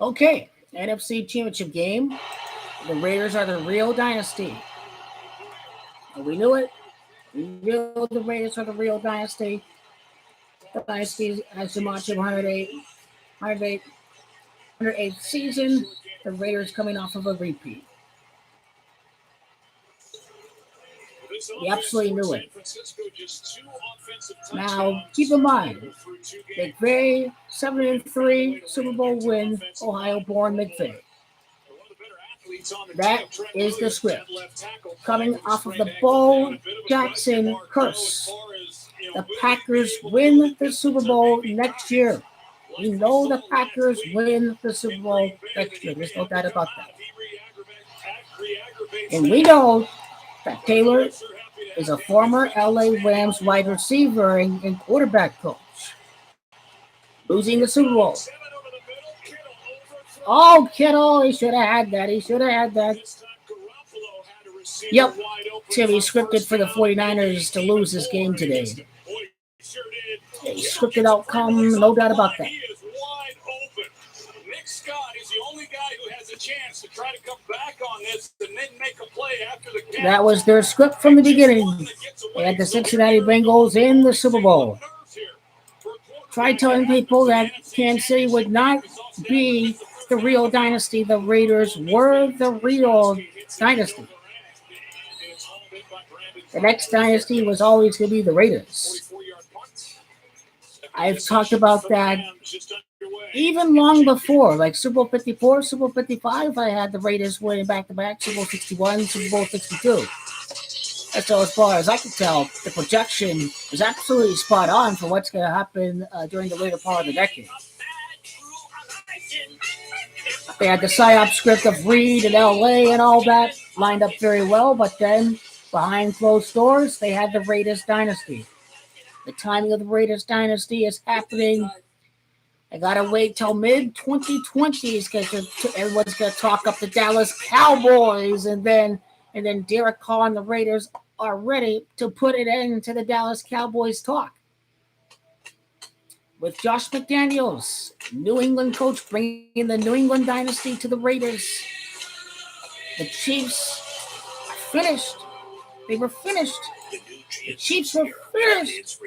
Okay, NFC Championship game. The Raiders are the real dynasty. And we knew it. We knew the Raiders are the real dynasty. Dynasty as the march of 108, 108th season. The Raiders coming off of a repeat. We absolutely knew it. Now, keep in mind, McVay, 7-3 Super Bowl win, Ohio-born McVay. That is the script. Coming off of the Bo Jackson curse, the Packers win the Super Bowl next year. We know the Packers win the Super Bowl next year. There's no doubt about that. And we know that Taylor is a former LA Rams wide receiver and quarterback coach. Losing the Super Bowl. Oh, Kittle, he should have had that. He should have had that. Yep. Timmy scripted for the 49ers to lose this game today. A scripted outcome, no doubt about that. That was their script from the beginning. They had the Cincinnati Bengals in the Super Bowl. Try telling people that Kansas City would not be the real dynasty. The Raiders were the real dynasty. The next dynasty was always going to be the Raiders. I've talked about that even long before, like Super Bowl 54, Super Bowl 55, I had the Raiders winning back-to-back, Super Bowl 61, Super Bowl 62. So as far as I can tell, the projection is absolutely spot on for what's going to happen during the later part of the decade. They had the PSYOP script of Reed and LA and all that lined up very well, but then behind closed doors, they had the Raiders dynasty. The timing of the Raiders dynasty is happening. I gotta wait till mid-2020s because everyone's gonna talk up the Dallas Cowboys, and then Derek Carr and the Raiders are ready to put it into the Dallas Cowboys talk. With Josh McDaniels, New England coach, bringing the New England dynasty to the Raiders. The Chiefs are finished. They were finished. The Chiefs are finished.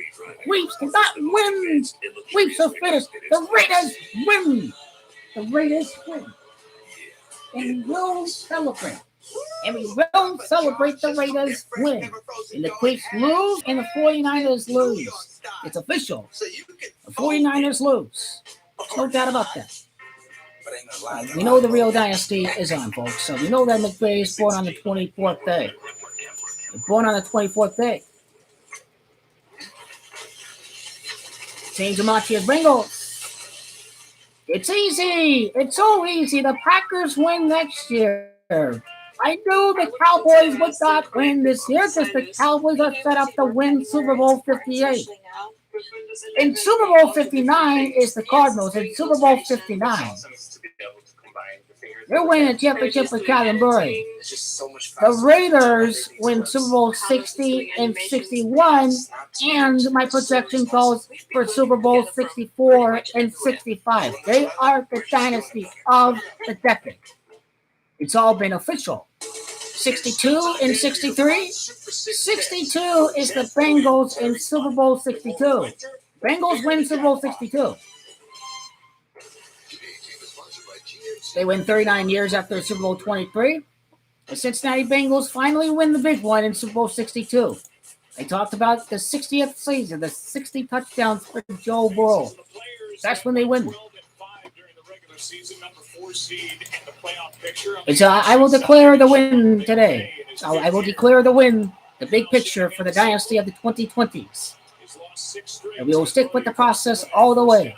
Chiefs did not win. Chiefs are finished. The Raiders win. The Raiders win. And we will celebrate. And we will celebrate the Raiders win. And the Chiefs lose and the 49ers lose. It's official. The 49ers lose. No doubt about that. We know the real dynasty is on, folks. So we know that McVay is born on the 24th day. Born on the 24th day. Change of Machia's Bengals. It's easy. It's so easy. The Packers win next year. I knew the Cowboys would not win this year because the Cowboys are set up to win Super Bowl 58. In Super Bowl 59 is the Cardinals. In Super Bowl 59, they're winning a championship with Kyler Murray. The Raiders win Super Bowl 60 and 61, and my projection goes for Super Bowl 64 and 65. They are the dynasty of the decade. It's all been official. 62 and 63. 62 is the Bengals in Super Bowl 62. Bengals win Super Bowl 62. They win 39 years after Super Bowl 23. The Cincinnati Bengals finally win the big one in Super Bowl 62. They talked about the 60th season, the 60 touchdowns for Joe Burrow. That's when they win. I will declare the win today. I will declare the win, the big picture for the dynasty of the 2020s. And we will stick with the process all the way.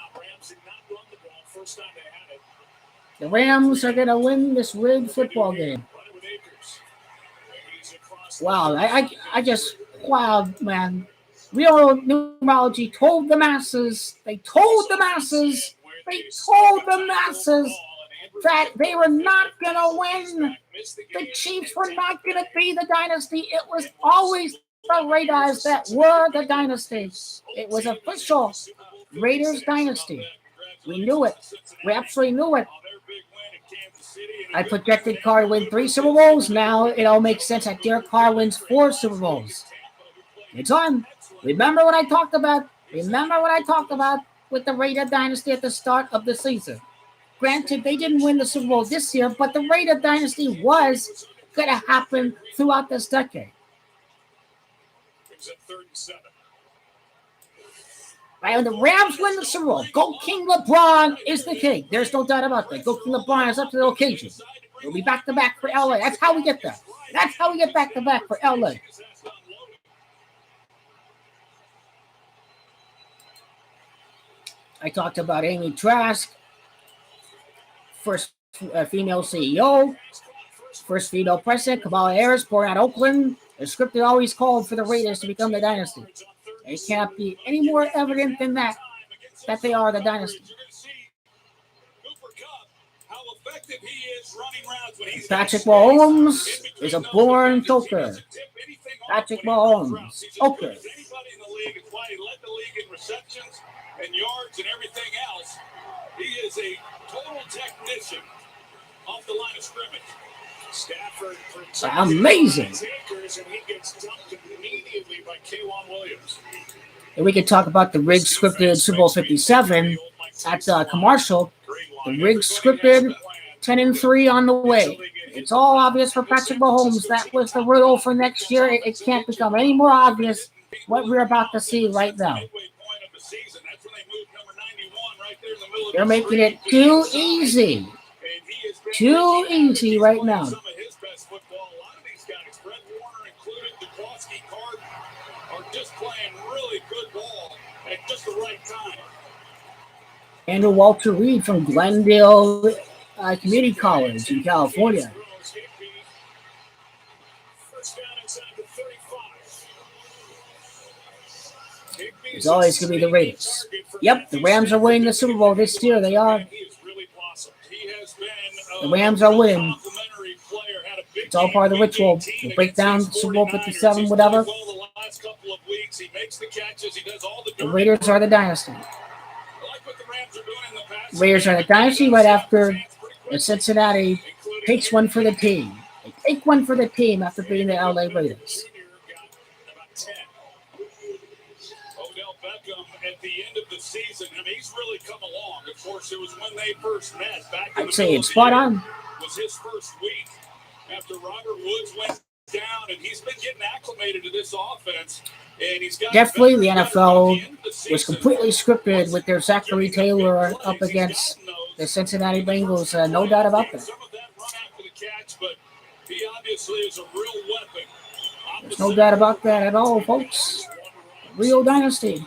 The Rams are going to win this rigged football game. Wow, I just, wow, man. Real numerology told the masses, that they were not going to win. The Chiefs were not going to be the dynasty. It was always the Raiders that were the dynasty. It was official. Raiders dynasty. We knew it. We absolutely knew it. I projected Carr to win 3 Super Bowls. Now it all makes sense that Derek Carr wins 4 Super Bowls. It's on. Remember what I talked about with the Raider dynasty at the start of the season. Granted, they didn't win the Super Bowl this year, but the Raider dynasty was going to happen throughout this decade. Right, when the Rams win the Super Bowl, Go King LeBron is the king. There's no doubt about that. Go King LeBron is up to the occasion. It'll be back-to-back for LA. That's how we get there. That's how we get back-to-back for LA. I talked about Amy Trask, first female CEO, first female president, Kamala Harris, born out of Oakland. The script always called for the Raiders to become the dynasty. It can't be any more evident than that they are the dynasty. Patrick Mahomes is a born choker. Patrick Mahomes, choker. And yards and everything else. He is a total technician off the line of scrimmage. Stafford amazing. And he gets dumped immediately by K'Wan Williams. And we could talk about the rigged scripted Super Bowl 57 at the commercial. The rigged scripted 10-3 on the way. It's all obvious for Patrick Mahomes. That was the riddle for next year. It can't become any more obvious what we're about to see right now. They're making it too easy. Too easy right now. Andrew Walter Reed from Glendale Community College in California. It's always going to be the Raiders. Yep, the Rams are winning the Super Bowl this year. They are. The Rams are winning. It's all part of the ritual. We'll break down Super Bowl 57, whatever. The Raiders are the dynasty. The Raiders are the dynasty right after Cincinnati takes one for the team. They take one for the team after beating the LA Raiders. At the end of the season, I mean, he's really come along. Of course, it was when they first met back in I'd say it's spot on. Was his first week after Robert Woods went down, and he's been getting acclimated to this offense. And he's got definitely the NFL was completely scripted with their Zachary Taylor up against the Cincinnati Bengals. No doubt about that. Some of that run after the catch, but he obviously is a real weapon. There's no doubt about that at all, folks. Real dynasty.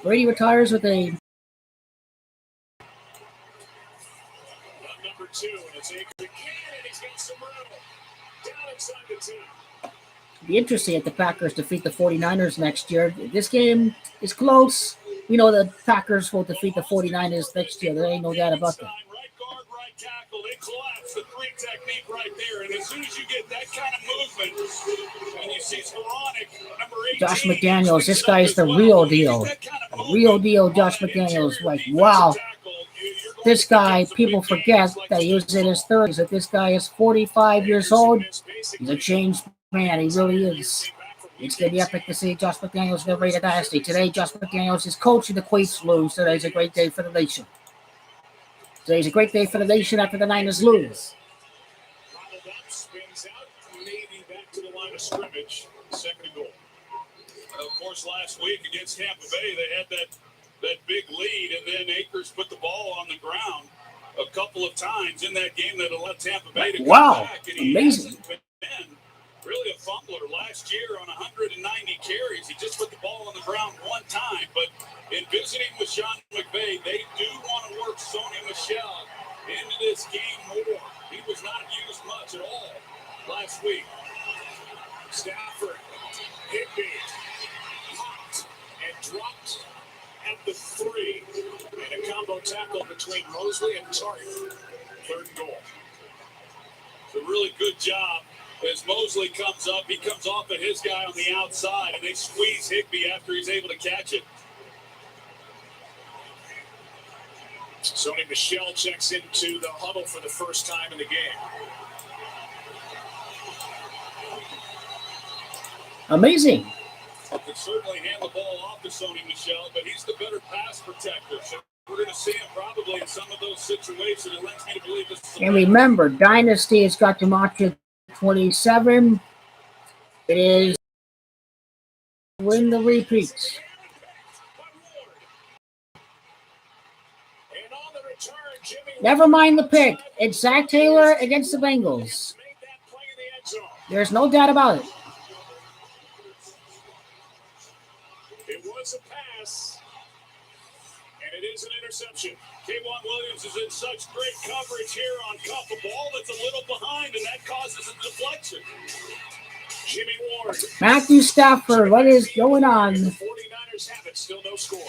Brady retires with a number 2, and it's Akers again, and he's got some room down inside the 10. Be interesting if the Packers defeat the 49ers next year. This game is close. We know the Packers will defeat the 49ers next year. There ain't no doubt about that. Right guard, right tackle. They collapse the 3 technique right there. And as soon as you get that kind of movement, and you see Sporonic, number 18. Josh McDaniels, this guy is the real deal. Real deal, Josh McDaniels. Like, wow. This guy, people forget that he was in his 30s, that this guy is 45 years old. He's a changed man. He really is. It's going to be epic to see Josh McDaniels in the Raider dynasty. Today, Josh McDaniels is coaching the Quakes lose. Today's a great day for the nation. Today's a great day for the nation after the Niners lose. Spins out, maybe back to the line of scrimmage. Second and goal. Of course, last week against Tampa Bay, they had that big lead, and then Akers put the ball on the ground a couple of times in that game that allowed Tampa Bay to come back. And amazing. Really a fumbler last year on 190 carries. He just put the ball on the ground one time. But in visiting with Sean McVay, they do want to work Sony Michel into this game more. He was not used much at all last week. Stafford hit beat, popped, and dropped at the 3. And a combo tackle between Mosley and Tartt. Third and goal. It's a really good job. As Mosley comes up, he comes off at his guy on the outside, and they squeeze Higbee after he's able to catch it. Sony Michel checks into the huddle for the first time in the game. Amazing. Could certainly hand the ball off to Sony Michel, but he's the better pass protector. So we're going to see him probably in some of those situations. It leads me to believe this is And remember, Dynasty has got to march at 27. It is win the repeats. Never mind the pick. It's Zach Taylor against the Bengals. There's no doubt about it. It was a pass, and it is an interception. K'Wan Williams is in such great coverage here on cuff. The ball that's a little behind, and that causes a deflection. Jimmy Ward. Matthew Stafford, what is going on? The 49ers have it, still no score.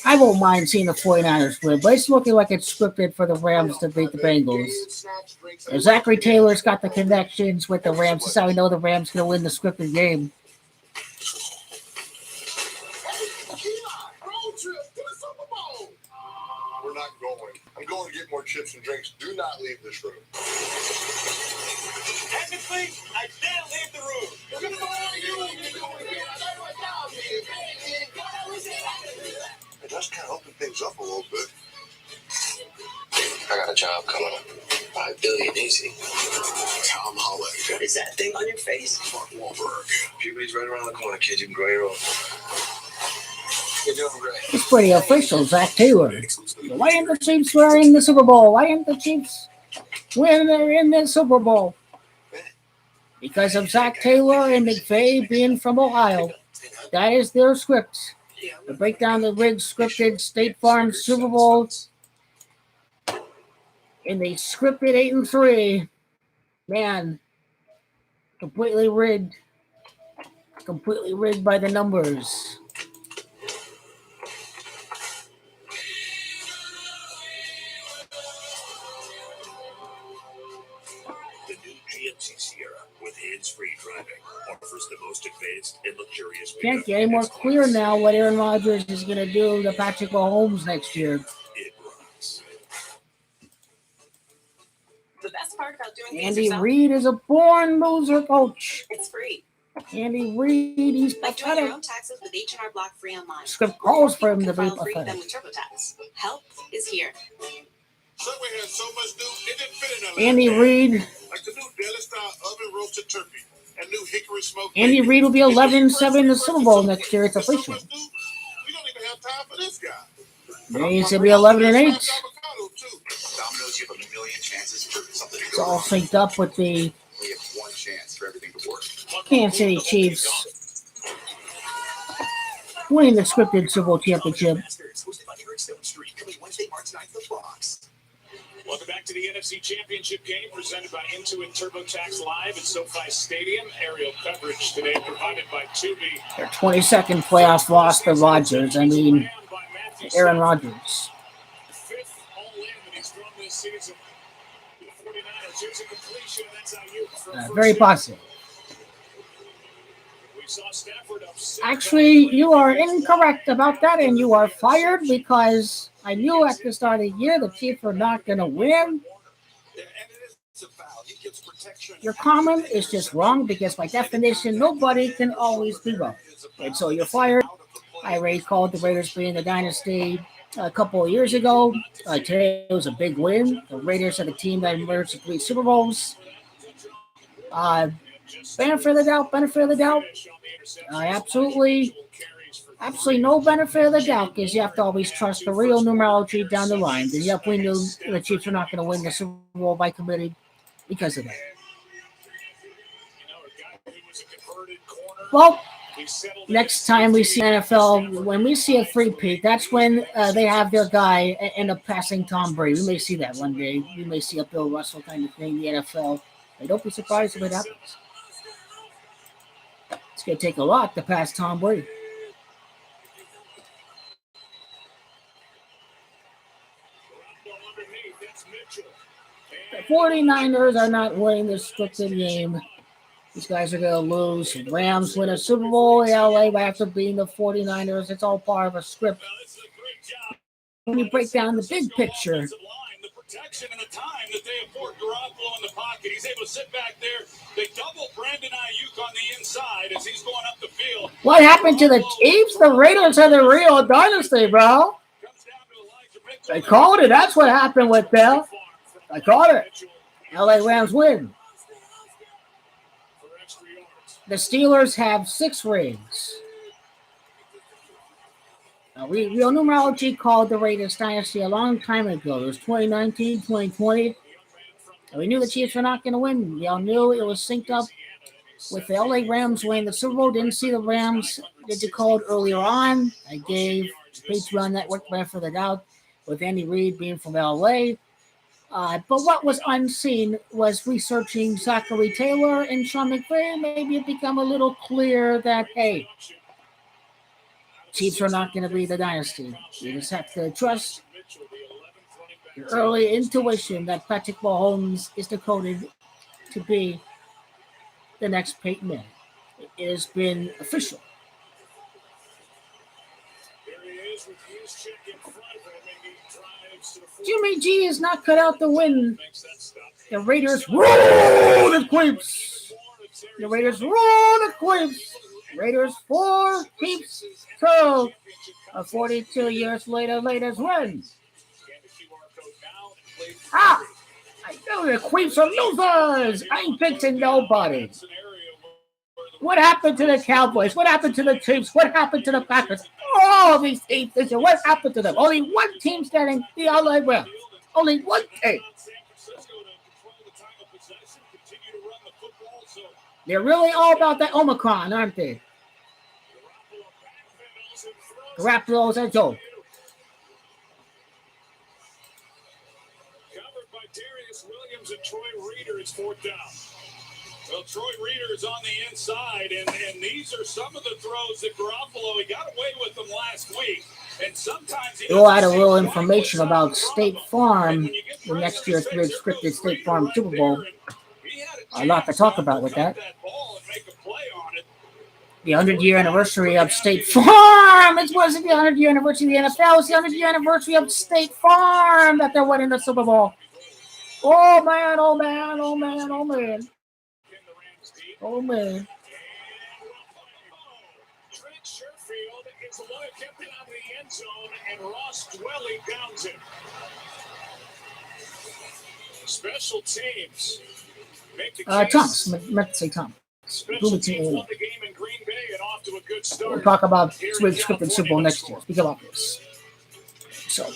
I won't mind seeing the 49ers win, but it's looking like it's scripted for the Rams to beat the Bengals. And Zachary Taylor's got the connections with the Rams. That's how we know the Rams going to win the scripted game. We're not going. I'm going to get more chips and drinks. Do not leave this room. Technically, I didn't leave the room. It does kind of open things up a little bit. I got a job coming up. $5 billion easy. Tom Holland. Is that thing on your face? Mark Wahlberg. Puberty's right around the corner, kid. You can grow your own. You're doing great. It's pretty official, Zach Taylor. Why aren't the Chiefs in the Super Bowl? Why aren't the Chiefs in the Super Bowl? Because of Zach Taylor and McVay being from Ohio. That is their script. To break down the rigged scripted State Farm Super Bowl in the scripted 8-3. Man, completely rigged by the numbers. The new GMC Sierra with hands-free driving offers the most advanced and luxurious. Can't get any more clear now what Aaron Rodgers is going to do to Patrick Mahomes next year. It rocks. The best part about doing things Andy yourself, Reid is a born loser coach. it's free. Andy Reid, he's Like doing your pathetic. own taxes with H&R Block free online. Script calls for him to People be can file free then pathetic. with TurboTax. Help is here. Subway has so much new, it didn't fit in Andy Reid. Like the new deli-style oven roasted turkey and new hickory smoked Andy bacon. Reid will be 11-7 in the Super Bowl next year. It's official. We don't even have time for this guy. Then he's going to be 11-8. Domino's, you have a million chances for something to It's go all wrong. synced up with the We have one chance for everything to work. Kansas City Chiefs winning the scripted Super Bowl championship. Hosted by Eric Stone Street, coming Wednesday, March 9th, the Fox. Welcome back to the NFC Championship game presented by Intuit TurboTax Live at SoFi Stadium. Aerial coverage today provided by Tubi. Their 22nd playoff loss to Rodgers. I mean, Aaron Rodgers. Fifth all-in that he's thrown this season. The 49ers, here's a completion, and that's how you Very positive. We saw Stafford upset. Actually, you are incorrect about that, and you are fired because I knew at the start of the year the Chiefs were not going to win. Your comment is just wrong because by definition, nobody can always be wrong. And so you're fired. I already called the Raiders being the dynasty a couple of years ago. Today was a big win. The Raiders are the team that emerged to 3 Super Bowls. Benefit of the doubt. Absolutely no benefit of the doubt because you have to always trust the real numerology down the line. Because yep, we knew the Chiefs were not going to win the Super Bowl by committee because of that. Well, next time we see NFL, when we see a three-peat, that's when they have their guy end up passing Tom Brady. We may see that one day. We may see a Bill Russell kind of thing in the NFL. I don't be surprised if it happens. It's going to take a lot to pass Tom Brady. The 49ers are not winning this scripted game. These guys are going to lose. Rams win a Super Bowl. LA after beating the 49ers. It's all part of a script. you break down the big picture, The protection and the time that they afford Garoppolo in the pocket. He's able to sit back there. They double Brandon Ayuk on the inside as he's going up the field. what happened to the Chiefs? The Raiders are the real dynasty, bro. They called it. That's what happened with them. I called it. LA Rams win. The Steelers have 6 rings. Real numerology called the Raiders dynasty a long time ago. It was 2019, 2020. And we knew the Chiefs were not going to win. We all knew it was synced up with the LA Rams winning the Super Bowl. Didn't see the Rams. Did you call it earlier on? I gave Patreon Network benefit of the doubt with Andy Reid being from LA. But what was unseen was researching Zachary Taylor and Sean McVay. Maybe it become a little clear that, hey, Chiefs are not going to be the dynasty. You just have to trust your early intuition that Patrick Mahomes is decoded to be the next Peyton Manning. It has been official. Jimmy G is not cut out to win. The Raiders roll the Queeps. The Raiders roll the Queeps. Raiders 4, Chiefs 2. 42 years later, Raiders win. I know the Queeps are losers. I ain't fixing nobody. What happened to the Cowboys? What happened to the Chiefs? What happened to the Packers? All these teams this year, what happened to them? Only one team standing, the LA Rams. Only one team. They're really all about that Omicron, aren't they? Garoppolo's a joke. Covered by Darius Williams and Troy Reader. It's 4th down. Well, Troy Reader is on the inside, and these are some of the throws that Garoppolo, he got away with them last week. And sometimes We'll add a little information about State Farm, the next year's big scripted State Farm Super Bowl. A lot to talk about with that. The 100-year anniversary of State Farm. It wasn't the 100-year anniversary of the NFL. It was the 100-year anniversary of State Farm that they're winning the Super Bowl. Oh, man, oh, man, oh, man, oh, man. Oh, man. Trent Sherfield is the one who kept it out of the end zone, and Ross Dwelly downs it. Special teams. Thomas. Meant to say Tom. Special teams won the game in Green Bay and off to a good start. We'll talk about scripted Super Bowl next year. Speak about this. So.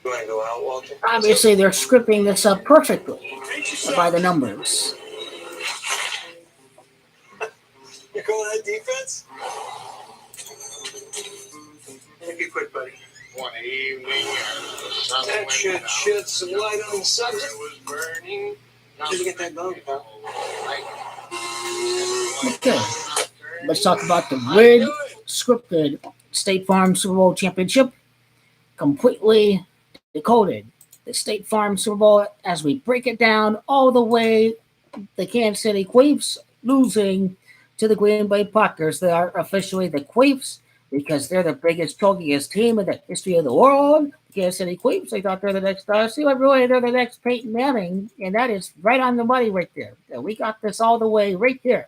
You want to go out, Walter? Obviously, they're scripting this up perfectly by the numbers. You're calling that defense? Make it quick, buddy. One evening, That should shed some light on the subject. was burning. Did you get that going, pal? Okay. Let's talk about the rigged, scripted State Farm Super Bowl championship. Completely decoded. The State Farm Super Bowl, as we break it down all the way, the Kansas City Queeps losing to the Green Bay Packers. They are officially the Queeps because they're the biggest, chokiest team in the history of the world. The Kansas City Queeps, they thought they're the next dynasty, but really they're the next Peyton Manning, and that is right on the money right there. We got this all the way right here.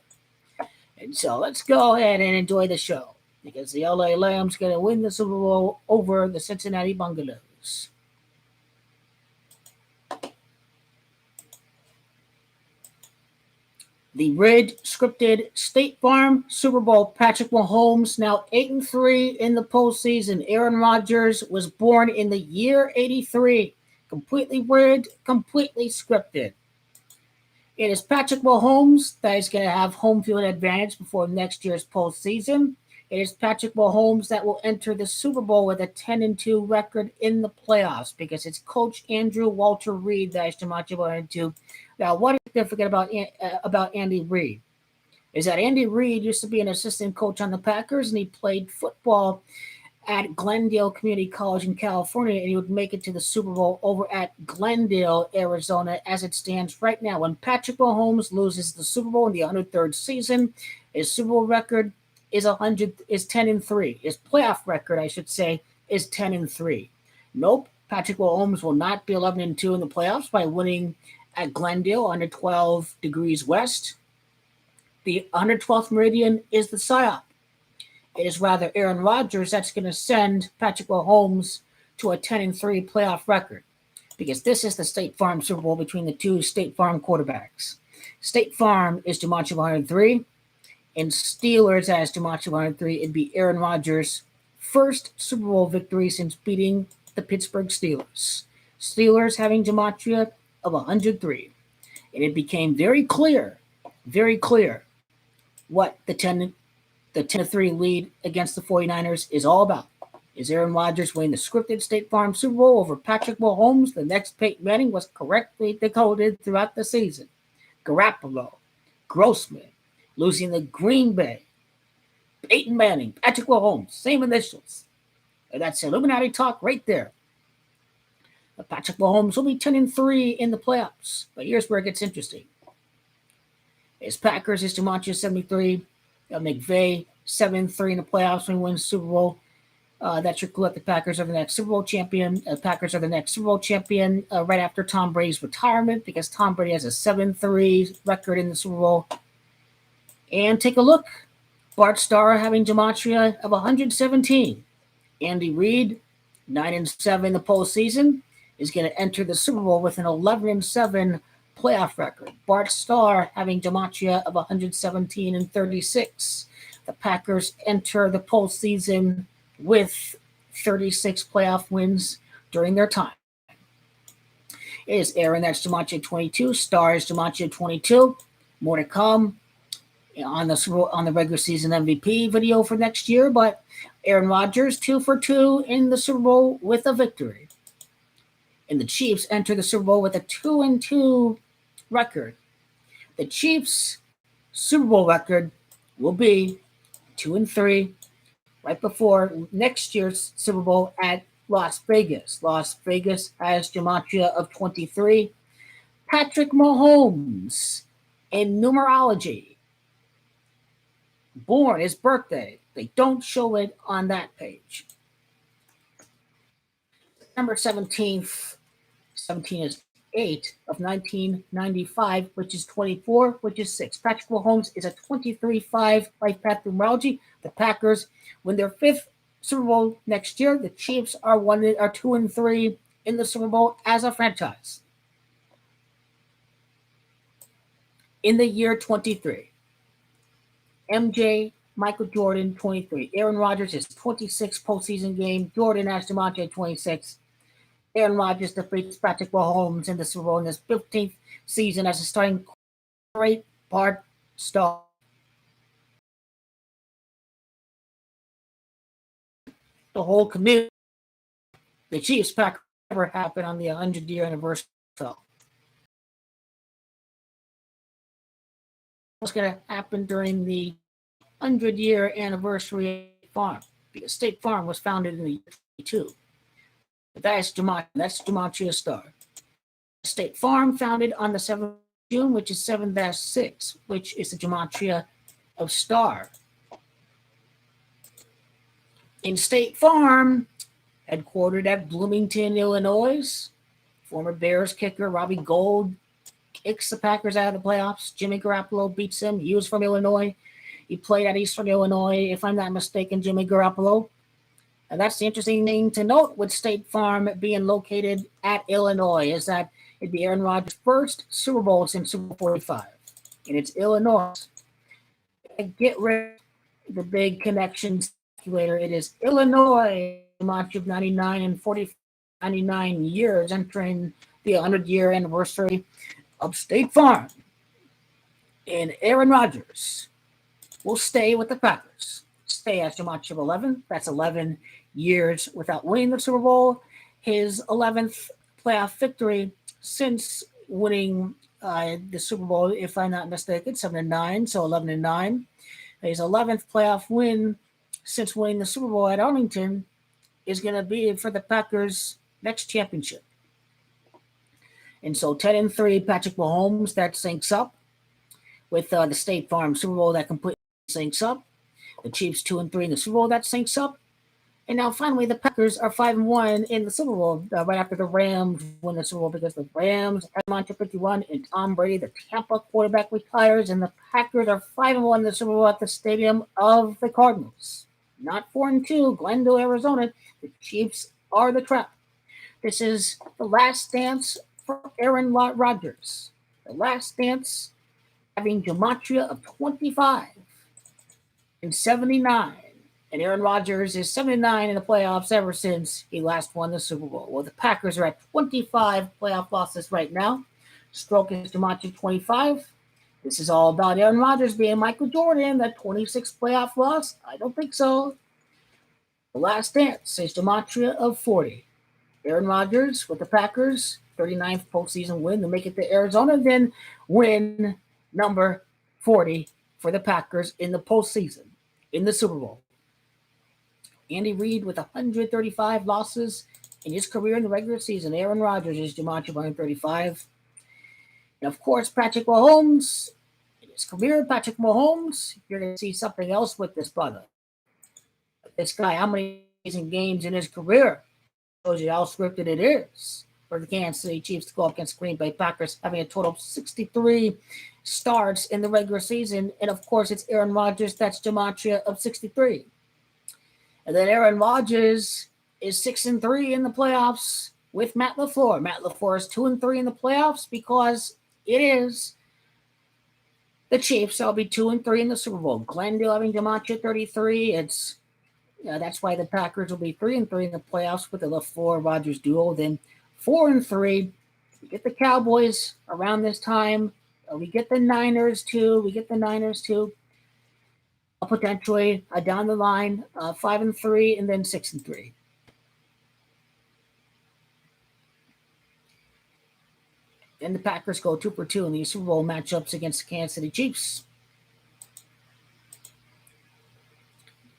And so let's go ahead and enjoy the show because the LA Rams going to win the Super Bowl over the Cincinnati Bungalows. The red scripted State Farm Super Bowl. Patrick Mahomes now 8-3 in the postseason. Aaron Rodgers was born in the year 83. Completely red, completely scripted. It is Patrick Mahomes that is going to have home field advantage before next year's postseason. It is Patrick Mahomes that will enter the Super Bowl with a 10-2 record in the playoffs because it's Coach Andrew Walter Reid that is to match about into. Now, what is significant about Andy Reid is that Andy Reid used to be an assistant coach on the Packers, and he played football at Glendale Community College in California, and he would make it to the Super Bowl over at Glendale, Arizona, as it stands right now. When Patrick Mahomes loses the Super Bowl in the 103rd season, his Super Bowl record is 10-3. His playoff record, I should say, is 10-3. Nope, Patrick Mahomes will not be 11-2 in the playoffs by winning at Glendale under 12 degrees west. The 112th meridian is the psyop. It is rather Aaron Rodgers that's going to send Patrick Mahomes to a 10-3 playoff record, because this is the State Farm Super Bowl between the two State Farm quarterbacks. State Farm is Gematria 103, and Steelers as Gematria 103. It'd be Aaron Rodgers' first Super Bowl victory since beating the Pittsburgh Steelers. Steelers having Gematria of 103. And it became very clear what the 10-3 lead against the 49ers is all about. Is Aaron Rodgers winning the scripted State Farm Super Bowl over Patrick Mahomes? The next Peyton Manning was correctly decoded throughout the season. Garoppolo, Grossman, losing the Green Bay. Peyton Manning, Patrick Mahomes, same initials. And that's Illuminati talk right there. Patrick Mahomes will be 10-3 in the playoffs. But here's where it gets interesting. His Packers is Gematria 73. McVay 7-3 in the playoffs when he wins Super Bowl. That should clue up the Packers are the next Super Bowl champion. Packers are the next Super Bowl champion right after Tom Brady's retirement, because Tom Brady has a 7-3 record in the Super Bowl. And take a look. Bart Starr having Gematria of 117. Andy Reid, 9-7 in the postseason, is going to enter the Super Bowl with an 11-7 playoff record. Bart Starr having Gematria of 117-36. The Packers enter the postseason with 36 playoff wins during their time. It is Aaron, that's Gematria 22. Starr is Gematria 22. More to come on the regular season MVP video for next year, but Aaron Rodgers 2 for 2 in the Super Bowl with a victory. And the Chiefs enter the Super Bowl with a 2-2 record. The Chiefs' Super Bowl record will be 2-3 right before next year's Super Bowl at Las Vegas. Las Vegas has Gematria of 23. Patrick Mahomes in numerology. Born his birthday. They don't show it on that page. September 17th. 17 is 8 of 1995, which is 24, which is 6. Patrick Mahomes is a 23-5 life path numerology. The Packers win their 5th Super Bowl next year. The Chiefs are 2-3 in the Super Bowl as a franchise. In the year 23, MJ, Michael Jordan, 23. Aaron Rodgers, his 26th postseason game. Jordan has Gematria 26. Aaron Rodgers defeats Patrick Mahomes in the Super Bowl in his 15th season as a starting great Bart Starr. The whole community, the Chiefs Packers never happened on the 100-year anniversary. So what's going to happen during the 100-year anniversary of State Farm? Because State Farm was founded in the year 22. That's Gematria Star. State Farm founded on the 7th of June, which is 7-6, which is the Gematria of Star. In State Farm, headquartered at Bloomington, Illinois, former Bears kicker Robbie Gould kicks the Packers out of the playoffs. Jimmy Garoppolo beats him. He was from Illinois. He played at Eastern Illinois, if I'm not mistaken, Jimmy Garoppolo. And that's the interesting thing to note with State Farm being located at Illinois, is that it'd be Aaron Rodgers' first Super Bowl since Super Bowl 45. And it's Illinois. Get rid of the big connections later. It is Illinois, Gematria of 99 and 99 years, entering the 100-year anniversary of State Farm. And Aaron Rodgers will stay with the Packers. Stay as Gematria of 11. That's 11 years without winning the Super Bowl. His 11th playoff victory since winning the Super Bowl, if I'm not mistaken, 7-9, so 11-9. His 11th playoff win since winning the Super Bowl at Arlington is going to be for the Packers' next championship. And so 10-3, Patrick Mahomes, that syncs up with the State Farm Super Bowl, that completely syncs up. The Chiefs 2-3 in the Super Bowl, that syncs up. And now finally, the Packers are 5-1 in the Super Bowl right after the Rams win the Super Bowl, because the Rams have on to 51 and Tom Brady, the Tampa quarterback, retires, and the Packers are 5-1 in the Super Bowl at the stadium of the Cardinals. Not 4-2, Glendale, Arizona. The Chiefs are the trap. This is the last dance for Aaron Rodgers. The last dance, having gematria of 25 and 79. And Aaron Rodgers is 79 in the playoffs ever since he last won the Super Bowl. Well, the Packers are at 25 playoff losses right now. Stroke is gematria 25. This is all about Aaron Rodgers being Michael Jordan, that 26th playoff loss. I don't think so. The last dance is gematria of 40. Aaron Rodgers with the Packers, 39th postseason win to make it to Arizona, then win number 40 for the Packers in the postseason, in the Super Bowl. Andy Reid with 135 losses in his career in the regular season. Aaron Rodgers is gematria 135. And of course, Patrick Mahomes, in his career, Patrick Mahomes, you're going to see something else with this brother. This guy, how many games in his career? Shows you how scripted it is for the Kansas City Chiefs to go up against Green Bay Packers, having a total of 63 starts in the regular season. And of course, it's Aaron Rodgers, that's gematria of 63. And then Aaron Rodgers is 6-3 in the playoffs with Matt LaFleur. Matt LaFleur is 2-3 in the playoffs because it is the Chiefs. I'll be 2-3 in the Super Bowl. Glendale having gematria 33. That's why the Packers will be 3-3 in the playoffs with the LaFleur-Rodgers duo. Then 4-3. We get the Cowboys around this time. We get the Niners too. Potentially down the line, 5-3 and then 6-3. Then the Packers go 2-2 in these Super Bowl matchups against the Kansas City Chiefs.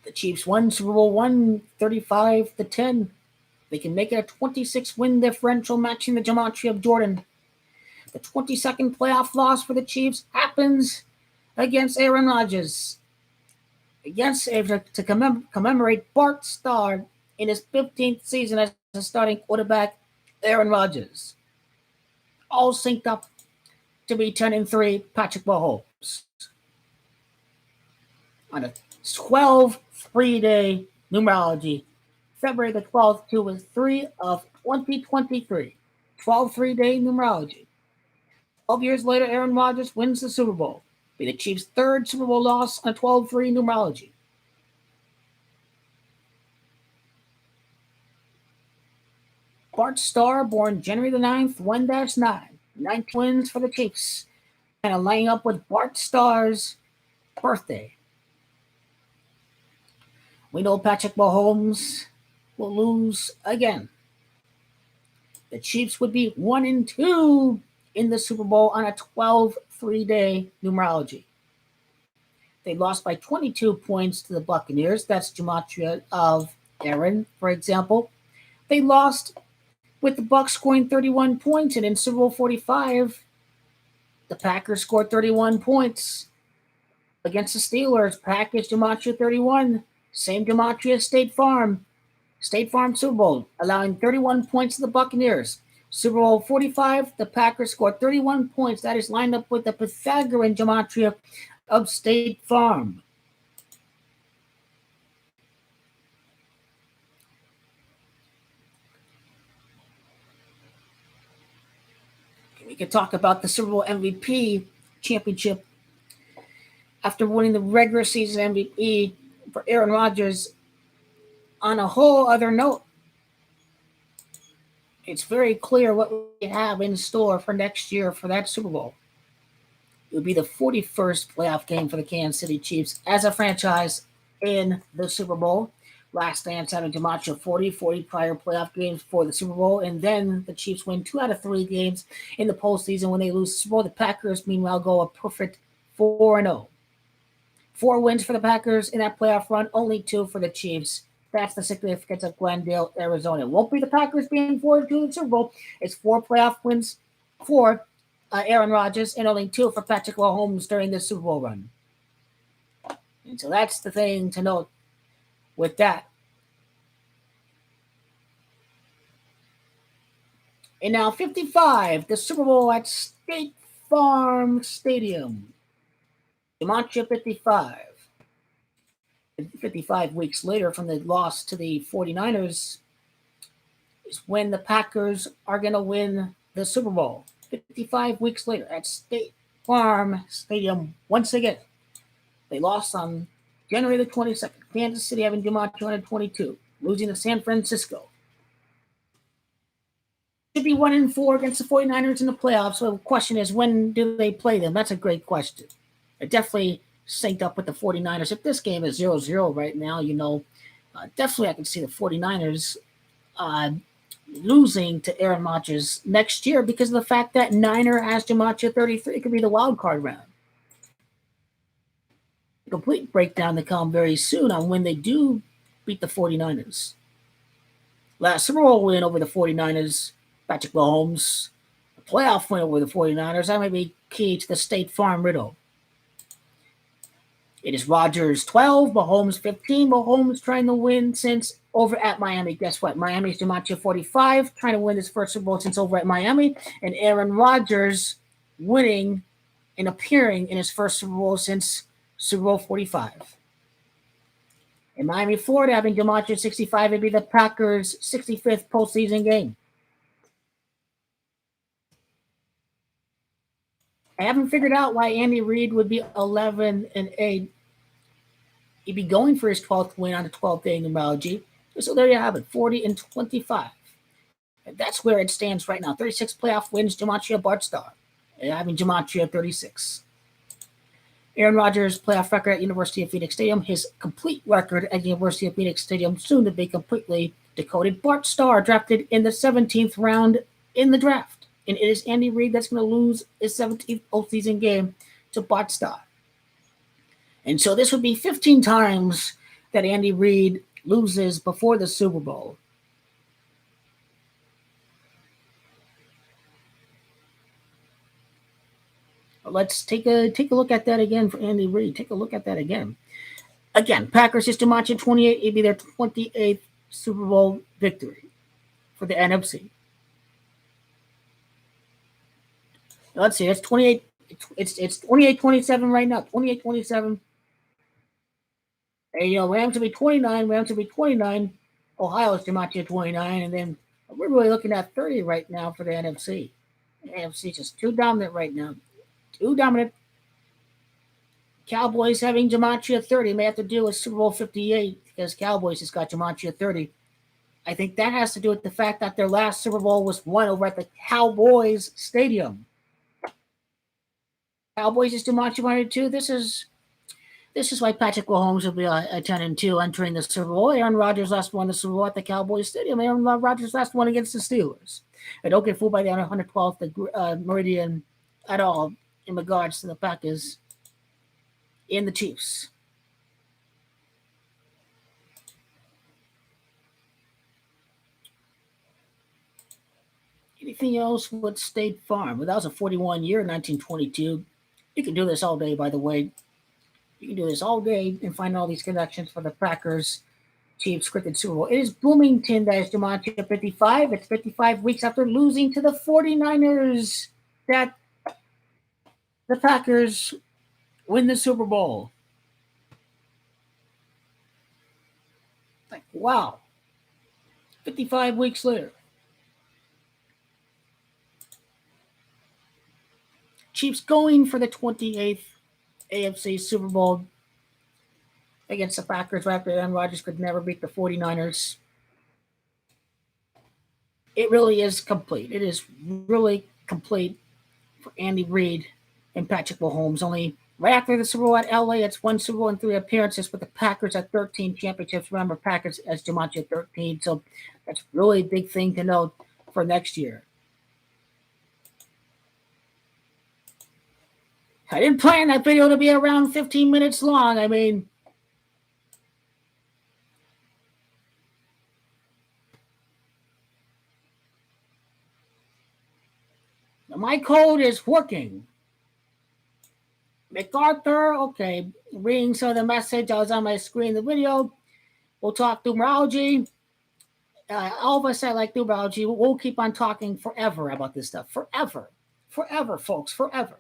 The Chiefs won Super Bowl 135-10. They can make it a 26-win differential, matching the gematria of Jordan. The 22nd playoff loss for the Chiefs happens against Aaron Rodgers. To commemorate Bart Starr in his 15th season as a starting quarterback, Aaron Rodgers. All synced up to be 10-3 Patrick Mahomes. On a 12 3-day numerology, February the 12th to 3 of 2023. 12 3-day numerology. 12 years later, Aaron Rodgers wins the Super Bowl. Be the Chiefs' third Super Bowl loss on 12-3 numerology. Bart Starr, born January the 9th, 1-9. 9 wins for the Chiefs. Kind of lining up with Bart Starr's birthday. We know Patrick Mahomes will lose again. The Chiefs would be 1-2 in the Super Bowl on a 12 3-day numerology. They lost by 22 points to the Buccaneers. That's gematria of Aaron, for example. They lost with the Bucs scoring 31 points, and in Super Bowl 45, the Packers scored 31 points against the Steelers. Packers gematria 31, same gematria as State Farm Super Bowl, allowing 31 points to the Buccaneers. Super Bowl 45, the Packers scored 31 points. That is lined up with the Pythagorean gematria of State Farm. We can talk about the Super Bowl MVP championship. After winning the regular season MVP for Aaron Rodgers, on a whole other note, it's very clear what we have in store for next year for that Super Bowl. It would be the 41st playoff game for the Kansas City Chiefs as a franchise in the Super Bowl. Last dance having gematria 40 prior playoff games for the Super Bowl, and then the Chiefs win 2 out of 3 games in the postseason when they lose the Super Bowl. The Packers, meanwhile, go a perfect 4-0. 4 wins for the Packers in that playoff run, only 2 for the Chiefs. That's the significance of Glendale, Arizona. It won't be the Packers being forward to the Super Bowl. It's 4 playoff wins for Aaron Rodgers and only 2 for Patrick Mahomes during this Super Bowl run. And so that's the thing to note with that. And now 55, the Super Bowl at State Farm Stadium. Gematria 55. 55 weeks later from the loss to the 49ers is when the Packers are going to win the Super Bowl. 55 weeks later at State Farm Stadium once again. They lost on January the 22nd. Kansas City having Gematria 222, losing to San Francisco. Should be 1-4 against the 49ers in the playoffs. So the question is, when do they play them? That's a great question. It definitely synced up with the 49ers. If this game is 0-0 right now, definitely I can see the 49ers losing to Aaron Rodgers next year because of the fact that Niner has Gematria 33. It could be the wild card round. A complete breakdown to come very soon on when they do beat the 49ers. Last Super Bowl win over the 49ers, Patrick Mahomes. A playoff win over the 49ers. That may be key to the State Farm riddle. It is Rodgers 12, Mahomes 15. Mahomes trying to win since over at Miami. Guess what? Miami's Gematria 45, trying to win his first Super Bowl since over at Miami. And Aaron Rodgers winning and appearing in his first Super Bowl since Super Bowl 45. In Miami, Florida, having Gematria 65, it'd be the Packers' 65th postseason game. I haven't figured out why Andy Reid would be 11-8. He'd be going for his 12th win on the 12th day in numerology. So there you have it, 40-25. And that's where it stands right now. 36 playoff wins, Gematria Bart Starr. And having Gematria 36. Aaron Rodgers' playoff record at University of Phoenix Stadium. His complete record at University of Phoenix Stadium, soon to be completely decoded. Bart Starr drafted in the 17th round in the draft. And it is Andy Reid that's going to lose his 17th postseason game to Bart Starr. And so this would be 15 times that Andy Reid loses before the Super Bowl. Let's take a look at that again for Andy Reid. Take a look at that again. Again, Packers just Gematria 28. It'd be their 28th Super Bowl victory for the NFC. Let's see. It's 28. It's 28-27 right now. 28-27. And Rams will be 29. Rams will be 29. Ohio's Gematria 29, and then we're really looking at 30 right now for the NFC. The NFC is just too dominant right now. Too dominant. Cowboys having Gematria 30 may have to do with Super Bowl 58 because Cowboys has got Gematria 30. I think that has to do with the fact that their last Super Bowl was won over at the Cowboys Stadium. Cowboys is Gematria 102. This is why Patrick Mahomes will be a 10-2 entering the Super Bowl. Aaron Rodgers last won the Super Bowl at the Cowboys Stadium. Aaron Rodgers last won against the Steelers. And don't get fooled by the 112th Meridian at all in regards to the Packers and the Chiefs. Anything else with State Farm? Well, that was a 41 year, 1922. You can do this all day, by the way. You can do this all day and find all these connections for the Packers, Chiefs, scripted Super Bowl. It is Bloomington that is Gematria 55. It's 55 weeks after losing to the 49ers that the Packers win the Super Bowl. Like, wow. 55 weeks later. Chiefs going for the 28th AFC Super Bowl against the Packers after Aaron Rodgers could never beat the 49ers. It really is complete. It is really complete for Andy Reid and Patrick Mahomes. Only right after the Super Bowl at LA, it's 1 Super Bowl and 3 appearances with the Packers at 13 championships. Remember, Packers as Gematria 13. So that's really a big thing to note for next year. I didn't plan that video to be around 15 minutes long. I mean, My code is working. MacArthur, okay, reading some of the message. I was on my screen, the video. We'll talk numerology. All of us that like numerology, we'll keep on talking forever about this stuff. Forever. Forever, folks, forever.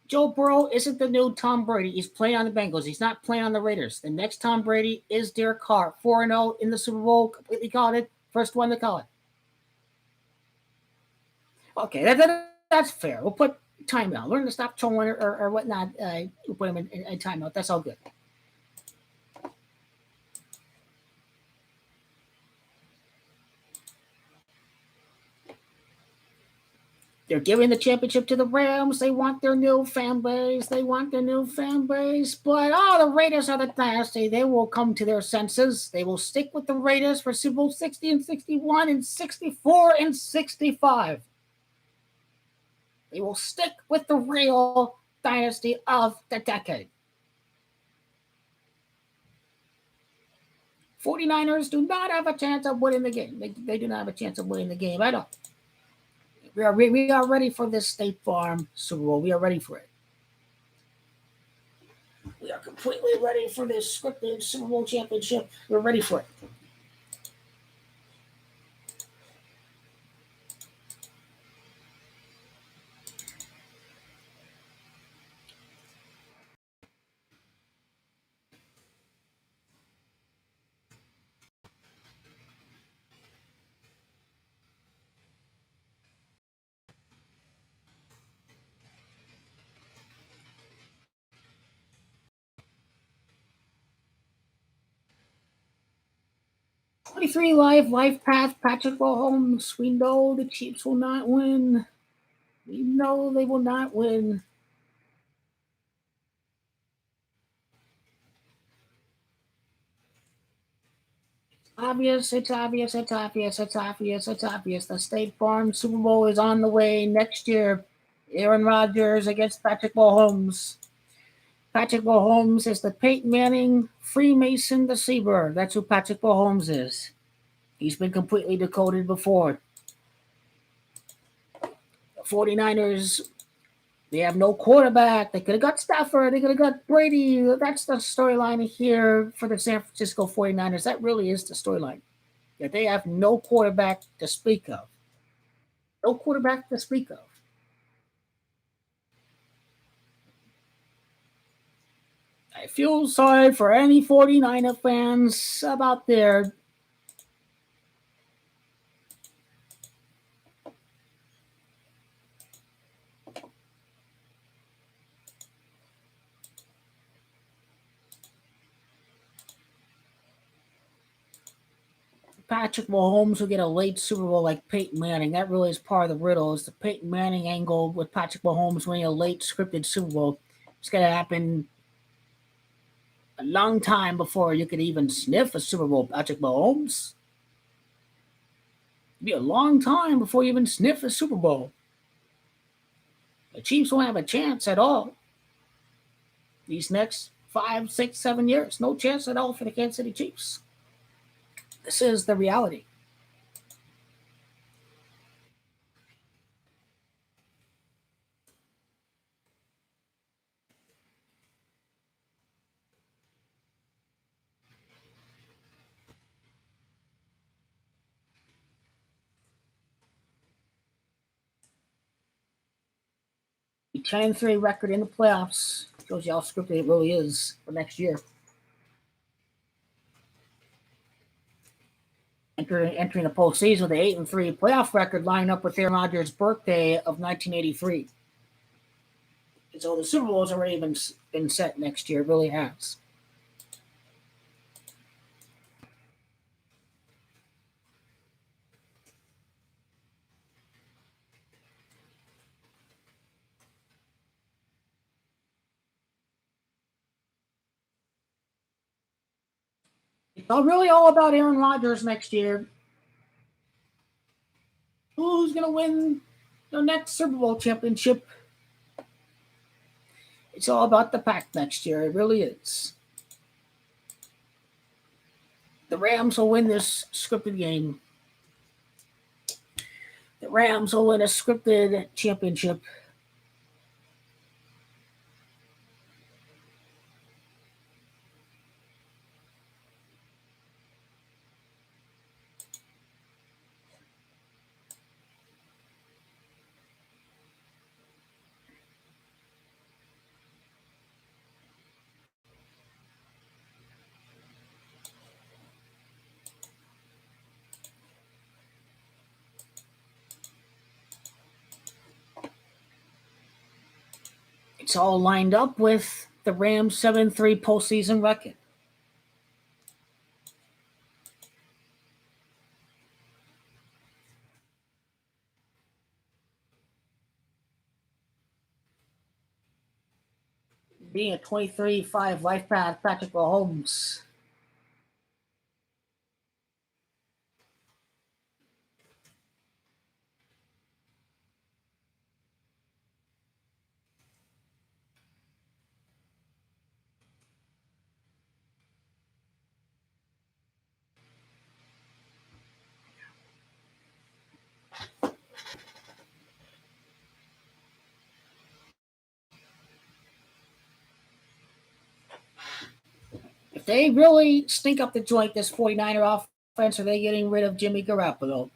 Joe Burrow isn't the new Tom Brady. He's playing on the Bengals. He's not playing on the Raiders. The next Tom Brady is Derek Carr. 4-0 in the Super Bowl. Completely called it. First one to call it. Okay, that's fair. We'll put timeout. Learn to stop trolling or whatnot. We'll put him in timeout. That's all good. They're giving the championship to the Rams. They want their new fan base. But, the Raiders are the dynasty. They will come to their senses. They will stick with the Raiders for Super Bowl 60 and 61 and 64 and 65. They will stick with the real dynasty of the decade. 49ers do not have a chance of winning the game. They do not have a chance of winning the game at all. We are ready for this State Farm Super Bowl. We are ready for it. We are completely ready for this scripted Super Bowl championship. We're ready for it. Life path, Patrick Mahomes. We know the Chiefs will not win. We know they will not win. It's obvious. The State Farm Super Bowl is on the way next year. Aaron Rodgers against Patrick Mahomes. Patrick Mahomes is the Peyton Manning Freemason deceiver. That's who Patrick Mahomes is. He's been completely decoded before. The 49ers, they have no quarterback. They could have got Stafford. They could have got Brady. That's the storyline here for the San Francisco 49ers. That really is the storyline. That they have no quarterback to speak of. No quarterback to speak of. I feel sorry for any 49er fans about their Patrick Mahomes will get a late Super Bowl like Peyton Manning. That really is part of the riddle. Is the Peyton Manning angle with Patrick Mahomes winning a late scripted Super Bowl. It's going to happen a long time before you could even sniff a Super Bowl. Patrick Mahomes. It'll be a long time before you even sniff a Super Bowl. The Chiefs won't have a chance at all. These next 5, 6, 7 years. No chance at all for the Kansas City Chiefs. This is the reality. The 10-3 record in the playoffs shows you how scripted it really is for next year. Entering the postseason with an 8-3 playoff record lining up with Aaron Rodgers' birthday of 1983. And so the Super Bowl's already been set next year. It really has. It's really all about Aaron Rodgers next year. Who's going to win the next Super Bowl championship? It's all about the pack next year. It really is. The Rams will win this scripted game. The Rams will win a scripted championship. It's all lined up with the Rams 7-3 postseason record. Being a 23-5 life path, Patrick Mahomes. If they really stink up the joint, this 49er offense, are they getting rid of Jimmy Garoppolo?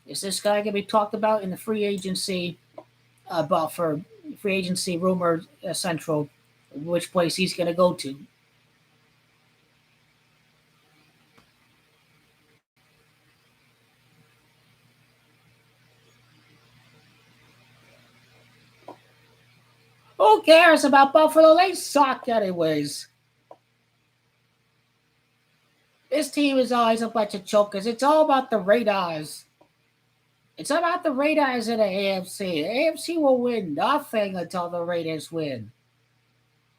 Is this guy going to be talked about in the free agency, about for free agency rumor central, which place he's going to go to? Who cares about Buffalo? They suck anyways. This team is always a bunch of chokers. It's all about the Raiders. It's about the Raiders in the AFC. The AFC will win nothing until the Raiders win.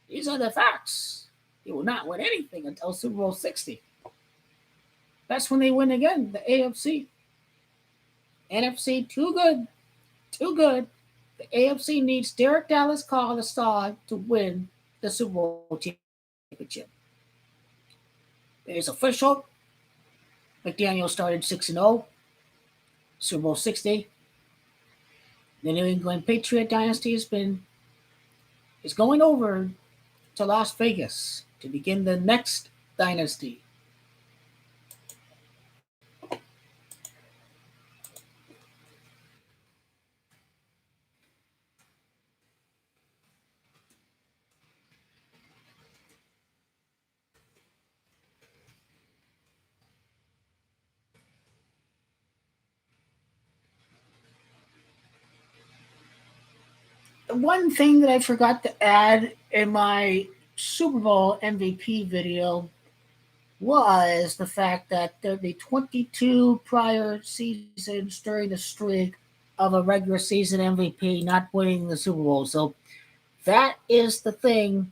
These are the facts. They will not win anything until Super Bowl 60. That's when they win again, the AFC. NFC, too good. Too good. The AFC needs Derek Dallas Carr, the star, to win the Super Bowl championship. It is official. McDaniel started 6-0. Super Bowl 60. The New England Patriot dynasty is going over to Las Vegas to begin the next dynasty. The one thing that I forgot to add in my Super Bowl MVP video was the fact that the 22 prior seasons during the streak of a regular season MVP not winning the Super Bowl. So that is the thing.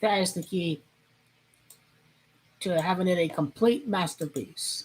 That is the key to having it a complete masterpiece.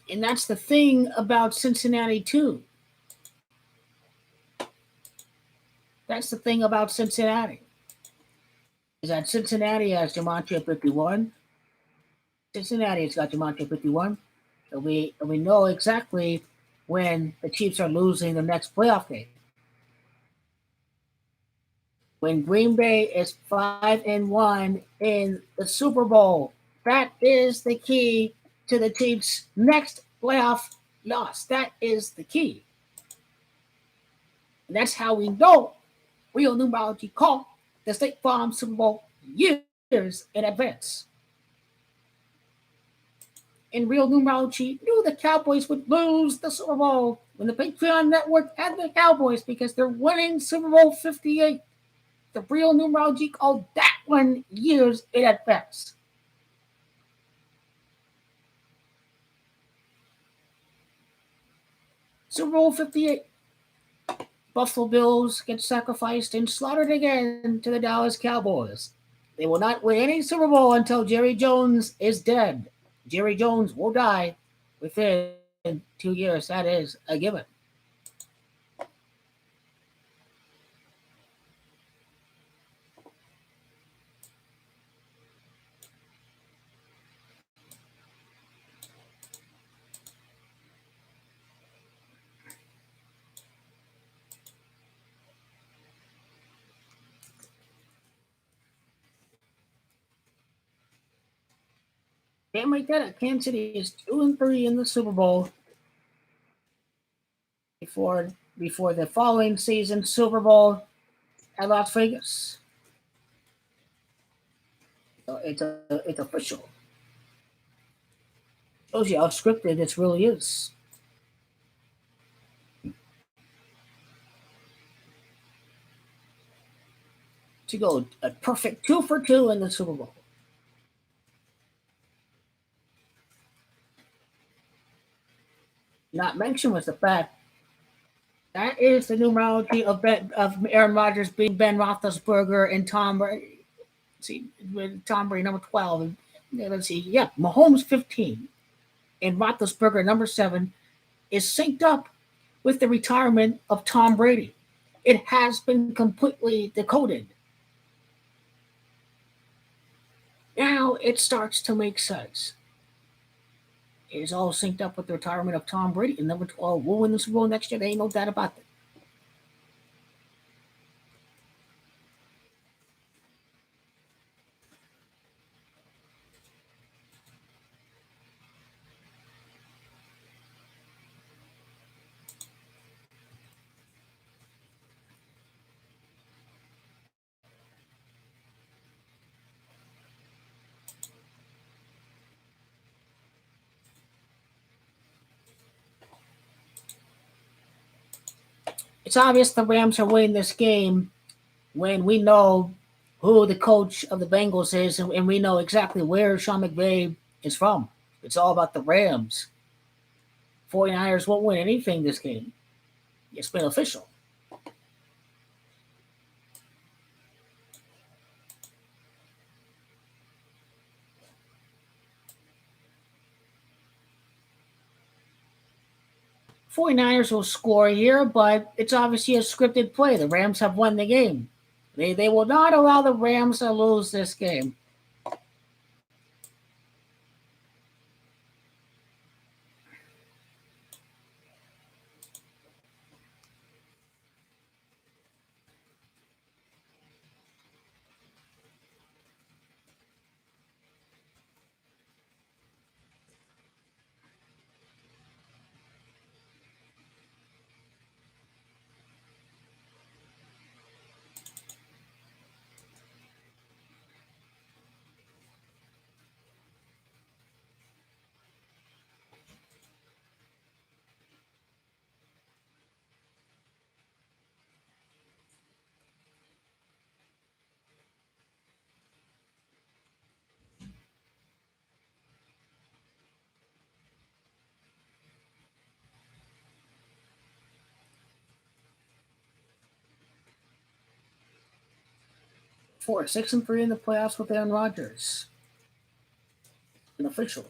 And that's the thing about Cincinnati, too. That's the thing about Cincinnati. Is that Cincinnati has Gematria 51. Cincinnati has got Gematria 51. And we know exactly when the Chiefs are losing the next playoff game. when Green Bay is 5-1 in the Super Bowl. That is the key to the Chiefs' next playoff loss. That is the key. And that's how we know real numerology called the State Farm Super Bowl years in advance. In real numerology, knew the Cowboys would lose the Super Bowl when the Patreon Network had the Cowboys because they're winning Super Bowl 58. The real numerology called that one years in advance. Super Bowl 58. Buffalo Bills get sacrificed and slaughtered again to the Dallas Cowboys. They will not win any Super Bowl until Jerry Jones is dead. Jerry Jones will die within 2 years. That is a given. Can't make that up. Kansas City is 2-3 in the Super Bowl before the following season Super Bowl at Las Vegas. So it's official. Shows you how scripted this really is. To go a perfect 2-for-2 in the Super Bowl. Not mentioned was the fact that is the numerology of Aaron Rodgers being Ben Roethlisberger and Tom Brady. See, with Tom Brady number 12. And, let's see, yeah, Mahomes 15 and Roethlisberger number 7 is synced up with the retirement of Tom Brady. It has been completely decoded. Now it starts to make sense. It is all synced up with the retirement of Tom Brady. And number 12 will win the Super Bowl next year. There ain't no doubt about that. It's obvious the Rams are winning this game when we know who the coach of the Bengals is and we know exactly where Sean McVay is from. It's all about the Rams. 49ers won't win anything this game. It's been official. '49ers will score here, but it's obviously a scripted play. The Rams have won the game. They will not allow the Rams to lose this game. Four, 6-3 in the playoffs with Aaron Rodgers. An official.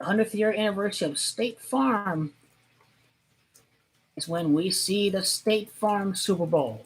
100th year anniversary of State Farm is when we see the State Farm Super Bowl.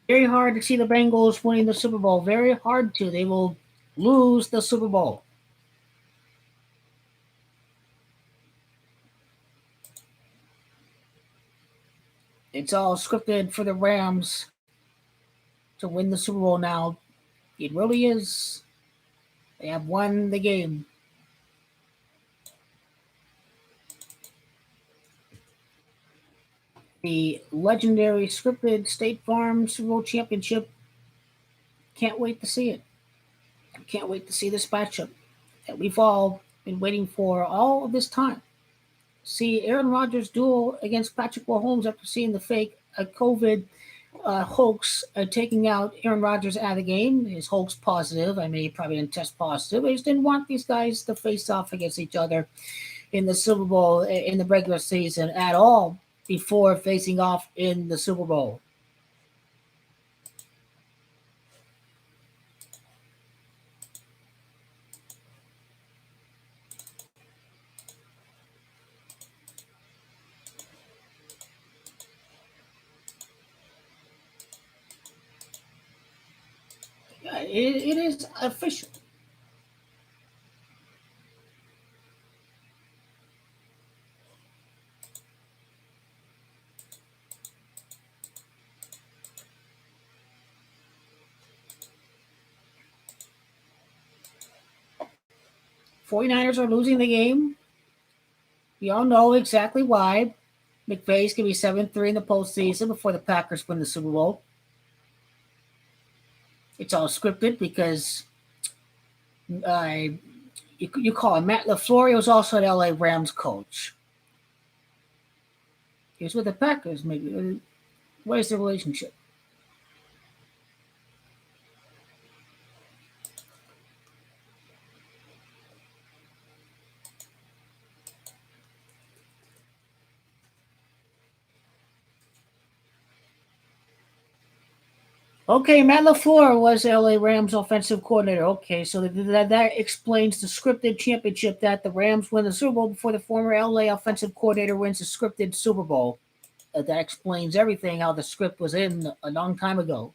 Very hard to see the Bengals winning the Super Bowl. Very hard to. They will lose the Super Bowl. It's all scripted for the Rams to win the Super Bowl now. It really is. They have won the game. The legendary scripted State Farm Super Bowl championship. Can't wait to see it. Can't wait to see this matchup that we've all been waiting for all of this time. See Aaron Rodgers' duel against Patrick Mahomes after seeing the fake COVID hoax taking out Aaron Rodgers out of the game. His hoax positive. I mean, he probably didn't test positive. He just didn't want these guys to face off against each other in the Super Bowl in the regular season at all before facing off in the Super Bowl. It is official. '49ers are losing the game. We all know exactly why. McVay's going to be 7-3 in the postseason before the Packers win the Super Bowl. It's all scripted because you call him Matt LaFleur. He was also an LA Rams coach. He was with the Packers. Maybe what is the relationship? Okay, Matt LaFleur was LA Rams offensive coordinator. Okay, so that explains the scripted championship that the Rams win the Super Bowl before the former LA offensive coordinator wins the scripted Super Bowl. That explains everything, how the script was in a long time ago.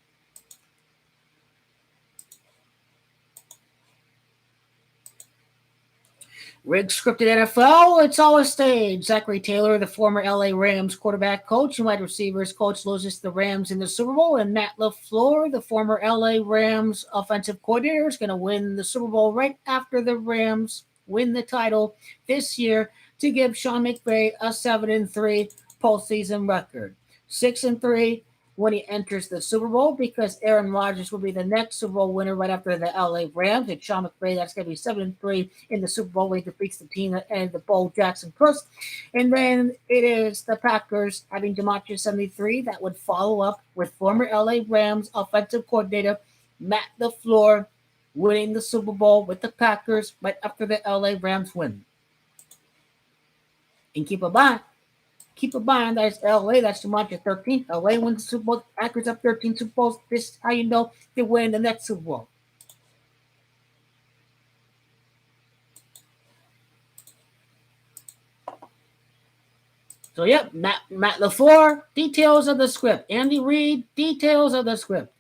Rigged scripted NFL, it's all a stage. Zachary Taylor, the former LA Rams quarterback coach and wide receivers coach, loses the Rams in the Super Bowl. And Matt LaFleur, the former LA Rams offensive coordinator, is going to win the Super Bowl right after the Rams win the title this year to give Sean McVay a 7-3 postseason record. 6-3 when he enters the Super Bowl, because Aaron Rodgers will be the next Super Bowl winner right after the LA Rams. And Sean McVay, that's going to be 7-3 in the Super Bowl when he defeats the team and the Bo Jackson Plus. And then it is the Packers having DeMarcus 73 that would follow up with former LA Rams offensive coordinator Matt LaFleur winning the Super Bowl with the Packers right after the LA Rams win. And keep in mind that it's LA, that's DeMarcus 13. LA wins the Super Bowl, Packers up 13 Super Bowls. This is how you know they win the next Super Bowl. So, yep, Matt LaFleur, details of the script. Andy Reid, details of the script.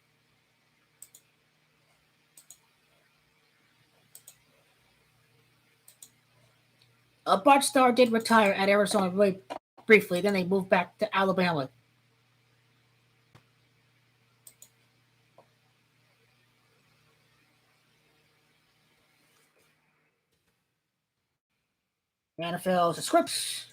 Bart Starr did retire at Arizona really briefly. Then they moved back to Alabama. NFL's scripts.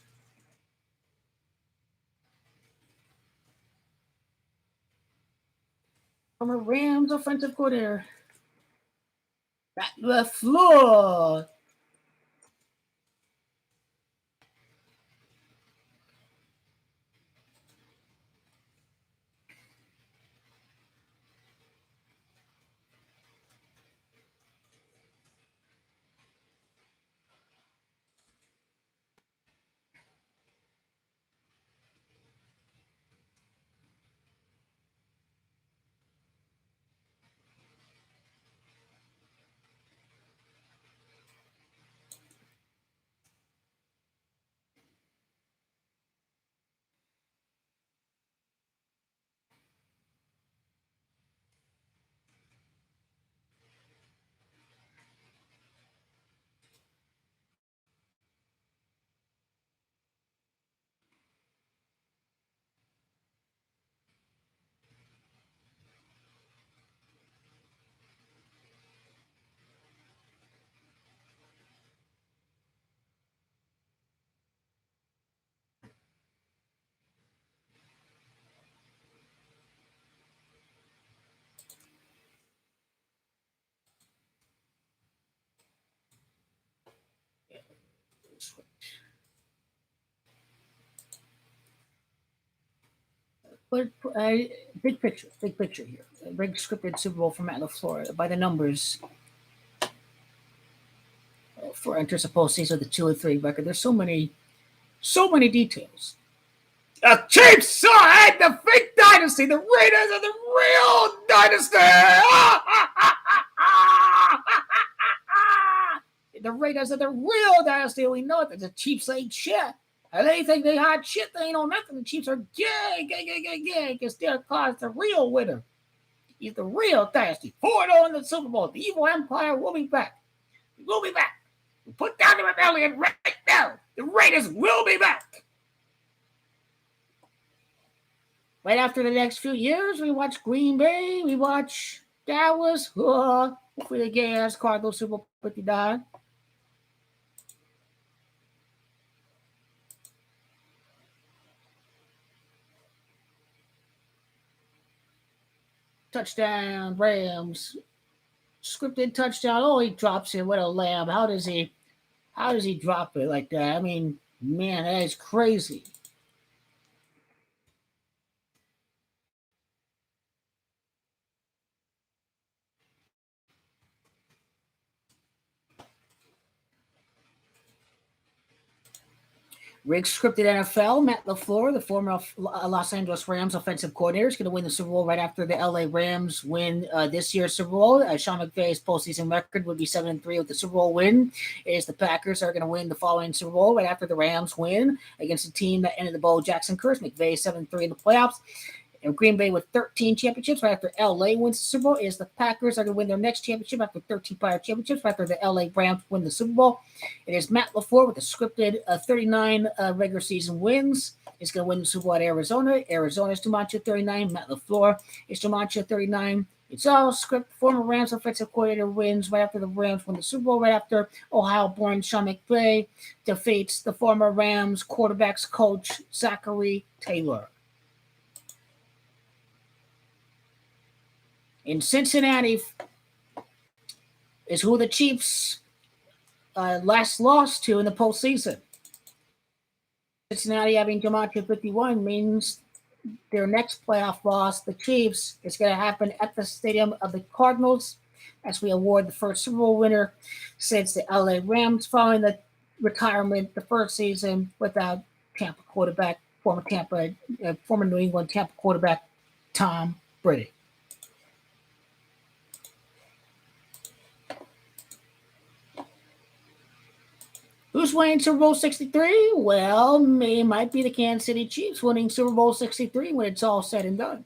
Former Rams offensive coordinator Matt LaFleur. But big picture here. A big scripted Super Bowl for Matt LaFleur by the numbers. For enters the postseason with a 2-3 record. There's so many details. The Chiefs saw it, the fake dynasty. The Raiders are the real dynasty. The Raiders are the real dynasty. We know it. The Chiefs ain't shit. And they think they hot shit. They ain't on nothing. The Chiefs are gay. Because Derek Carr's the real winner. He's the real dynasty. 4-0 in the Super Bowl. The evil empire will be back. We'll be back. Put down the rebellion right now. The Raiders will be back. Right after the next few years, we watch Green Bay. We watch Dallas. Hopefully the gay-ass Cardinals Super Bowl 59. Touchdown, Rams. Scripted touchdown. Oh, he drops it. What a lamb. How does he drop it like that? I mean, man, that is crazy. Rick scripted NFL. Matt LaFleur, the former Los Angeles Rams offensive coordinator, is going to win the Super Bowl right after the LA Rams win this year's Super Bowl. Sean McVay's postseason record would be 7-3 with the Super Bowl win. It is the Packers are going to win the following Super Bowl right after the Rams win against a team that ended the Bo Jackson curse. McVay 7-3 in the playoffs. And Green Bay with 13 championships right after LA wins the Super Bowl. Is the Packers are going to win their next championship after 13 prior championships right after the LA Rams win the Super Bowl. It is Matt LaFleur with the scripted 39 regular season wins. He's going to win the Super Bowl at Arizona. Arizona's Tumancha 39. Matt LaFleur is Tumancha 39. It's all script. Former Rams offensive coordinator wins right after the Rams win the Super Bowl, right after Ohio-born Sean McVay defeats the former Rams quarterbacks coach Zachary Taylor. In Cincinnati is who the Chiefs last lost to in the postseason. Cincinnati having Tumancha 51 means their next playoff loss, the Chiefs, is going to happen at the stadium of the Cardinals as we award the first Super Bowl winner since the LA Rams following the retirement the first season without Tampa quarterback, former New England Tampa quarterback Tom Brady. Who's winning Super Bowl 63? Well, it might be the Kansas City Chiefs winning Super Bowl 63 when it's all said and done.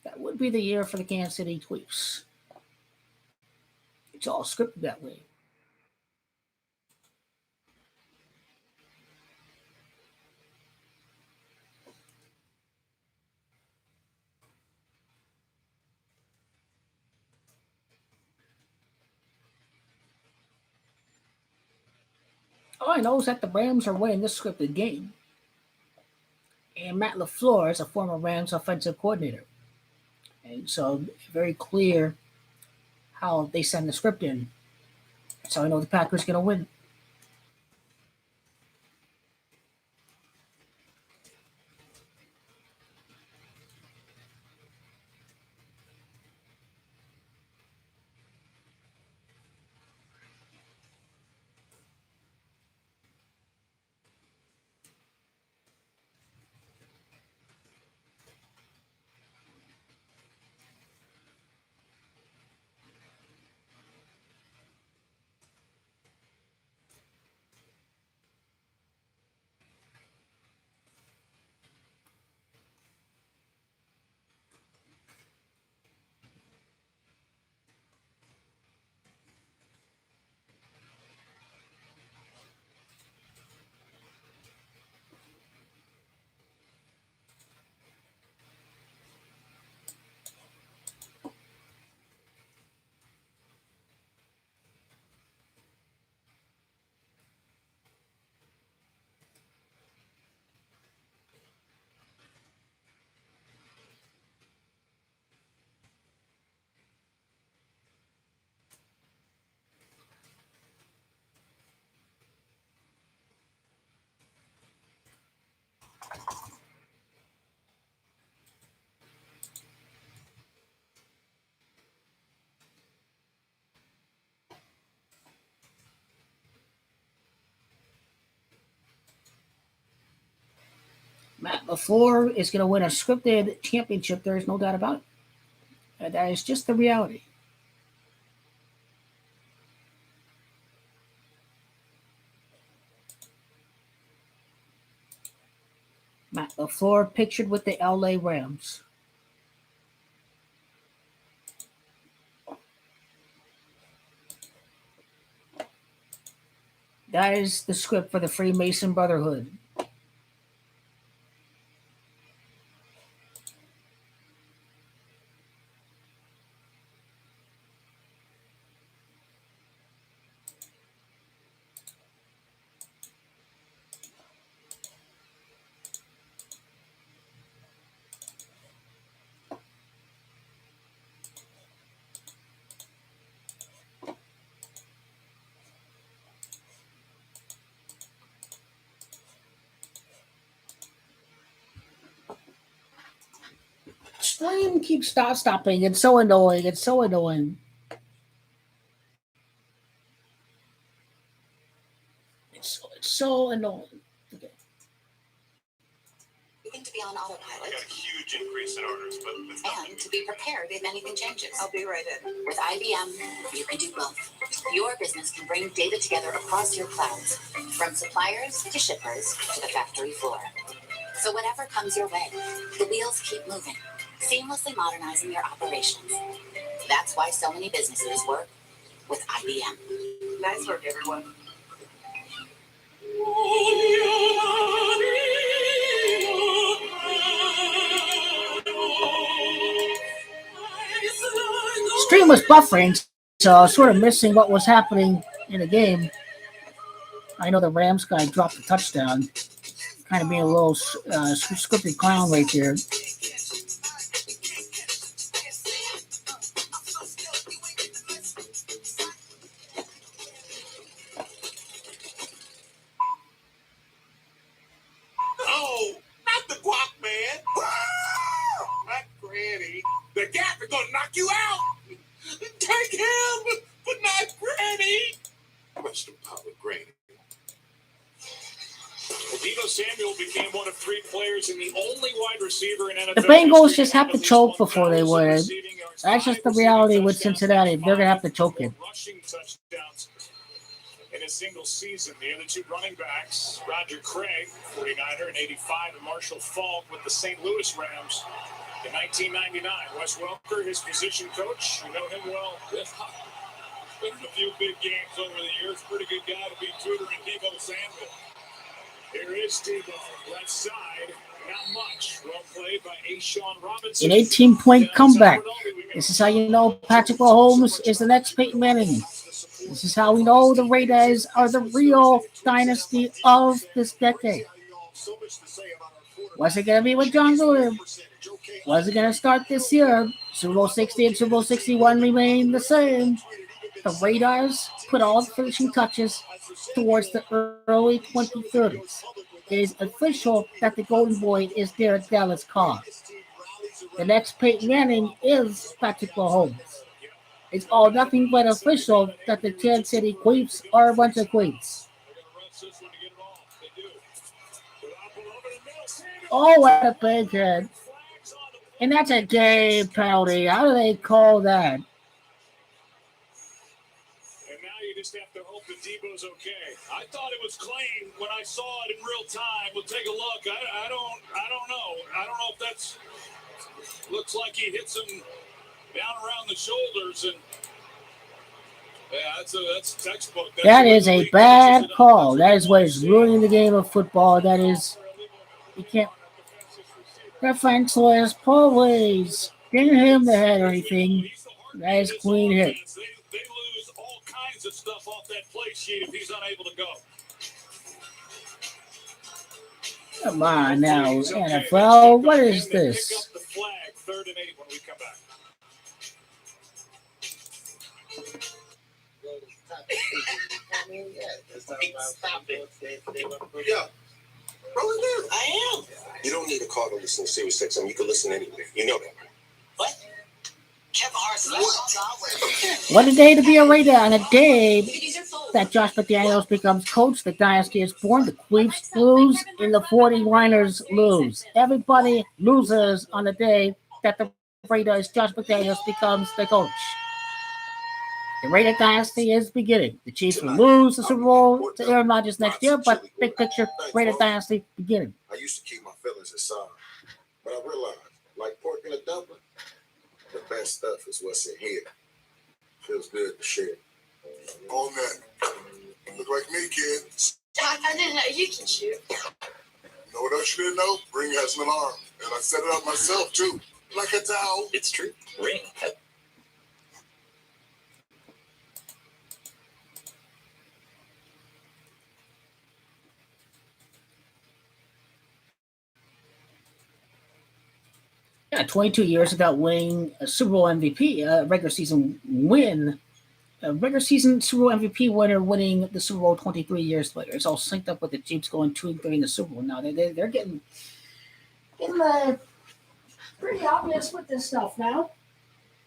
That would be the year for the Kansas City Chiefs. It's all scripted that way. All I know is that the Rams are winning this scripted game. And Matt LaFleur is a former Rams offensive coordinator. And so very clear how they send the script in. So I know the Packers going to win. Matt LaFleur is going to win a scripted championship. There is no doubt about it. And that is just the reality. Matt LaFleur pictured with the LA Rams. That is the script for the Freemason Brotherhood. Stream keeps stopping. It's so annoying. It's so annoying. It's so annoying. Okay. To be on autopilot. I got a huge increase in orders, but it's not. And to be prepared if anything changes. I'll be right in. With IBM, you can do both. Your business can bring data together across your clouds, from suppliers to shippers to the factory floor. So whatever comes your way, the wheels keep moving, seamlessly modernizing your operations. That's why so many businesses work with IBM. Nice work, everyone. Stream was buffering, so I was sort of missing what was happening in the game. I know the Rams guy dropped a touchdown. Kind of being a little scripted clown right there. Oh, not the guac man. Not Granny. The Gap is gonna knock you out. Take him, but not Granny. Rest in power, Granny. Dino Samuel became one of 3 players and the only wide receiver in NFL. The Bengals just have to choke before they win. That's just the reality with Cincinnati. They're going to have to choke it. Rushing touchdowns in a single season. The other 2 running backs, Roger Craig, 49er, and 85, and Marshall Faulk with the St. Louis Rams in 1999. Wes Welker, his position coach, you know him well. Been in a few big games over the years. Pretty good guy to be tutoring Deebo Samuel. Here is Deebo, left side. Not much. Well played by Ashawn Robinson. An 18-point comeback. This is how you know Patrick Mahomes is the next Peyton Manning. This is how we know the Raiders are the real dynasty of this decade. What's it going to be with John Gruden? Was it going to start this year? Super Bowl 60 and Super Bowl 61 remain the same. The Raiders put all the finishing touches towards the early 2030s. It is official that the Golden Boy is their Dallas Carr. The next Peyton Manning is Patrick Mahomes. It's all nothing but official that the Kansas City Queefs are a bunch of queefs. Oh, what a big hit. And that's a game penalty. How do they call that? And now you just have to hope that Debo's okay. I thought it was clean when I saw it in real time. We'll take a look. I don't know. I don't know if that's looks like he hits him down around the shoulders, and yeah, that's textbook. That is a bad call. That is what is ruining the game of football. That is, you can't. Defenseless police. Didn't hit him the head or anything. That is clean hit. They lose all kinds of stuff off that play sheet if he's unable to go. Come on now, NFL. What is this? Pick up the flag, 3rd and 8 when we come back. Yeah. Rolling down. I am. You don't need a car to listen to Sirius XM. You can listen anywhere. You know that. What? Kevin Hart. What a day to be a Raider on a day that Josh McDaniels becomes coach. The dynasty is born. The Queefs lose and the 49ers lose. Everybody loses on the day that the Raiders, Josh McDaniels becomes the coach. The Raider dynasty is beginning. The Chiefs will lose the Super Bowl to Aaron Rodgers next year, but big picture, Raider dynasty beginning. I used to keep my feelings aside, but I realized, like pork in a dumpling, the best stuff is what's in here. Feels good to share. On that. Look like me, kid. Doc, I didn't know you can shoot. You know what else you didn't know? Ring has an alarm. And I set it up myself, too. Like a towel. It's true. Ring. Yeah, 22 years without winning a Super Bowl MVP, regular season win. A regular season Super Bowl MVP winner winning the Super Bowl 23 years later. It's all synced up with the Chiefs going 2-3 in the Super Bowl now. They're getting pretty obvious with this stuff now.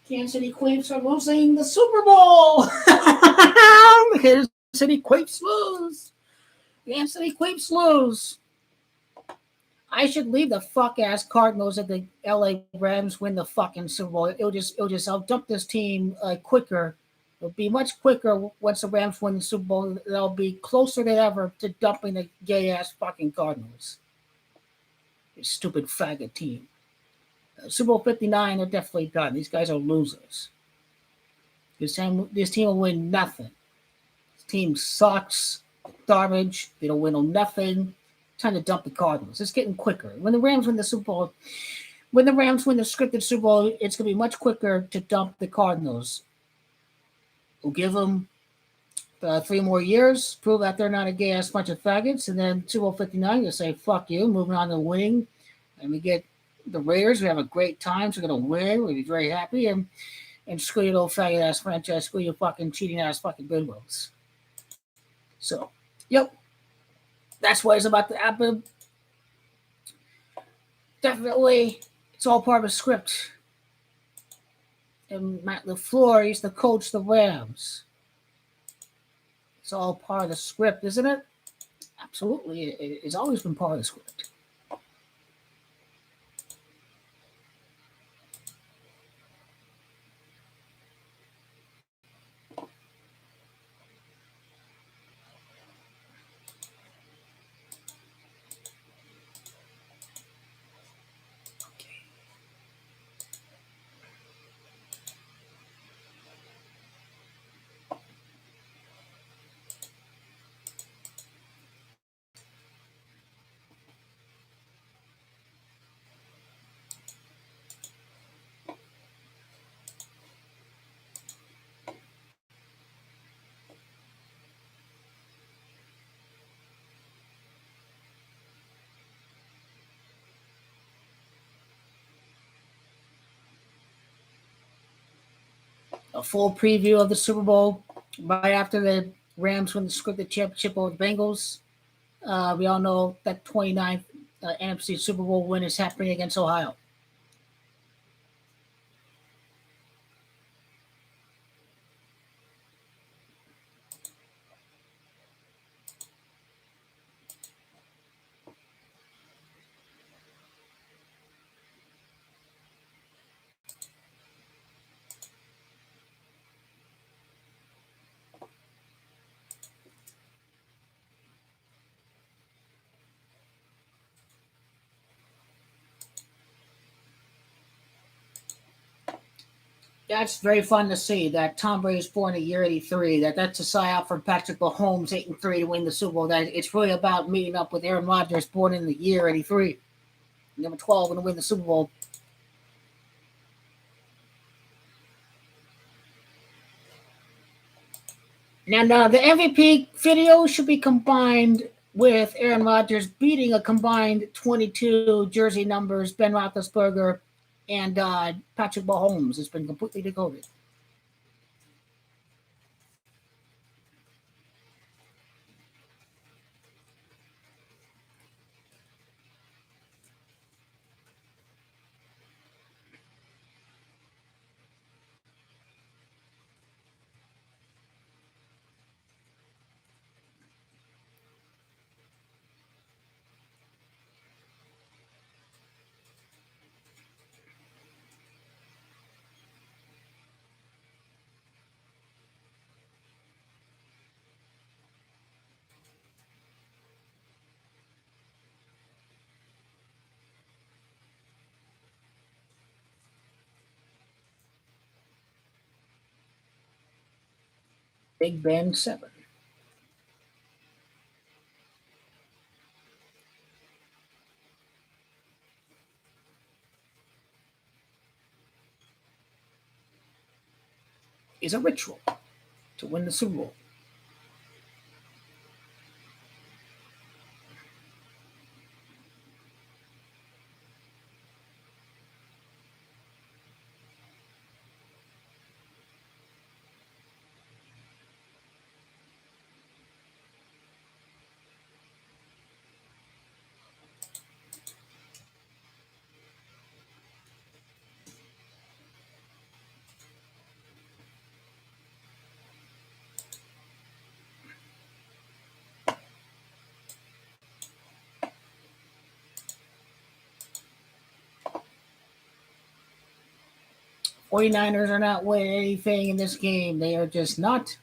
Kansas City Queefs are losing the Super Bowl. Kansas City Queefs lose. Kansas City Queefs lose. I should leave the fuck ass Cardinals if the LA Rams win the fucking Super Bowl. I'll dump this team quicker. It'll be much quicker once the Rams win the Super Bowl. They'll be closer than ever to dumping the gay ass fucking Cardinals. This stupid faggot team. Super Bowl 59, they're definitely done. These guys are losers. This team will win nothing. This team sucks. Garbage. They don't win on nothing. Time to dump the Cardinals. It's getting quicker. When the Rams win the Super Bowl, when the Rams win the scripted Super Bowl, it's going to be much quicker to dump the Cardinals. We'll give them 3 more years, prove that they're not a gay-ass bunch of faggots, and then Super Bowl 59, you'll say, fuck you, moving on to winning. And we get the Raiders. We have a great time. So we're going to win. We'll be very happy. And screw your little faggot-ass franchise. Screw your fucking cheating-ass fucking Bidwells. So, yep. That's what is about to happen. Definitely, it's all part of the script. And Matt LaFleur used to coach the Rams. It's all part of the script, isn't it? Absolutely. It's always been part of the script. a full preview of the Super Bowl right after the Rams win the scripted championship over the Bengals. We all know that 29th NFC Super Bowl win is happening against Ohio. That's very fun to see that Tom Brady was born in the year 83. That's a psyop for Patrick Mahomes 8-3 to win the Super Bowl. That it's really about meeting up with Aaron Rodgers born in the year 83. Number 12 to win the Super Bowl. Now, the MVP video should be combined with Aaron Rodgers beating a combined 22 jersey numbers, Ben Roethlisberger and Patrick Mahomes. It's been completely decoded. Big Ben 7. Is a ritual to win the Super Bowl. '49ers are not winning anything in this game. They are just not.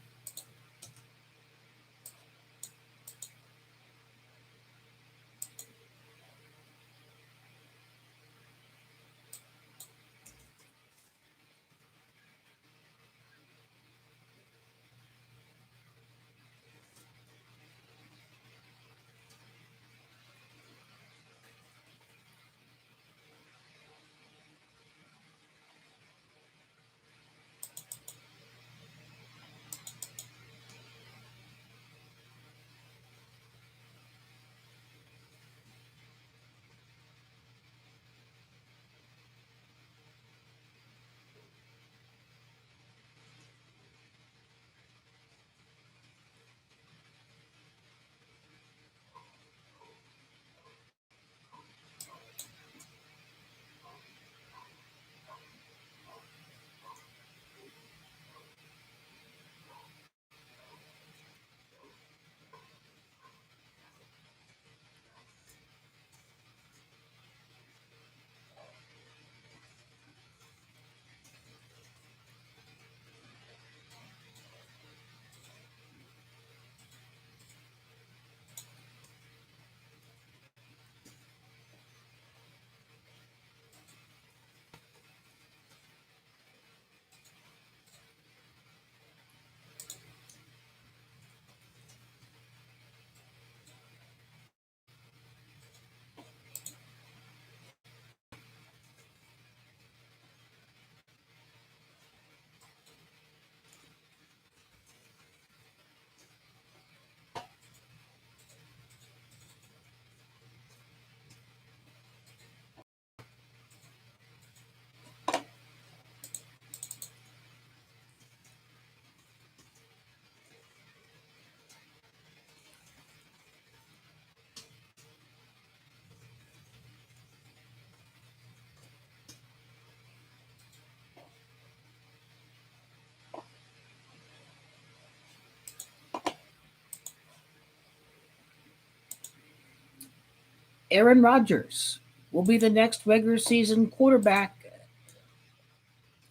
Aaron Rodgers will be the next regular season quarterback.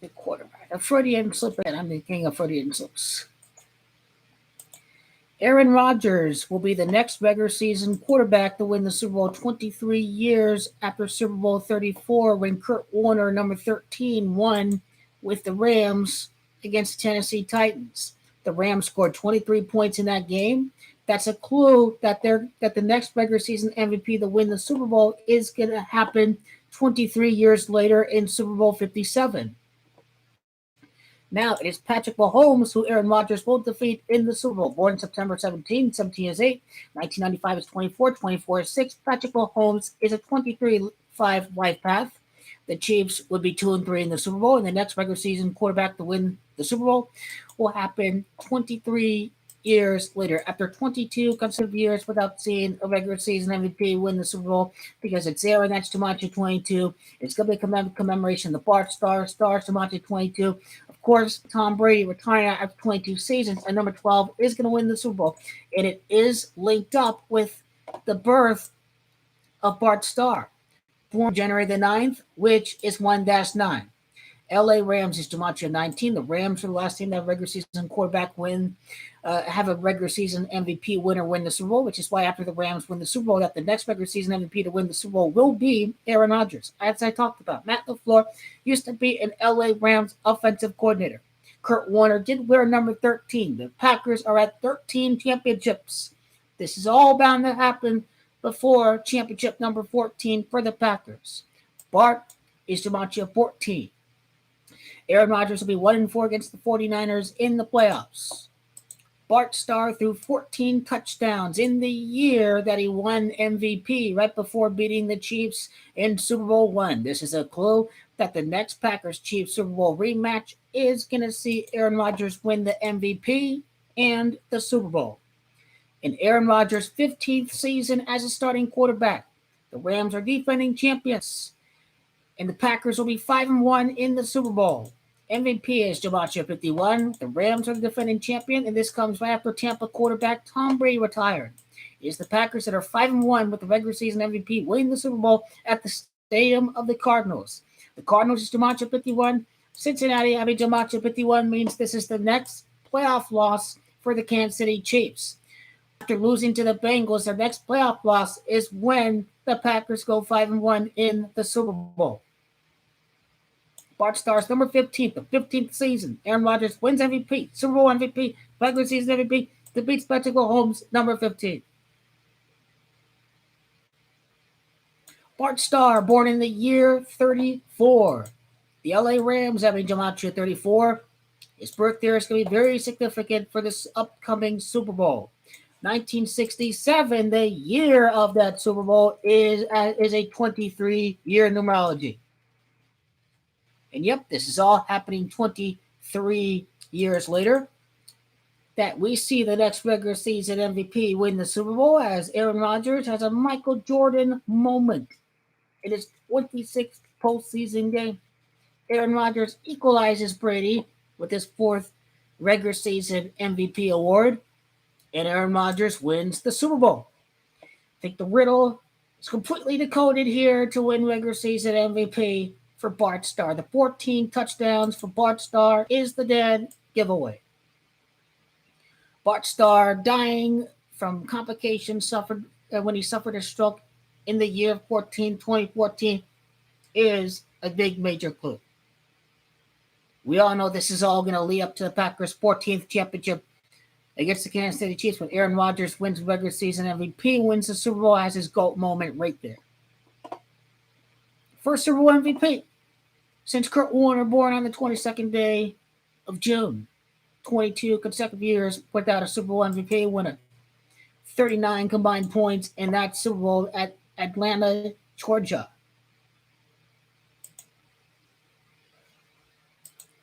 The quarterback. A Freudian slip. And I'm the king of Freudian slips. Aaron Rodgers will be the next regular season quarterback to win the Super Bowl 23 years after Super Bowl 34 when Kurt Warner, number 13, won with the Rams against the Tennessee Titans. The Rams scored 23 points in that game. That's a clue that the next regular season MVP to win the Super Bowl is going to happen 23 years later in Super Bowl 57. Now it is Patrick Mahomes who Aaron Rodgers will defeat in the Super Bowl. Born September 17, 17 is 8, 1995 is 24, 24 is 6. Patrick Mahomes is a 23-5 life path. The Chiefs would be 2-3 in the Super Bowl, and the next regular season quarterback to win the Super Bowl will happen 23 years later, after 22 consecutive years without seeing a regular season MVP win the Super Bowl, because it's there and that's Jumanji 22. It's going to be a commemoration of the Bart Stars Jumanji 22. Of course, Tom Brady retiring after 22 seasons, and number 12 is going to win the Super Bowl. And it is linked up with the birth of Bart Starr, born January the 9th, which is 1-9. LA Rams is Jumanji 19. The Rams are the last team to have a regular season quarterback have a regular season MVP winner win the Super Bowl, which is why after the Rams win the Super Bowl, that the next regular season MVP to win the Super Bowl will be Aaron Rodgers. As I talked about, Matt LaFleur used to be an LA Rams offensive coordinator. Kurt Warner did wear number 13. The Packers are at 13 championships. This is all bound to happen before championship number 14 for the Packers. Bart is Jumanji 14. Aaron Rodgers will be 1-4 against the 49ers in the playoffs. Bart Starr threw 14 touchdowns in the year that he won MVP, right before beating the Chiefs in Super Bowl I. This is a clue that the next Packers-Chiefs Super Bowl rematch is going to see Aaron Rodgers win the MVP and the Super Bowl. In Aaron Rodgers' 15th season as a starting quarterback, the Rams are defending champions, and the Packers will be 5-1 in the Super Bowl. MVP is Jumanji 51. The Rams are the defending champion, and this comes right after Tampa quarterback Tom Brady retired. It is the Packers that are 5-1 with the regular season MVP winning the Super Bowl at the Stadium of the Cardinals. The Cardinals is Jumanji 51. Cincinnati having Jumanji 51 means this is the next playoff loss for the Kansas City Chiefs. After losing to the Bengals, their next playoff loss is when the Packers go 5-1 in the Super Bowl. Bart Starr's number 15, the 15th season. Aaron Rodgers wins MVP, Super Bowl MVP, regular season MVP, defeats Patrick Mahomes, number 15. Bart Starr, born in the year 34. The LA Rams having Jumanji 34. His birth year is going to be very significant for this upcoming Super Bowl. 1967, the year of that Super Bowl, is a 23-year numerology. And yep, this is all happening 23 years later that we see the next regular season MVP win the Super Bowl as Aaron Rodgers has a Michael Jordan moment. In his 26th postseason game, Aaron Rodgers equalizes Brady with his 4th regular season MVP award, and Aaron Rodgers wins the Super Bowl. I think the riddle is completely decoded here to win regular season MVP for Bart Starr. The 14 touchdowns for Bart Starr is the dead giveaway. Bart Starr dying from complications suffered when he suffered a stroke in the year 2014 is a big major clue. We all know this is all going to lead up to the Packers' 14th championship against the Kansas City Chiefs when Aaron Rodgers wins regular season MVP, wins the Super Bowl, has his GOAT moment right there. First Super Bowl MVP since Kurt Warner, born on the 22nd day of June. 22 consecutive years without a Super Bowl MVP winner. 39 combined points in that Super Bowl at Atlanta, Georgia.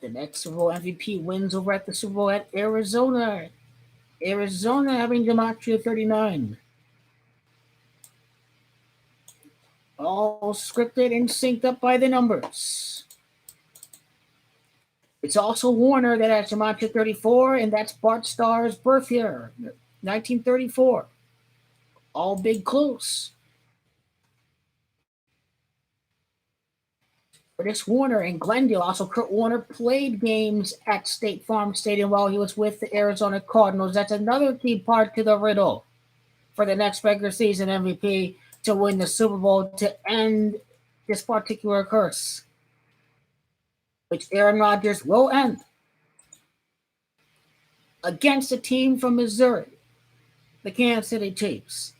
The next Super Bowl MVP wins over at the Super Bowl at Arizona. Arizona having Jumanji 39. All scripted and synced up by the numbers. It's also Warner that has Jumanji 34, and that's Bart Starr's birth year, 1934. All big clues. Curtis Warner in Glendale. Also, Kurt Warner played games at State Farm Stadium while he was with the Arizona Cardinals. That's another key part to the riddle for the next regular season MVP to win the Super Bowl to end this particular curse, which Aaron Rodgers will end against a team from Missouri, the Kansas City Chiefs.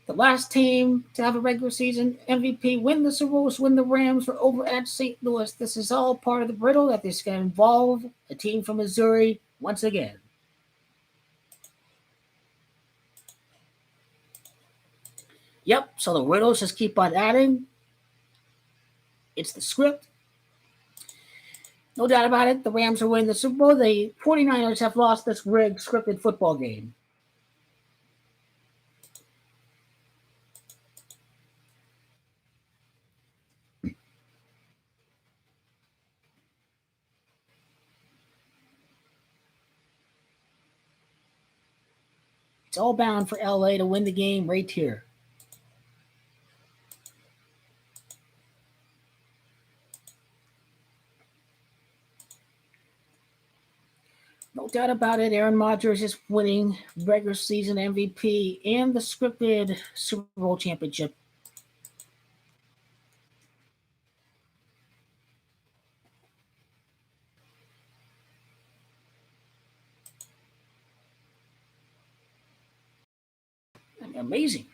The last team to have a regular season MVP win the Super Bowl was when the Rams were over at St. Louis. This is all part of the riddle that this can involve a team from Missouri once again. Yep, so the riddles just keep on adding. It's the script. No doubt about it, the Rams are winning the Super Bowl. The 49ers have lost this rigged scripted football game. It's all bound for LA to win the game right here. No doubt about it, Aaron Rodgers is winning regular season MVP and the scripted Super Bowl championship. Amazing.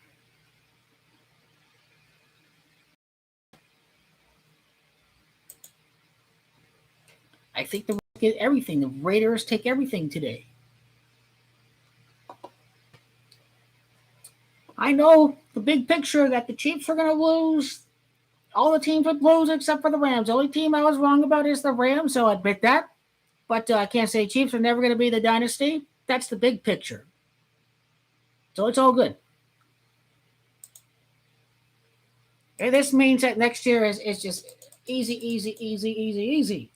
I think the Raiders get everything. The Raiders take everything today. I know the big picture that the Chiefs are going to lose. All the teams would lose except for the Rams. The only team I was wrong about is the Rams, so I admit that. But I can't say Chiefs are never going to be the dynasty. That's the big picture. So it's all good. And this means that next year is just easy, easy, easy, easy, easy.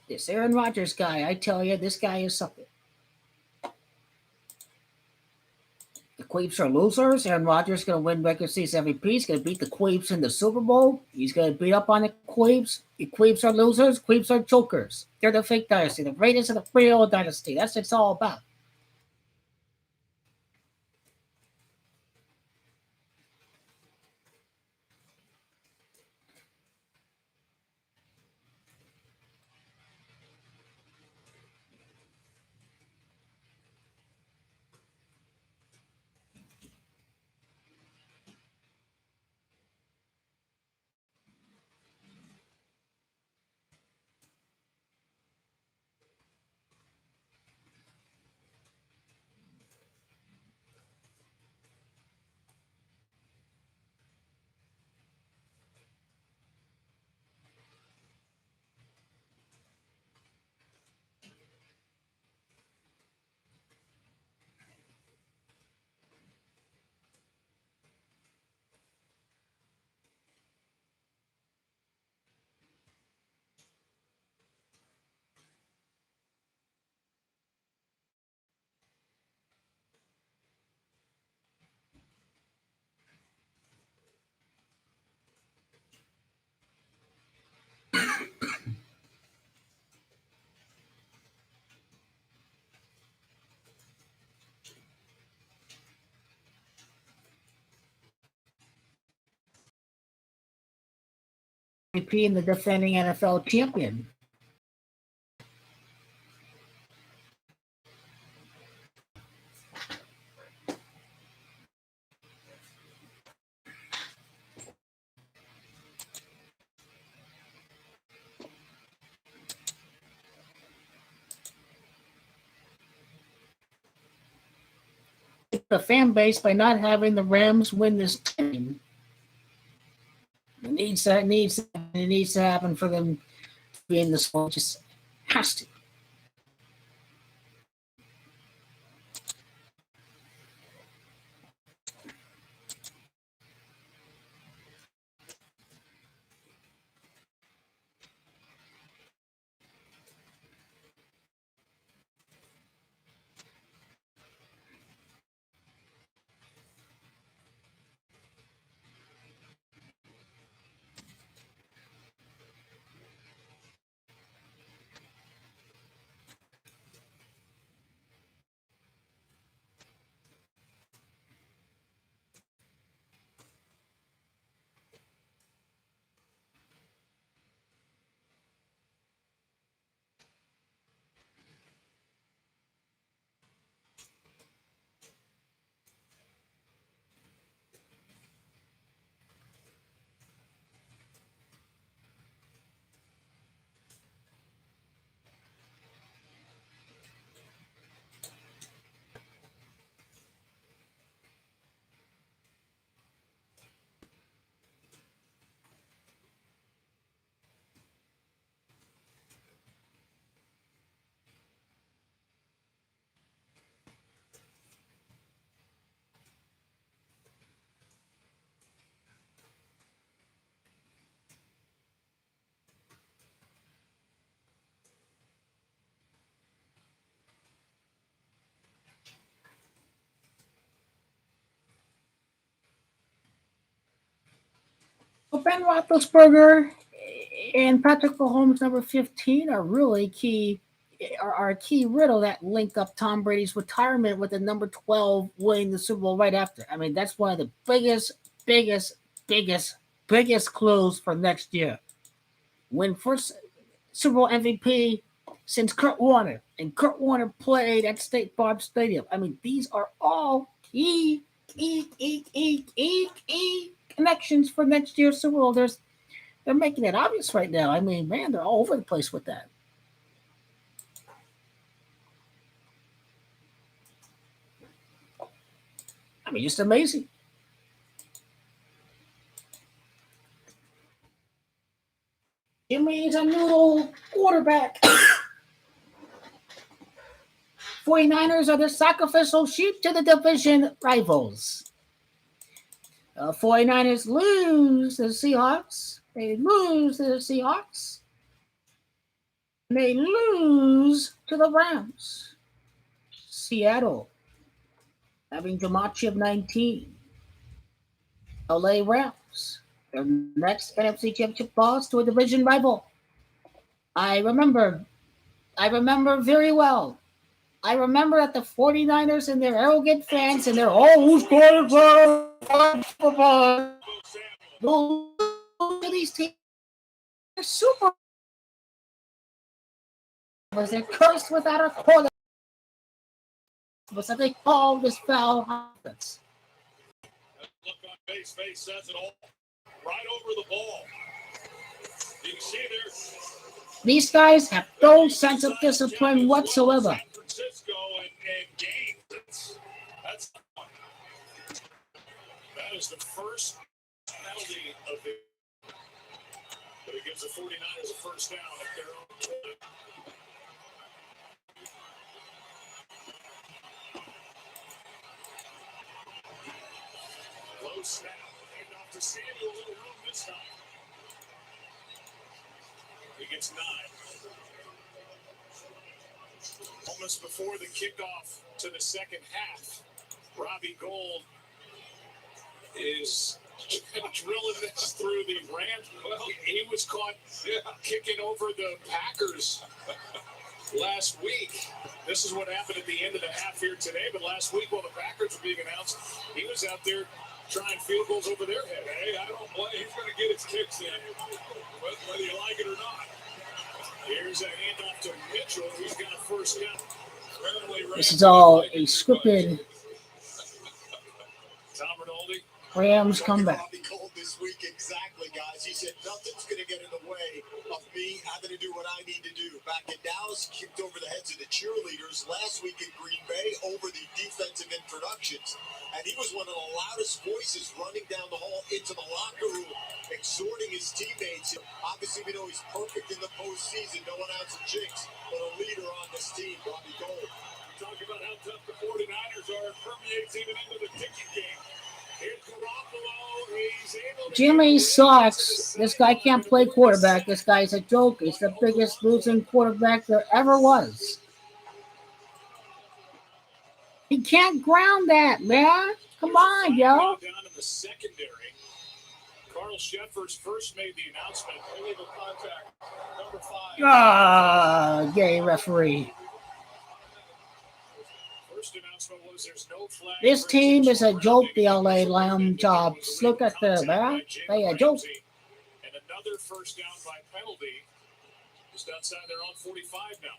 This Aaron Rodgers guy, I tell you, this guy is something. The Queeps are losers. Aaron Rodgers is going to win regular season MVP. He's going to beat the Queeps in the Super Bowl. He's going to beat up on the Queeps. The Queeps are losers. Queeps are chokers. They're the fake dynasty. The Raiders are the real dynasty. That's what it's all about. MVP and the defending NFL champion. The fan base by not having the Rams win this game. It needs to happen for them to be in this one. Just has to. Well, Ben Roethlisberger and Patrick Mahomes, number 15, are really key. Are a key riddle that link up Tom Brady's retirement with the number 12 winning the Super Bowl right after. I mean, that's one of the biggest clues for next year. Win first Super Bowl MVP since Kurt Warner, and Kurt Warner played at State Farm Stadium. I mean, these are all key connections for next year's Super Bowl. They're making it obvious right now. I mean, man, they're all over the place with that. I mean, just amazing. Jimmy's a noodle quarterback. 49ers are the sacrificial sheep to the division rivals. 49ers lose to the Seahawks. They lose to the Seahawks. They lose to the Rams. Seattle having a match of 19. LA Rams, their next NFC Championship loss to a division rival. I remember very well. I remember that the 49ers and their arrogant fans and their who's going to these teams. They're super. Was they're cursed without a quarter. Was that they call this foul offense? Look on face says it all. Right over the ball. You can see there. These guys have no sense of discipline whatsoever. San Francisco and games. That is the first penalty of it. But it gives the 49ers a first down at their own. Low snap. And off to Samuel. A little room this time. He gets 9. Almost before the kickoff to the second half, Robbie Gould is drilling this through the Rams. Well, he was caught kicking over the Packers last week. This is what happened at the end of the half here today. But last week, while the Packers were being announced, he was out there trying field goals over their head. Hey, I don't blame. He's going to get his kicks in, whether you like it or not. Here's a handoff to Mitchell, who's got a first down. This is all a scripted Tom Rinaldi. Rams comeback. This week, exactly, guys. He said nothing's going to get in the way of me having to do what I need to do. Back in Dallas, kicked over the heads of the cheerleaders. Last week in Green Bay, over the defensive introductions. And he was one of the loudest voices running down the hall into the locker room, exhorting his teammates. Obviously, we know he's perfect in the postseason. No one has a jinx, but a leader on this team, Bobby Gold. Talk about how tough the 49ers are. It permeates even into the ticket game. Jimmy sucks. This guy can't play quarterback. This guy's a joke. He's the biggest losing quarterback there ever was. He can't ground that, man. Come on, yo. Down in the secondary. Carl Sheffers first made the announcement. Illegal contact. Number 5. Ah, gay referee. First announcement was there's no flag. This team is a joke, the LA Lamb jobs. Look at them, man. They a joke. And another first down by penalty. Just outside their own 45 now.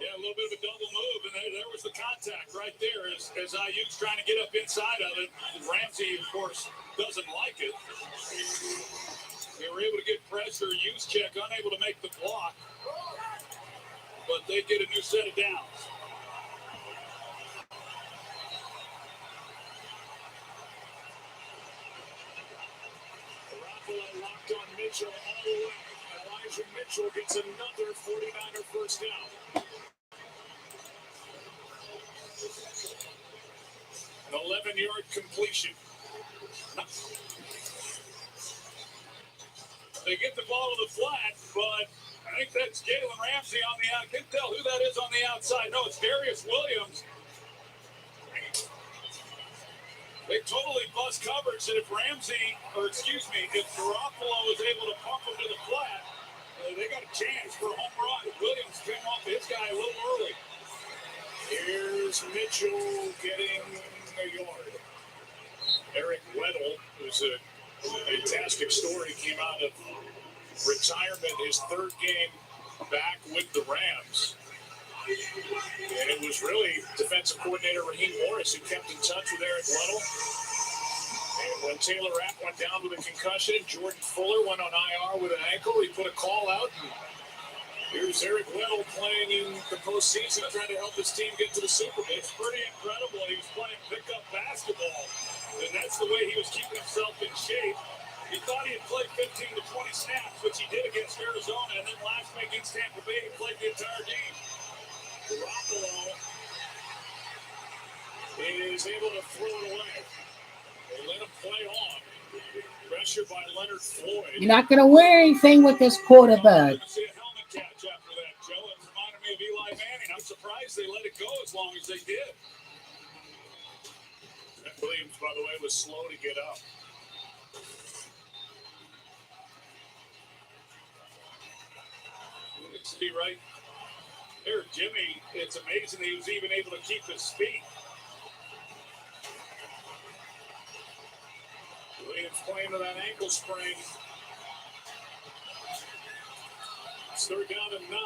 Yeah, a little bit of a double move, and there was the contact right there as Ayuk's trying to get up inside of it. Ramsey, of course, doesn't like it. They were able to get pressure. Juszczyk unable to make the block, but they get a new set of downs. Locked on Mitchell all the way. Elijah Mitchell gets another 49er first down. An 11-yard completion. They get the ball to the flat, but I think that's Jalen Ramsey on the out. Can't tell who that is on the outside. No, it's Darius Williams. They totally bust coverage, and if Garoppolo was able to pump him to the flat, they got a chance for a home run. Williams came off his guy a little early. Here's Mitchell getting a yard. Eric Weddle, who's a fantastic story, came out of retirement, his third game back with the Rams. And it was really defensive coordinator Raheem Morris who kept in touch with Eric Weddle. And when Taylor Rapp went down with a concussion, Jordan Fuller went on IR with an ankle. He put a call out. And here's Eric Weddle playing in the postseason, trying to help his team get to the Super Bowl. It's pretty incredible. He was playing pickup basketball, and that's the way he was keeping himself in shape. He thought he had played 15 to 20 snaps, which he did against Arizona, and then last week against Tampa Bay, he played the entire game. Garoppolo is able to throw it away. They let him play on. Pressure by Leonard Floyd. You're not going to win anything with this quarterback. See a helmet catch after that, Joe. It reminded me of Eli Manning. I'm surprised they let it go as long as they did. And Williams, by the way, was slow to get up. You can see right there, Jimmy. It's amazing he was even able to keep his feet. Williams playing with that ankle sprain. It's third down and 9.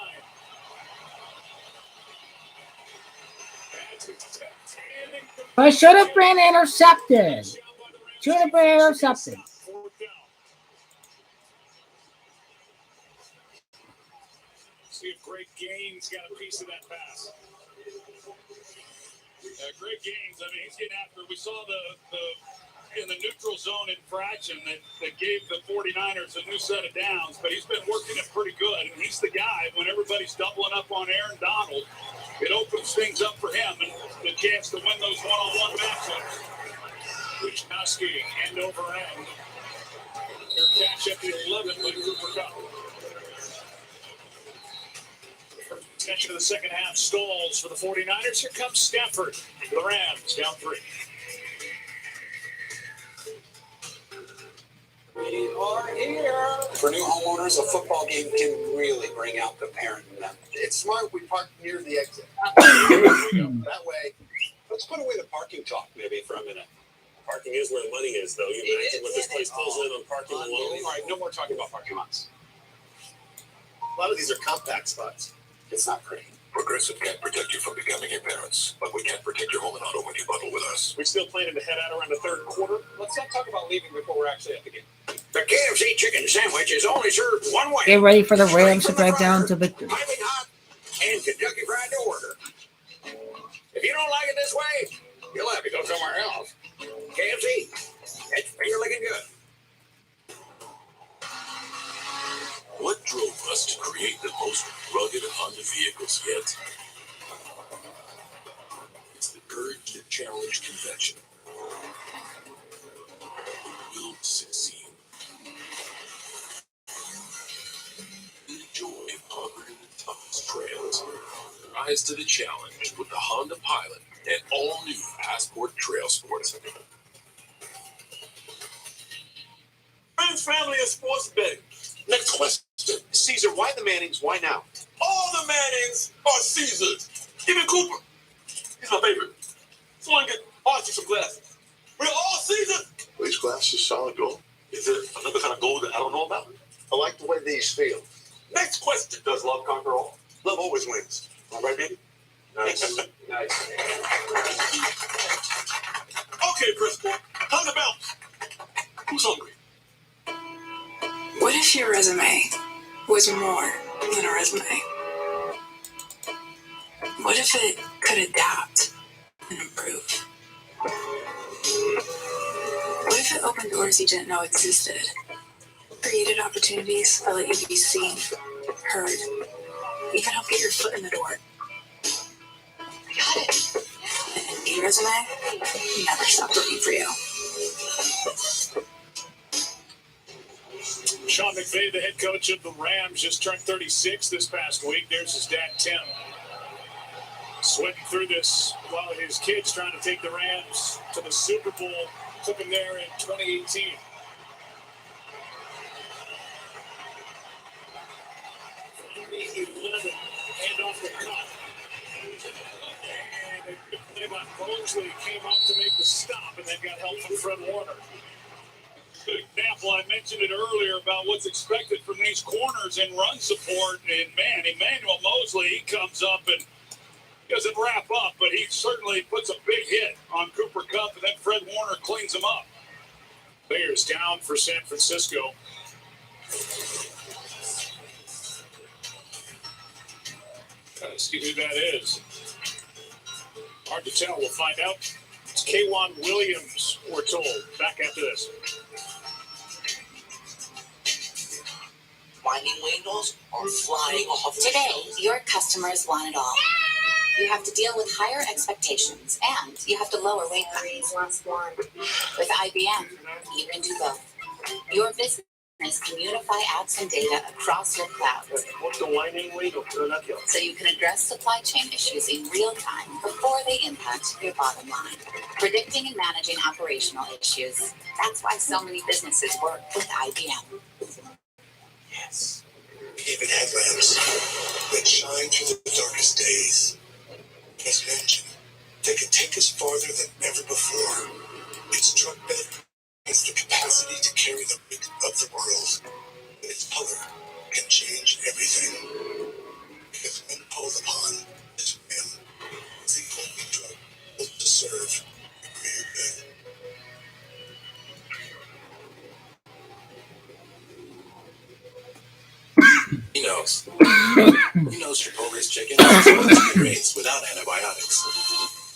But should have been intercepted. Should have been intercepted. See if Greg Gaines got a piece of that pass. Greg Gaines, I mean, he's getting after it. We saw the in the neutral zone infraction that gave the 49ers a new set of downs, but he's been working it pretty good, and he's the guy when everybody's doubling up on Aaron Donald. It opens things up for him and the chance to win those one-on-one matchups. Wisnowski, end over end. Their catch at the 11 by Cooper Kupp. Attention to the second half stalls for the 49ers. Here comes Stafford. The Rams down 3. We are here. For new homeowners, a football game can really bring out the parent in them. It's smart we park near the exit. That way, Let's put away the parking talk maybe for a minute. Parking is where the money is, though. You imagine what this place pulls in on parking alone. All right, no more talking about parking lots. A lot of these are compact spots. It's not pretty. Progressive can't protect you from becoming your parents, but we can protect your home and auto when you bundle with us. We're still planning to head out around the third quarter. Let's not talk about leaving before we're actually at the game. The KFC chicken sandwich is only served one way. Get ready for the Rams to drive down to victory. Piping hot and Kentucky Fried to order. If you don't like it this way, you'll have to go somewhere else. KFC, you're looking good. What drove us to create the most rugged Honda vehicles yet? It's the courage to challenge convention. The will to succeed. The joy of conquering the toughest trails. Rise to the challenge with the Honda Pilot and all-new Passport Trail Sports. Friends, family, and sports betting. Next question. Caesar, why the Mannings? Why now? All the Mannings are Caesars. Even Cooper. He's my favorite. So I can get Archie some glasses. We're all Caesars. These glasses solid gold. Is there another kind of gold that I don't know about? I like the way these feel. Next question. Does love conquer all? Love always wins. All right, baby? Nice. Nice. Okay, Principal. How's the bounce? Who's hungry? What if your resume was more than a resume? What if it could adapt and improve? What if it opened doors you didn't know existed? Created opportunities that let you be seen, heard, even help get your foot in the door. I got it. An Indeed resume never stopped working for you. Sean McVay, the head coach of the Rams, just turned 36 this past week. There's his dad, Tim, sweating through this while his kids trying to take the Rams to the Super Bowl. Took him there in 2018. Hand off the cut. And a play by Mosley came up to make the stop and then got help from Fred Warner. Good example, I mentioned it earlier about what's expected from these corners in run support. And man, Emmanuel Mosley, he comes up and doesn't wrap up, but he certainly puts a big hit on Cooper Kupp, and then Fred Warner cleans him up. Bears down for San Francisco. Gotta see who that is. Hard to tell. We'll find out. It's K'Wan Williams, we're told. Back after this. Mining windows are flying off the Today, shelves. your customers want it all. You have to deal with higher expectations, and you have to lower wait times. With IBM, you can do both. Your business can unify apps and data across your cloud, so you can address supply chain issues in real time before they impact your bottom line. Predicting and managing operational issues. That's why so many businesses work with IBM. Yes. Even headlamps that shine through the darkest days. As mentioned, they can take us farther than ever before. Its truck bed has the capacity to carry the weight of the world. Its color can change everything. Because when called upon, this man is the only drug built to serve the greater good. He knows. He knows Chipotle's chicken is great without antibiotics.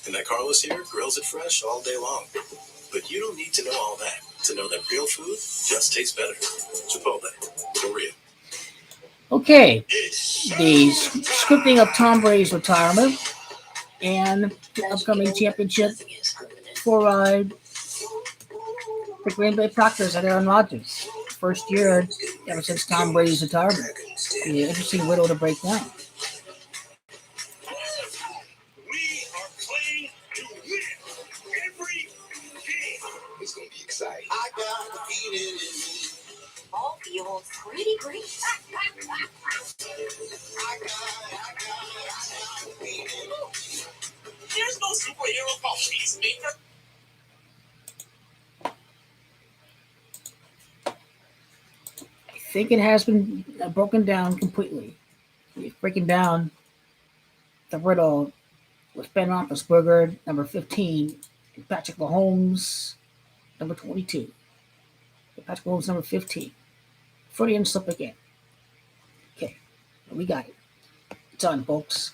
And that Carlos here grills it fresh all day long. But you don't need to know all that to know that real food just tastes better. Chipotle, for real. Okay, the scripting of Tom Brady's retirement and the upcoming championship for the Green Bay Packers and Aaron Rodgers. First year ever since Tom Brady's retirement. Be an interesting riddle to break down. We are playing to win every game. It's going to be exciting. I got the feeling in me. All feels pretty great. There's no superhero called Peacemaker. think it has been broken down completely. Breaking down the riddle with Ben Roethlisberger, number 15, and Patrick Mahomes, number 22. Patrick Mahomes, number 15. Freudian slip again. Okay, we got it. It's on, folks.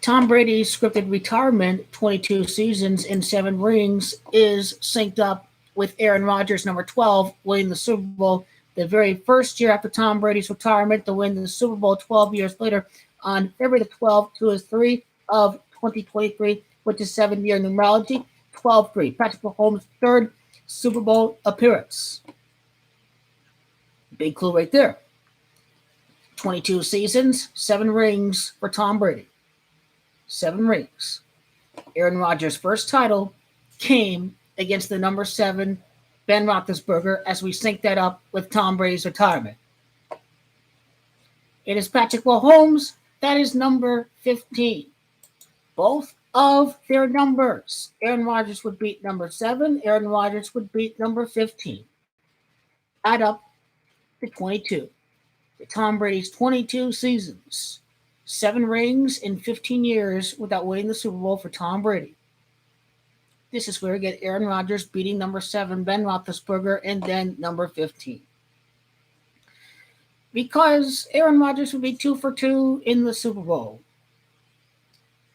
Tom Brady's scripted retirement, 22 seasons and 7 rings, is synced up with Aaron Rodgers, number 12, winning the Super Bowl the very first year after Tom Brady's retirement to win the Super Bowl 12 years later on February the 12th to his 3 of 2023, which is 7-year numerology, 12-3. Patrick Mahomes' third Super Bowl appearance. Big clue right there. 22 seasons, 7 rings for Tom Brady. 7 rings. Aaron Rodgers' first title came against the number 7 Ben Roethlisberger as we sync that up with Tom Brady's retirement. It is Patrick Mahomes. That is number 15. Both of their numbers. Aaron Rodgers would beat number 7. Aaron Rodgers would beat number 15. Add up to 22. Tom Brady's 22 seasons. 7 rings in 15 years without winning the Super Bowl for Tom Brady. This is where we get Aaron Rodgers beating number 7, Ben Roethlisberger, and then number 15. Because Aaron Rodgers would be 2 for 2 in the Super Bowl.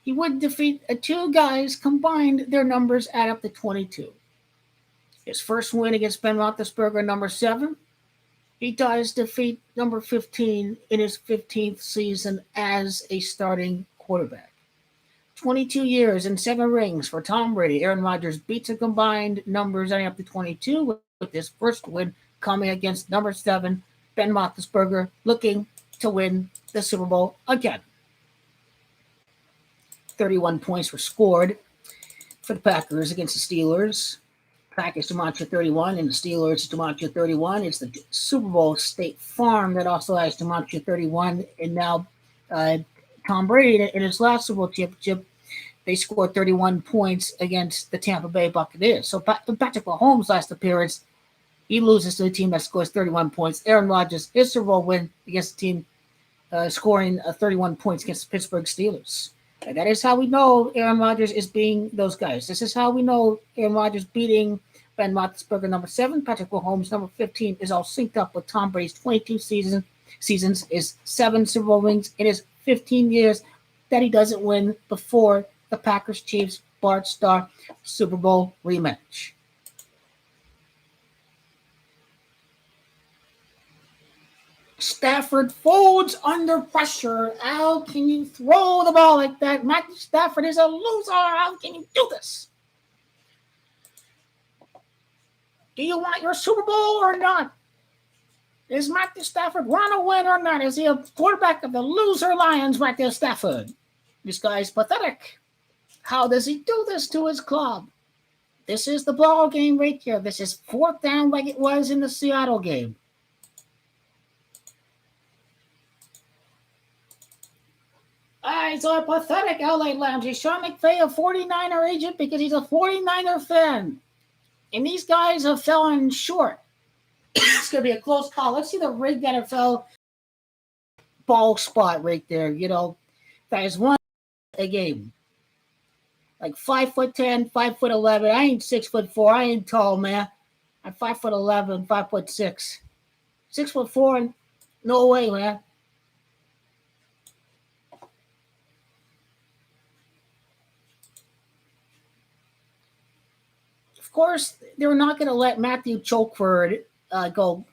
He would defeat 2 guys combined, their numbers add up to 22. His first win against Ben Roethlisberger, number 7. He does defeat number 15 in his 15th season as a starting quarterback. 22 years and 7 rings for Tom Brady. Aaron Rodgers beats the combined numbers adding up to 22 with his first win coming against number 7, Ben Roethlisberger, looking to win the Super Bowl again. 31 points were scored for the Packers against the Steelers. Packers DiMaggio 31 and the Steelers DiMaggio 31. It's the Super Bowl State Farm that also has DiMaggio 31. And now Tom Brady, in his last Super Bowl championship, they scored 31 points against the Tampa Bay Buccaneers. So Patrick Mahomes' last appearance, he loses to a team that scores 31 points. Aaron Rodgers, his Super Bowl win against the team scoring 31 points against the Pittsburgh Steelers. And that is how we know Aaron Rodgers is beating those guys. This is how we know Aaron Rodgers beating Ben Roethlisberger, number 7. Patrick Mahomes, number 15, is all synced up with Tom Brady's 22 seasons, is 7 Super Bowl rings in his 15 years that he doesn't win before the Packers-Chiefs Bart Starr Super Bowl rematch. Stafford folds under pressure. How can you throw the ball like that? Matthew Stafford is a loser. How can you do this? Do you want your Super Bowl or not? Is Matthew Stafford want to win or not? Is he a quarterback of the loser Lions, Matthew Stafford? This guy is pathetic. How does he do this to his club? This is the ball game right here. This is 4th down like it was in the Seattle game. He's a pathetic LA Lambs. He's Sean McVay, a 49er agent, because he's a 49er fan. And these guys have fallen short. It's going to be a close call. Let's see the rigged NFL ball spot right there. You know, that is one a game. Like 5'10", 5'11". I ain't 6'4". I ain't tall, man. I'm 5'11", 5'6". 6'4". No way, man. Of course, they're not going to let Matthew Chokeford go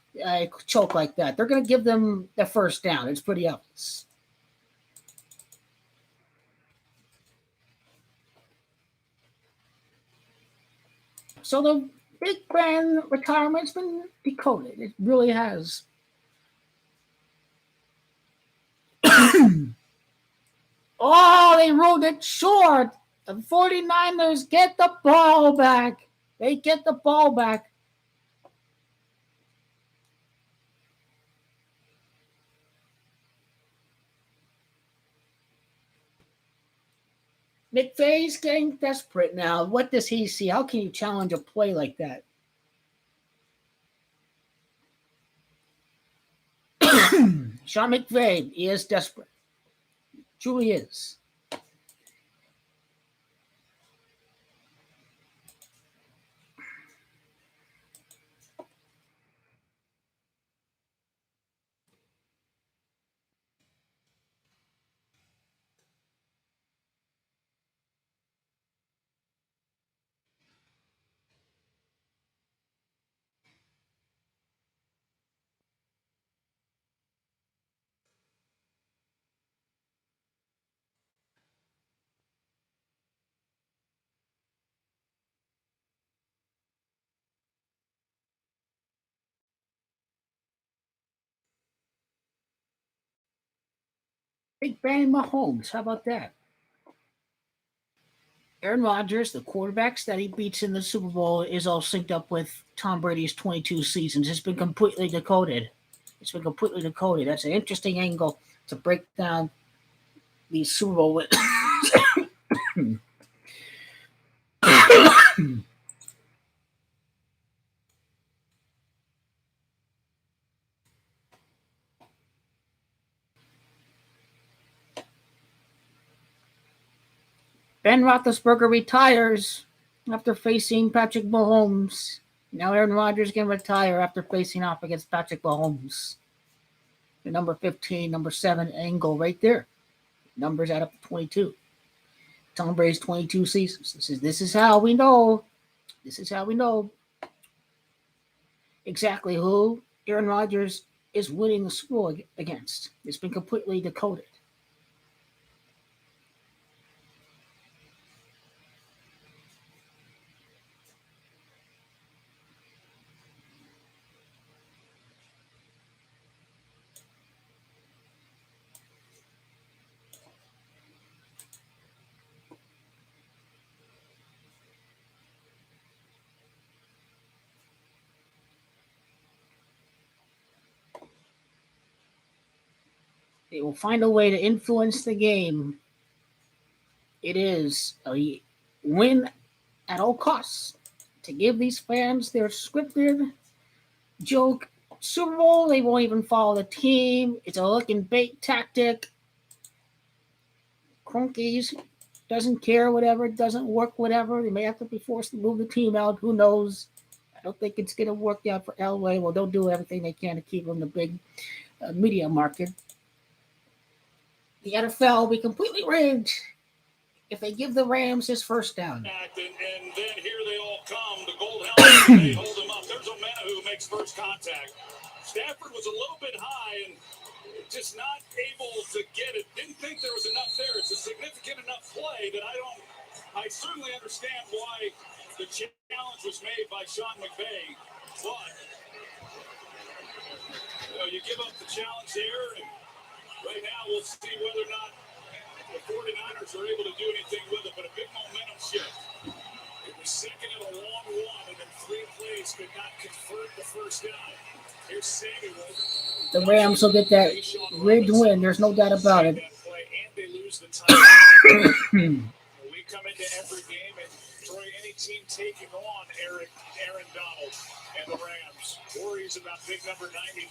choke like that. They're going to give them the first down. It's pretty obvious. So the Big Ben retirement's been decoded. It really has. Oh, they ruled it short. The 49ers get the ball back. They get the ball back. McVay's getting desperate now. What does he see? How can you challenge a play like that? Sean McVay, he is desperate. Truly is. Big Ben Mahomes. How about that? Aaron Rodgers, the quarterbacks that he beats in the Super Bowl, is all synced up with Tom Brady's 22 seasons. It's been completely decoded. That's an interesting angle to break down the Super Bowl with. Ben Roethlisberger retires after facing Patrick Mahomes. Now Aaron Rodgers can retire after facing off against Patrick Mahomes. The number 15, number 7 angle right there. Numbers add up to 22. Tom Brady's 22 seasons. This is how we know. This is how we know exactly who Aaron Rodgers is winning the Super Bowl against. It's been completely decoded. They will find a way to influence the game. It is a win at all costs to give these fans their scripted joke Super Bowl. They won't even follow the team. It's a look and bait tactic. Cronkies doesn't care, whatever. It doesn't work, whatever. They may have to be forced to move the team out. Who knows? I don't think it's going to work out for Elway. Well, they'll do everything they can to keep them in the big media market. The NFL will be completely rigged if they give the Rams his first down. And then here they all come. The gold helmet, they hold him up. There's Omena who makes first contact. Stafford was a little bit high and just not able to get it. Didn't think there was enough there. It's a significant enough play that I certainly understand why the challenge was made by Sean McVay. But you give up the challenge there, and right now we'll see whether or not the 49ers are able to do anything with it, but a big momentum shift. It was second and a long one, and then 3 plays could not convert the first down. Here's Samuel. The Rams will get that rigged win. There's no doubt about it. And they lose the title. We come into every game and Troy, any team taking on Aaron Donald and the Rams worries about big number 99.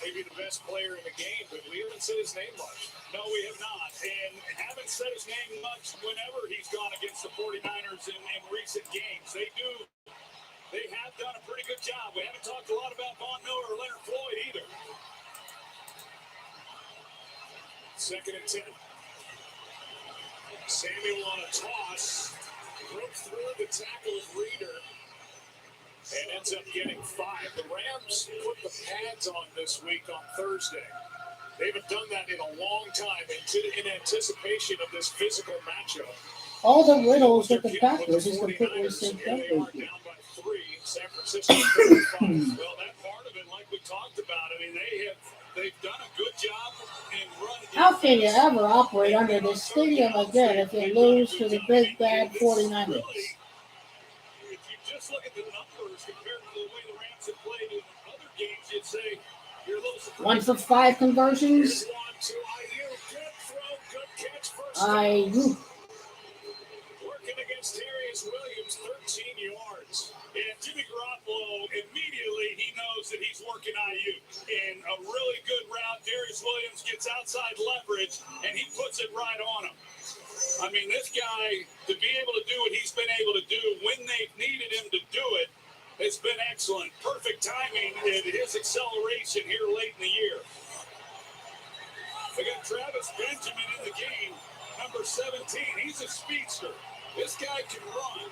Maybe the best player in the game, but we haven't said his name much. No, we have not. And haven't said his name much whenever he's gone against the 49ers in recent games. They have done a pretty good job. We haven't talked a lot about Von Miller or Leonard Floyd either. Second and 10. Samuel on a toss. Broke through the tackle of Reeder. And ends up getting 5. The Rams put the pads on this week on Thursday. They haven't done that in a long time in anticipation of this physical matchup. All the riddles with the Packers is completely synced up. They are down by 3. San Francisco 35. Well, that part of it, like we talked about, I mean, they've done a good job in running. How can you ever operate under this stadium again if you lose to the big bad 49ers? If you just look at the numbers compared to the way the Rams have played in other games, you'd say you're a little surprised. 1 for 5 conversions. Here's one to Ayuk. Good throw, good catch, first Ayuk. Next, Darius Williams, 13 yards. And Jimmy Garoppolo, immediately he knows that he's working IU. In a really good route, Darius Williams gets outside leverage, and he puts it right on him. I mean, this guy, to be able to do what he's been able to do when they've needed him to do it, has been excellent. Perfect timing and his acceleration here late in the year. We got Travis Benjamin in the game, number 17. He's a speedster. This guy can run.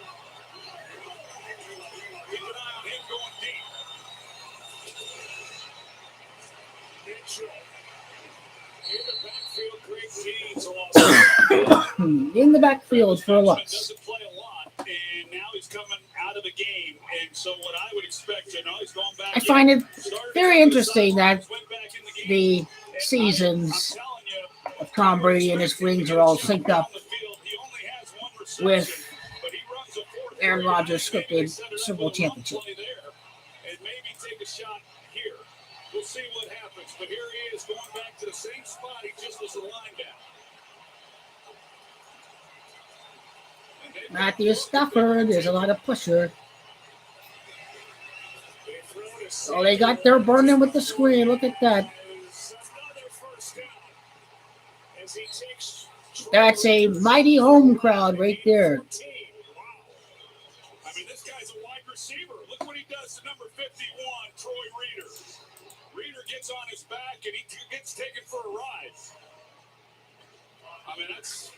Keep an eye on him going deep. Mitchell. In the backfield, great feeds also. In the backfield for a lot. Doesn't play a lot, and now he's coming out of the game. And so what I would expect, he's going back. I find it very interesting that the seasons of Tom Brady and his rings are all synced up with Aaron Rodgers' scripted Super Bowl championship. And maybe take a shot here. We'll see what happens. But here he is going back to the same spot he just was a linebacker. Matthew Stafford, there's a lot of pressure. Oh, they got their burning with the screen. Look at that. That's a mighty home crowd right there. I mean, this guy's a wide receiver. Look what he does to number 51, Troy Reader. Reader gets on his back, and he gets taken for a ride. I mean, that's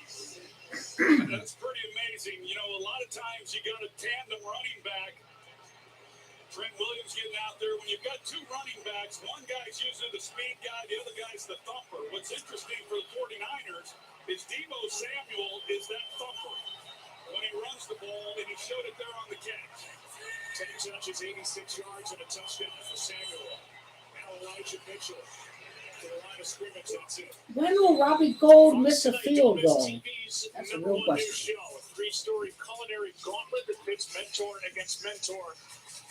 pretty amazing. A lot of times you got a tandem running back. Trent Williams getting out there. When you've got two running backs, one guy's usually the speed guy, the other guy's the thumper. What's interesting for the 49ers is Deebo Samuel is that thumper when he runs the ball, and he showed it there on the catch. 10 touches, 86 yards, and a touchdown for Samuel. Now Elijah Mitchell to the line of scrimmage. That's it. When will Robbie Gould miss a field goal? That's a real question. A three-story culinary gauntlet that pits mentor against mentor.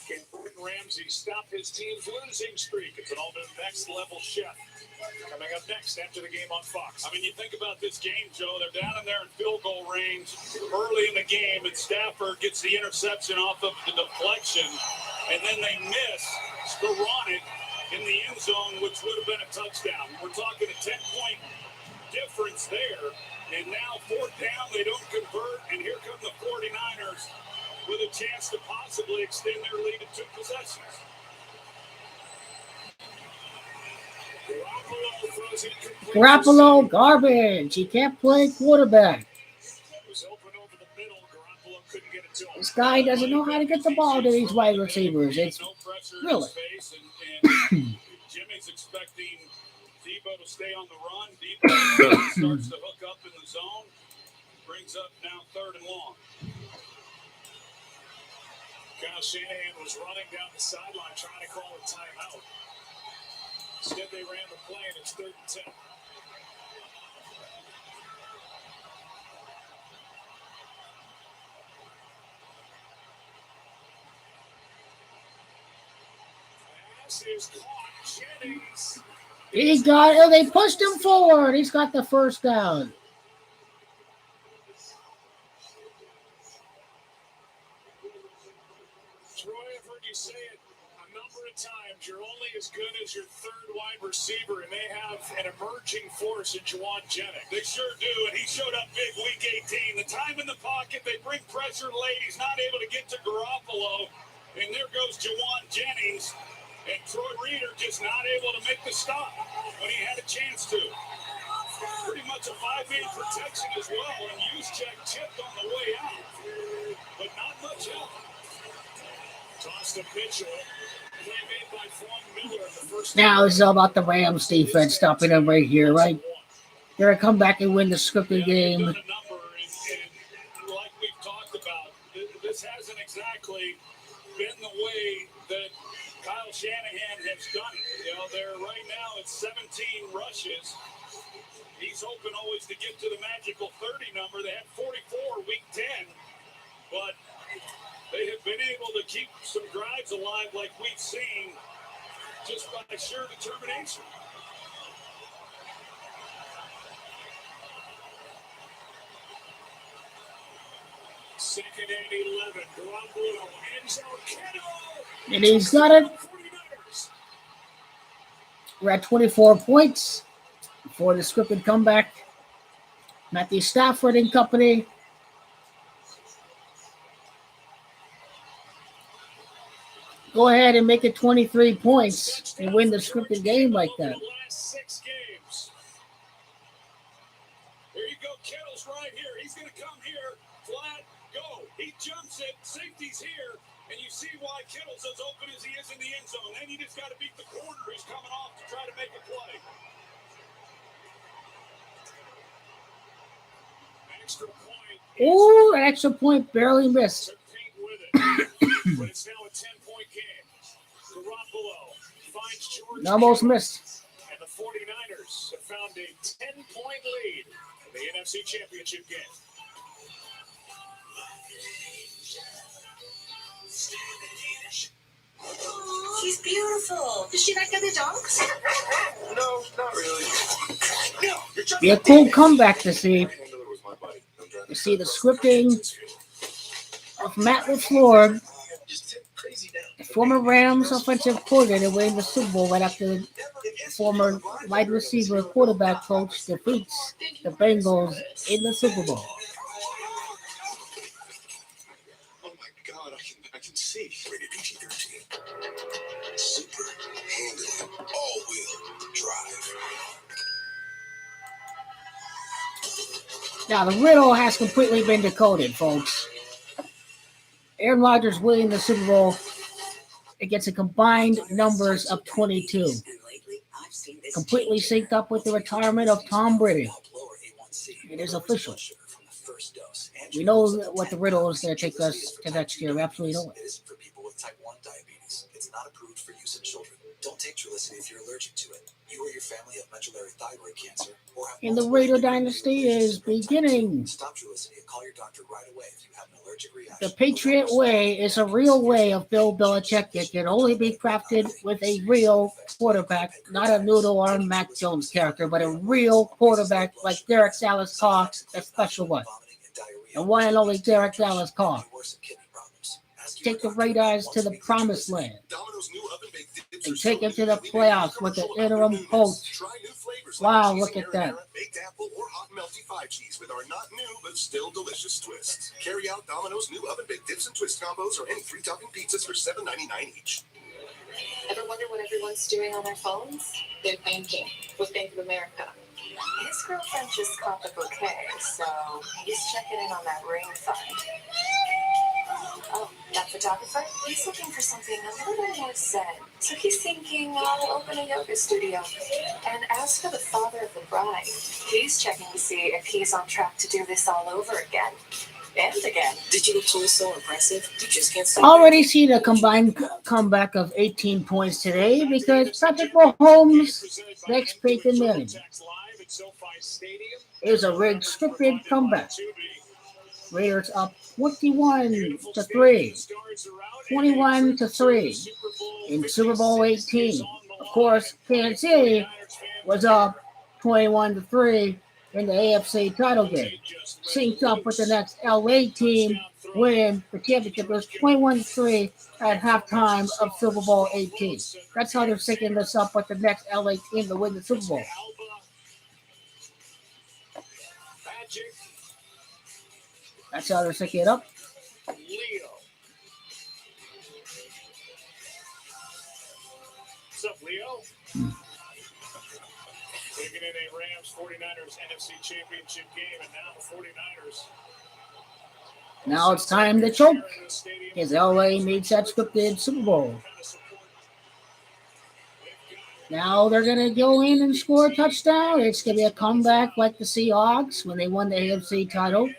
Can Gordon Ramsay stop his team's losing streak? It's an all-new next-level chef. Coming up next after the game on Fox. I mean, you think about this game, Joe. They're down in there in field goal range early in the game, and Stafford gets the interception off of the deflection, and then they miss Skoranek in the end zone, which would have been a touchdown. We're talking a 10-point difference there, and now fourth down, they don't convert, and here come the 49ers with a chance to possibly extend their lead to 2 possessions. Garoppolo, garbage. He can't play quarterback. This guy doesn't know how to get the ball to these wide receivers. It's really. Jimmy's expecting Deebo to stay on the run. Deebo starts to hook up in the zone. Brings up now 3rd and long. Kyle Shanahan was running down the sideline trying to call a timeout. Instead, they ran the play, and it's 3rd and 10. Pass is caught. Jennings. They pushed him forward. He's got the first down. Say it a number of times, you're only as good as your third wide receiver, and they have an emerging force in Juwan Jennings. They sure do, and he showed up big week 18. The time in the pocket, they bring pressure late. He's not able to get to Garoppolo, and there goes Juwan Jennings, and Troy Reader just not able to make the stop when he had a chance to. Pretty much a 5-man protection as well, and Juszczyk chipped on the way out, but not much help. Now it's all about the Rams defense stopping them right here, right? They're going to come back and win the scripted game. Like we've talked about, this hasn't exactly been the way that Kyle Shanahan has done it. They're right now at 17 rushes. He's hoping always to get to the magical 30 number. They had 44 week 10, but they have been able to keep some drives alive like we've seen just by sheer determination. Second and 11. Garoppolo, end zone, Kittle. And he's got it. 49ers. We're at 24 points for the scripted comeback. Matthew Stafford and company. Go ahead and make it 23 points and win the scripted game like that. Last 6 games. Here you go. Kittle's right here. He's going to come here. Flat, go. He jumps it. Safety's here. And you see why Kittle's as open as he is in the end zone. Then you just got to beat the corner who's coming off to try to make a play. Extra point. Oh, an extra point barely missed. With it. But it's now a 10-point game. Garoppolo finds George. Almost missed. And the 49ers have found a 10-point lead in the NFC Championship game. She's beautiful. Does she like other dogs? No, not really. No, you're just Be a cool comeback to see. You see the scripting of Matt LaFleur, the former Rams offensive coordinator, winning the Super Bowl right after the former wide receiver quarterback coach defeats the Bengals in the Super Bowl. Oh my God, I can see. Rated PG-13. Super handling, all-wheel drive. Now, the riddle has completely been decoded, folks. Aaron Rodgers winning the Super Bowl against a combined numbers of 22. Completely synced up with the retirement of Tom Brady. It is official. We know what the riddle is going to take us to next year. We absolutely know it. It isn't for people with type 1 diabetes. It's not approved for use in children. Don't take Trulicity if you're allergic to it. You or your family have medullary thyroid cancer or have And the Raider dynasty is beginning. Stop Trulicity and call your doctor right away if you have an allergic reaction. The Patriot way is a real way of Bill Belichick. It can only be crafted with a real quarterback, not a noodle or Mac Jones character, but a real quarterback like Derek Dallas Carr, a special one. The one and only Derek Dallas Carr. Take the Raiders to the promised land and take them to the playoffs with the interim coach. Wow, look at that. Baked apple or hot and melty 5 cheese with our not new but still delicious twists. Carry out Domino's new oven baked dips and twist combos or any 3-topping pizzas for $7.99 each. Ever wonder what everyone's doing on their phones? They're banking with Bank of America. His girlfriend just caught the bouquet, so he's checking in on that ring fund. Oh, that photographer? He's looking for something a little more zen. So he's thinking, I'll open a yoga studio. And as for the father of the bride, he's checking to see if he's on track to do this all over again. And again. Did you look so impressive? You just can't say. Already seen a combined comeback of 18 points today because Patrick Mahomes next Peyton Manning. Here's a rigged scripted comeback. Raiders up 21-3. 21-3 in Super Bowl 18. Of course, Kansas City was up 21-3 in the AFC title game. Synced up with the next LA team winning the championship. It was 21-3 at halftime of Super Bowl 18. That's how they're syncing this up with the next LA team to win the Super Bowl. That's how they're syncing it up. Leo. What's up, Leo? Taking in a Rams 49ers NFC Championship game, and now the 49ers. Now it's time to choke, as LA needs that scripted Super Bowl. Now they're going to go in and score a touchdown. It's going to be a comeback like the Seahawks when they won the AFC title.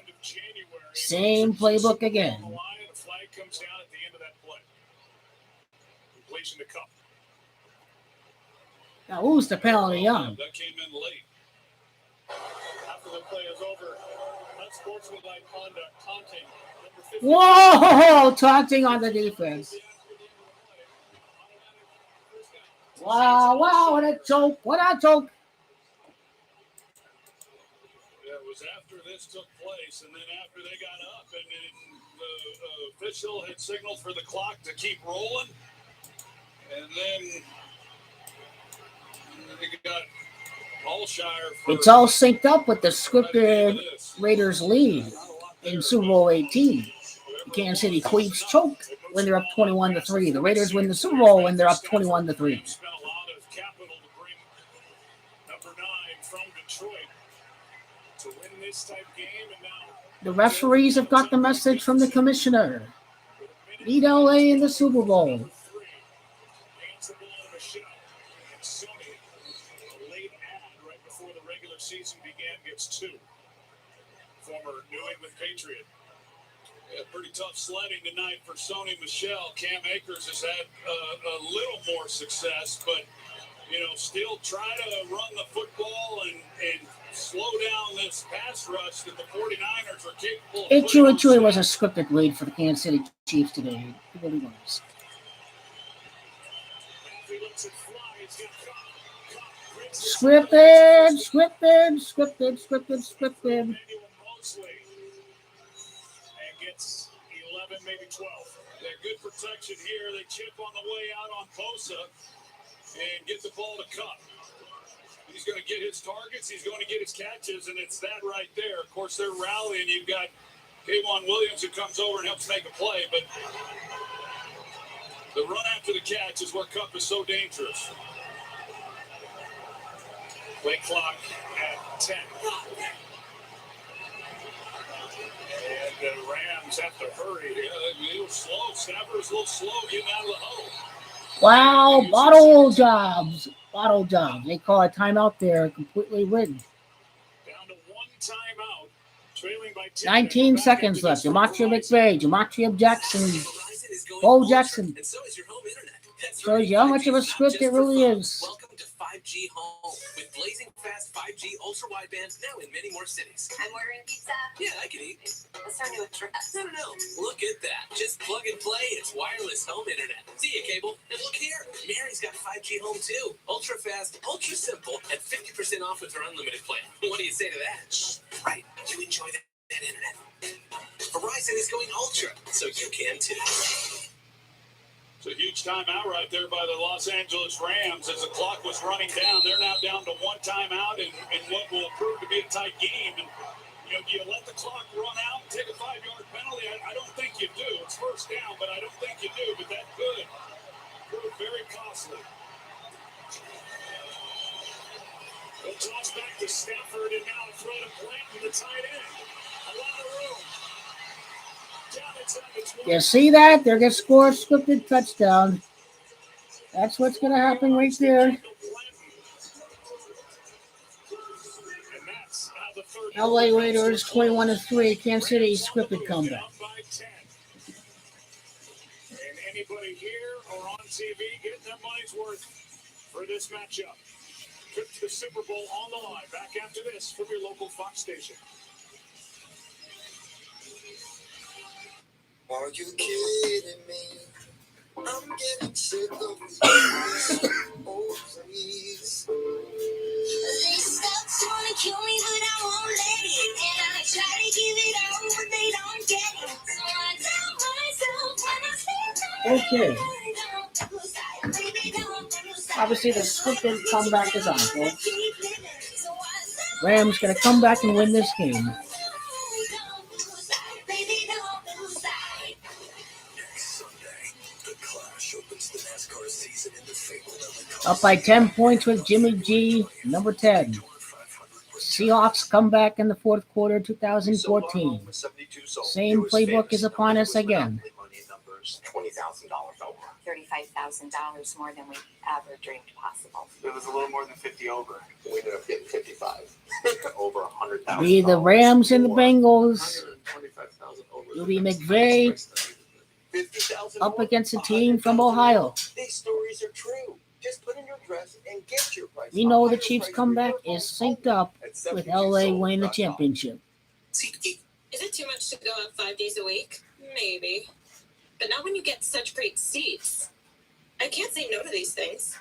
Same playbook again. The flag comes down at the end of that play. Completion to Cup. Now, who's the penalty on? That came in late. After the play is over, unsportsmanlike conduct, taunting. Whoa! Taunting on the defense. Wow, what a joke. What a joke. It was after this took place, and then after they got up, and then official had signaled for the clock to keep rolling. And then they got Alshire. It's all synced up with the scripted Raiders lead in Super Bowl 18. The Kansas City Chiefs choke when they're up 21-3. The Raiders win the Super Bowl when they're up 21-3. Spent a lot of capital to bring number 9 from Detroit to win this type game, and now The referees have got the message from the commissioner. Lead LA in the Super Bowl. hands the ball to Michelle, and Sony, a late ad right before the regular season began, gets 2. Former New England Patriot. Yeah, pretty tough sledding tonight for Sony Michel. Cam Akers has had a little more success, but, still try to run the football and slow down this pass rush that the 49ers are capable of. It truly was a scripted lead for the Kansas City Chiefs today. It really was. Scripted. Gets 11, maybe 12. They're good protection here. They chip on the way out on Bosa and get the ball to Cup. He's going to get his targets. He's going to get his catches, and it's that right there. Of course, they're rallying. You've got K'Wan Williams who comes over and helps make a play, but the run after the catch is where Cup is so dangerous. Play clock at 10. And the Rams have to hurry. A little slow. Stafford's a little slow getting out of the hole. Wow, bottle jobs. They call a timeout there, completely written. Down to 1 timeout. Trailing by 10. 19 seconds left. Gematria McVay, Gematria Jackson, Bo Jackson. And so is your home internet. That's Shows you how much of a script it really is. Welcome to 5G Home with blazing fast 5G ultra wideband now in many more cities. I'm ordering pizza. Yeah, I can eat. What's our new address? No. Look at that. Just plug and play. It's wireless home internet. See ya, cable. And look here. Mary's got 5G Home too. Ultra fast, ultra simple, and 50% off with her unlimited plan. What do you say to that? Right. You enjoy that internet. Verizon is going ultra, so you can too. It's a huge timeout right there by the Los Angeles Rams as the clock was running down. They're now down to 1 timeout in what will prove to be a tight game. And, you let the clock run out and take a 5-yard penalty? I don't think you do. It's first down, but I don't think you do. But that could prove very costly. They'll toss back to Stafford, and now throw to Blanton, the tight end. A lot of room. You see that? They're going to score a scripted touchdown. That's what's going to happen right there. LA Raiders 21-3. Kansas City scripted comeback. And anybody here or on TV getting their money's worth for this matchup. Trip to the Super Bowl on the line. Back after this from your local Fox station. Are you kidding me? I'm getting sick of this. Oh, please. These folks wanna kill me, but I won't let it. And I try to give it all, but they don't get it. So I tell myself when I say Obviously, the scripted comeback is on, folks. Rams going to come back and win this game. Up by 10 points with Jimmy G, number 10. Seahawks come back in the fourth quarter 2014. Same playbook is upon us again. $20,000 over. $35,000 more than we ever dreamed possible. It was a little more than 50 over. We ended up getting 55. Over 100,000. Be the Rams and the Bengals. It'll be McVay up against a team from Ohio. These stories are true. Just put in your dress and get your price. We know the Chiefs' comeback is synced up with LA winning the championship. Is it too much to go out 5 days a week? Maybe. But not when you get such great seats. I can't say no to these things.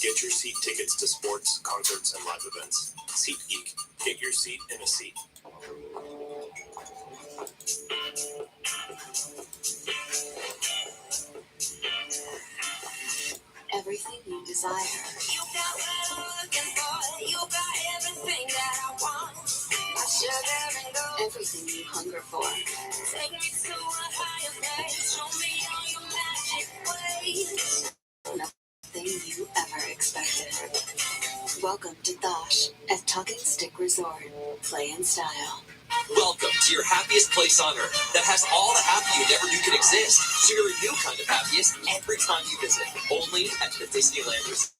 Get your seat tickets to sports, concerts, and live events. SeatGeek. Get your seat in a seat. desire. You got what I'm looking for. You got everything that I want. My sugar and gold. Everything you hunger for. Take me to a higher place. Show me all your magic ways. Nothing you ever expected. Welcome to Thosh at Talking Stick Resort. Play in style. Welcome to your happiest place on earth that has all the happy you never knew could exist. So you're a new kind of happiest every time you visit. Only at the Disneyland Resort.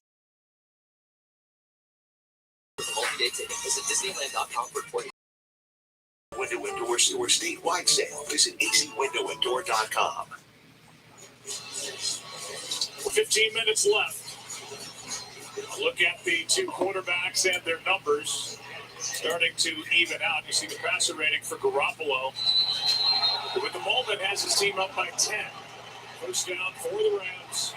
For multi-day ticket, visit Disneyland.com for important. Window and Door Store statewide sale. Visit azwindowanddoor.com. 15 minutes left. Look at the two quarterbacks and their numbers starting to even out. You see the passer rating for Garoppolo, who at the moment has his team up by 10. First down for the Rams,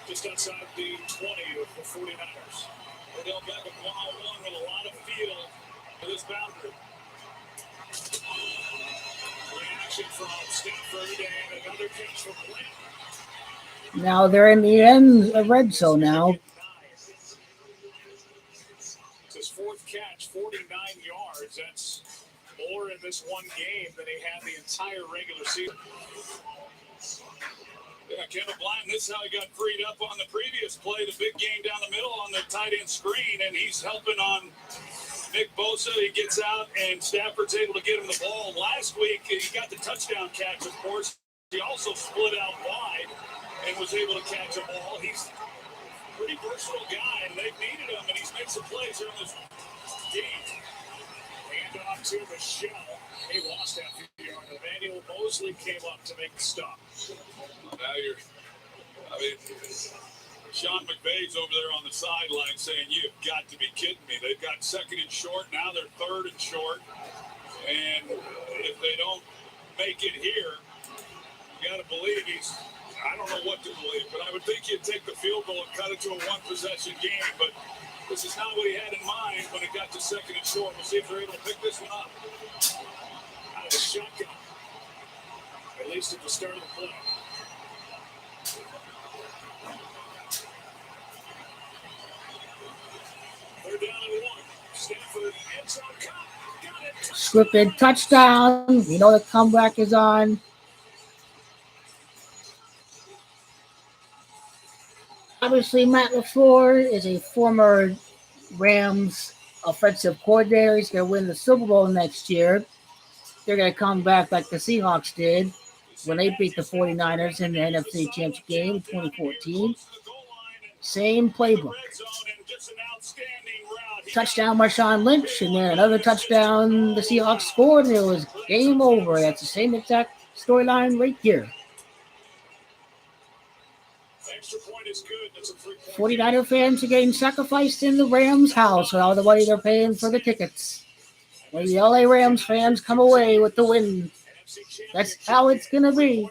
just outside the 20 of the 49ers. Odell Beckham 1-on-1 with a lot of field to this boundary. Reaction from Stafford and another catch from Lamb. Now they're in the end red zone now. It's his fourth catch, 49 yards. That's more in this one game than he had the entire regular season. Yeah, Kevin Bland, this is how he got freed up on the previous play, the big game down the middle on the tight end screen, and he's helping on Nick Bosa. He gets out, and Stafford's able to get him the ball. Last week, he got the touchdown catch, of course. He also split out wide and was able to catch a ball. He's a pretty versatile guy, and they've needed him, and he's made some plays here in this game. Hand off to Michelle. He lost half a yard. Emmanuel Mosley came up to make the stop. Now Sean McVay's over there on the sideline saying, "You've got to be kidding me." They've got second and short. Now they're third and short. And if they don't make it here, you got to believe I don't know what to believe, but I would think he'd take the field goal and cut it to a one-possession game. But this is not what he had in mind when it got to second and short. We'll see if they're able to pick this one up. Out of the shotgun, at least at the start of the play. Third down and one. Stafford, end zone cut. Got it. Scripted touchdown. You know the comeback is on. Obviously, Matt LaFleur is a former Rams offensive coordinator. He's going to win the Super Bowl next year. They're going to come back like the Seahawks did when they beat the 49ers in the NFC Championship game in 2014. Same playbook. Touchdown Marshawn Lynch, and then another touchdown the Seahawks scored, and it was game over. That's the same exact storyline right here. 49er fans are getting sacrificed in the Rams house with all the money they're paying for the tickets. When the LA Rams fans come away with the win. That's how it's going to be.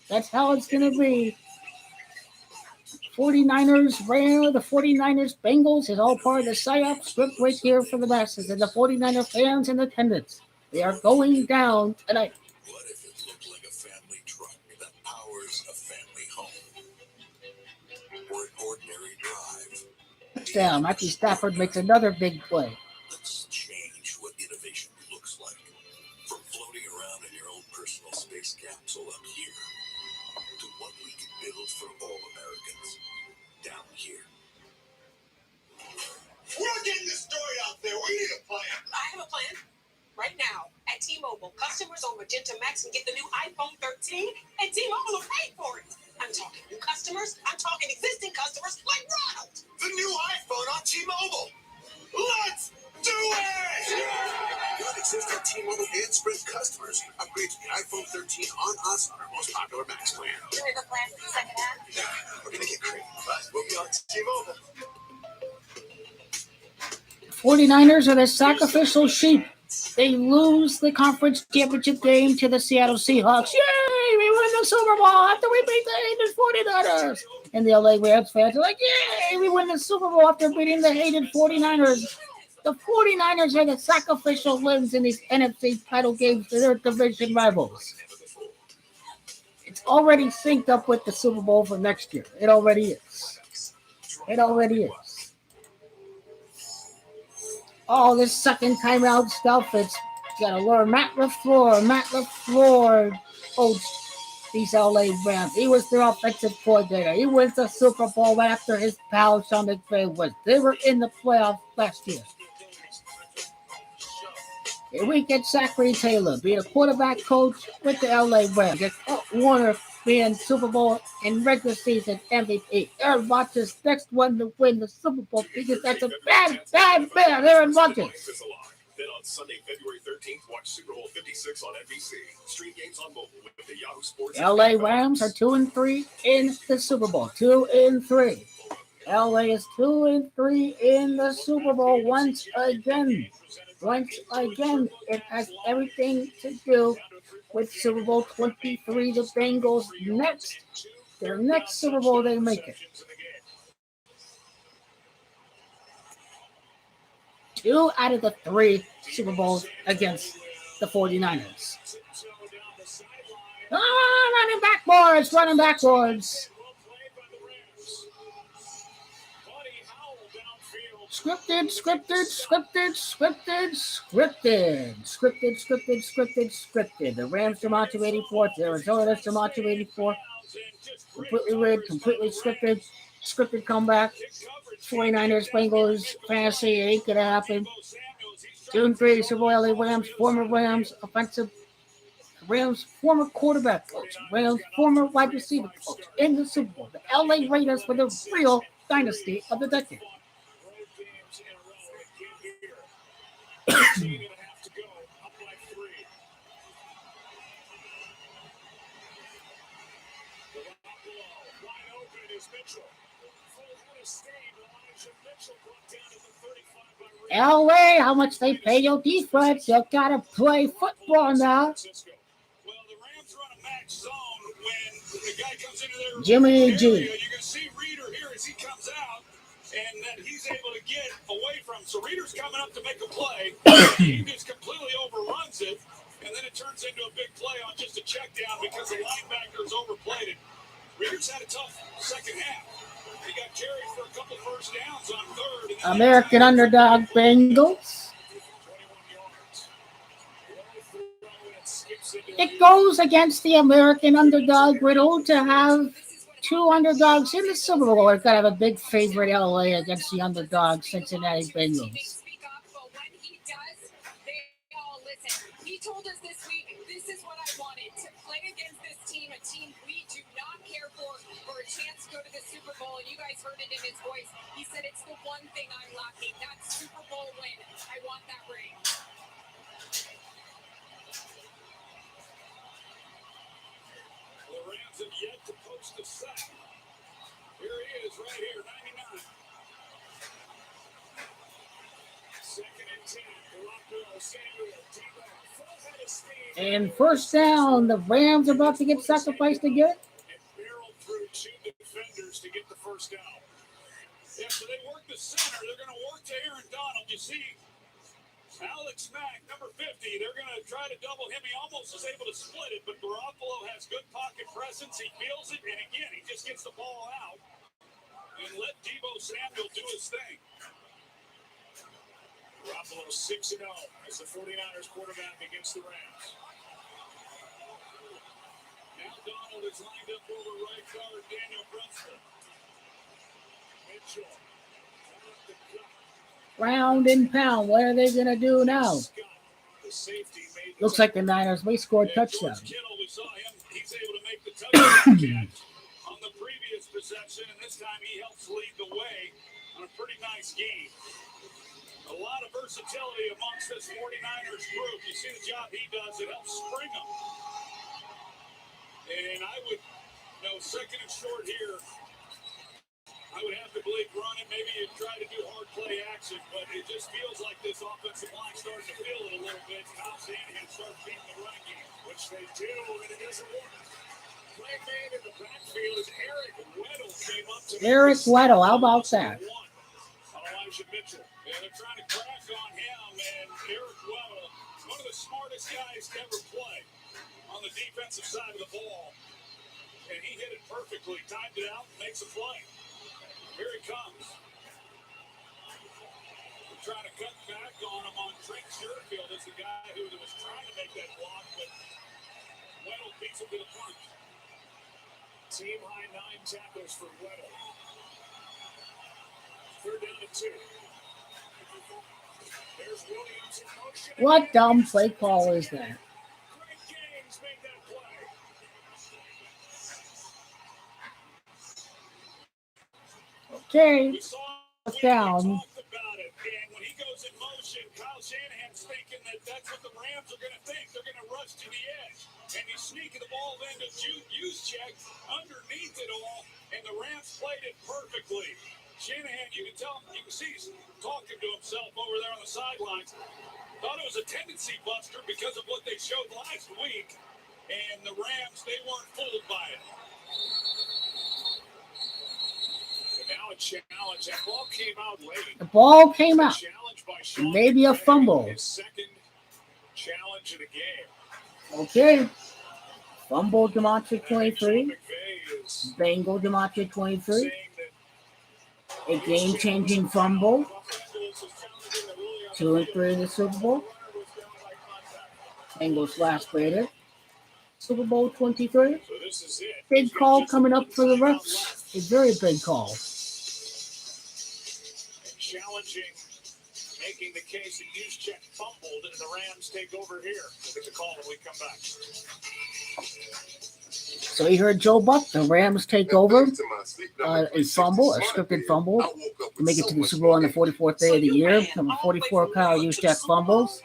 That's how it's going to be. 49ers, the 49ers Bengals is all part of the psyop script right here for the masses and the 49er fans in attendance. They are going down tonight. What if it looked like a family truck that powers a family home? Or an ordinary drive? Touchdown. Matthew Stafford makes another big play. Let's change what innovation looks like. From floating around in your own personal space capsule up here to what we can build for all Americans down here. We're getting this story out there. We need a plan. I have a plan. Right now, at T-Mobile, customers on Magenta Max can get the new iPhone 13, and T-Mobile will pay for it. I'm talking new customers. I'm talking existing customers like Ronald. The new iPhone on T-Mobile. Let's do it! Non-existing T-Mobile and Sprint customers upgrade to the iPhone 13 on us on our most popular Max plan. Do we have a plan for the second half? Nah, we're gonna get crazy, but we'll be on T-Mobile. 49ers are the sacrificial sheep. They lose the conference championship game to the Seattle Seahawks. Yay! We win the Super Bowl after we beat the hated 49ers. And the LA Rams fans are like, yay! We win the Super Bowl after beating the hated 49ers. The 49ers are the sacrificial wins in these NFC title games to their division rivals. It's already synced up with the Super Bowl for next year. It already is. It already is. All this second timeout stuff, it's gotta learn Matt LaFleur. Matt LaFleur coached these LA Rams. He was their offensive coordinator. He wins the Super Bowl after his pal Sean McVay was. They were in the playoffs last year. Here we get Zachary Taylor being a quarterback coach with the LA Rams. Get Warner being Super Bowl and regular season MVP. Aaron Rodgers next one to win the Super Bowl because that's a bad Aaron Rodgers. Then on Sunday, February 13th, watch Super Bowl 56 on NBC. Stream games on mobile with the Yahoo Sports. LA Rams are 2-3 in the Super Bowl. 2-3. LA is 2-3 in the Super Bowl once again. Once again, it has everything to do with Super Bowl 23. The Bengals their next Super Bowl they make it. 2 out of the 3 Super Bowls against the 49ers. Running backwards. Scripted. The Rams to Monty 84. Arizona to Monty 84. Completely rigged, completely scripted. Scripted comeback. 49ers, Bengals, fantasy. It ain't gonna happen. 2-3, Super Bowl LA Rams, former Rams, offensive Rams, former quarterback coach, Rams, former wide receiver coach in the Super Bowl. The LA Raiders for the real dynasty of the decade. LA, how much they pay your defense? You gotta play football now. Jimmy G. You can see Reader here as he comes out, and that he's able to get away from. So Reader's coming up to make a play. He just completely overruns it, and then it turns into a big play on just a check down because the linebacker's overplayed it. Reader's had a tough second half. He got carried for a couple first downs on third. American underdog Bengals. It goes against the American underdog riddle to have 2 underdogs in the Super Bowl. We're going to have a big favorite LA against the underdog Cincinnati Bengals. He told us this week, this is what I wanted, to play against this team, a team we do not care for a chance to go to the Super Bowl. You guys heard it in his voice. He said it's the one thing I'm lacking, that Super Bowl win. I want that ring. The Rams have yet to post a sack. Here he is, right here, 99. Second and 10. And first down, the Rams are about to get sacrificed again. And barreled through 2 defenders to get the first down. Yeah, so they work the center. They're going to work to Aaron Donald. You see, Alex Mack, number 50, they're going to try to double him. He almost is able to split it, but Garoppolo has good pocket presence. He feels it, and again, he just gets the ball out and let Deebo Samuel do his thing. Garoppolo 6-0 as the 49ers quarterback against the Rams. Now Donald is lined up over right guard Daniel Brunson. Mitchell. Round and pound. What are they going to do now? Looks like the Niners may score a touchdown. We saw him. He's able to make the touchdown catch on the previous possession, and this time he helps lead the way on a pretty nice game. A lot of versatility amongst this 49ers group. You see the job he does. It helps spring them. And I would, second and short here, I would have to believe run it. Maybe you try to do hard play action, but it just feels like this offensive line starting to feel it a little bit. Kyle Shanahan starts beating the running game, which they do, and it doesn't work. Playman in the backfield is Eric Weddle came up to Eric Weddle, how about that? Elijah Mitchell. Yeah, they're trying to crack on him, and Eric Weddle, one of the smartest guys to ever play on the defensive side of the ball. And he hit it perfectly, timed it out, makes a play. Here he comes. We're trying to cut back on him on Trent Sherfield as the guy who was trying to make that block, but Weddle beats him to the punch. Team high 9 tackles for Weddle. 3rd down and 2. There's Williams in motion. What dumb play call is that? Great James made that play. Okay, We saw down. talked about it, and when he goes in motion, Kyle Shanahan's thinking that that's what the Rams are going to think. They're going to rush to the edge, and he's sneaking the ball then to Juszczyk underneath it all, and the Rams played it perfectly. Shanahan, you can see he's talking to himself over there on the sidelines. Thought it was a tendency buster because of what they showed last week, and the Rams, they weren't fooled by it. Now a challenge. That ball came out late. The ball came out. Challenge by Sean Maybe a McVay, fumble. His second challenge of the game. Okay. Fumble Demontre Sean 23. McVay is Bengal Demontre 23. saying that A game-changing fumble. Buffalo's is challenging the ruling on 2 and 3 in the Super Bowl. the runner was down by contact. Bengals last graded. Super Bowl 23. So this is it. Big call coming up for the refs. A very big call. And challenging, making the case that Juszczyk fumbled, and the Rams take over here. We'll get the call when we come back. So you heard Joe Buck. The Rams take over. A fumble, a scripted fumble, to make it to the Super Bowl on the 44th day of the year. Number 44, Kyle Juszczyk fumbles.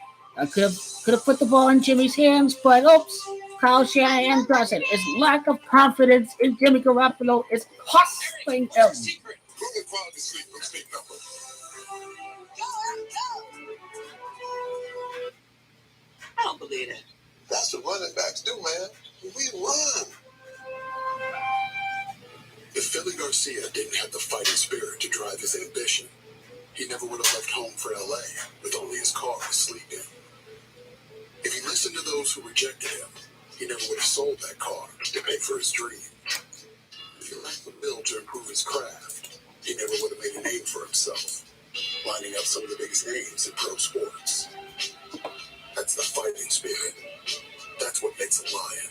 Could have put the ball in Jimmy's hands, but oops, Kyle Shanahan does it. His lack of confidence in Jimmy Garoppolo is costing him. Who would fall asleep from sleep number? I don't believe it. That's what running backs do, man. We run. If Philly Garcia didn't have the fighting spirit to drive his ambition, he never would have left home for LA with only his car to sleep in. If he listened to those who rejected him, he never would have sold that car to pay for his dream. If he lacked the will to improve his craft, he never would have made a name for himself, lining up some of the biggest names in pro sports. That's the fighting spirit. That's what makes a lion.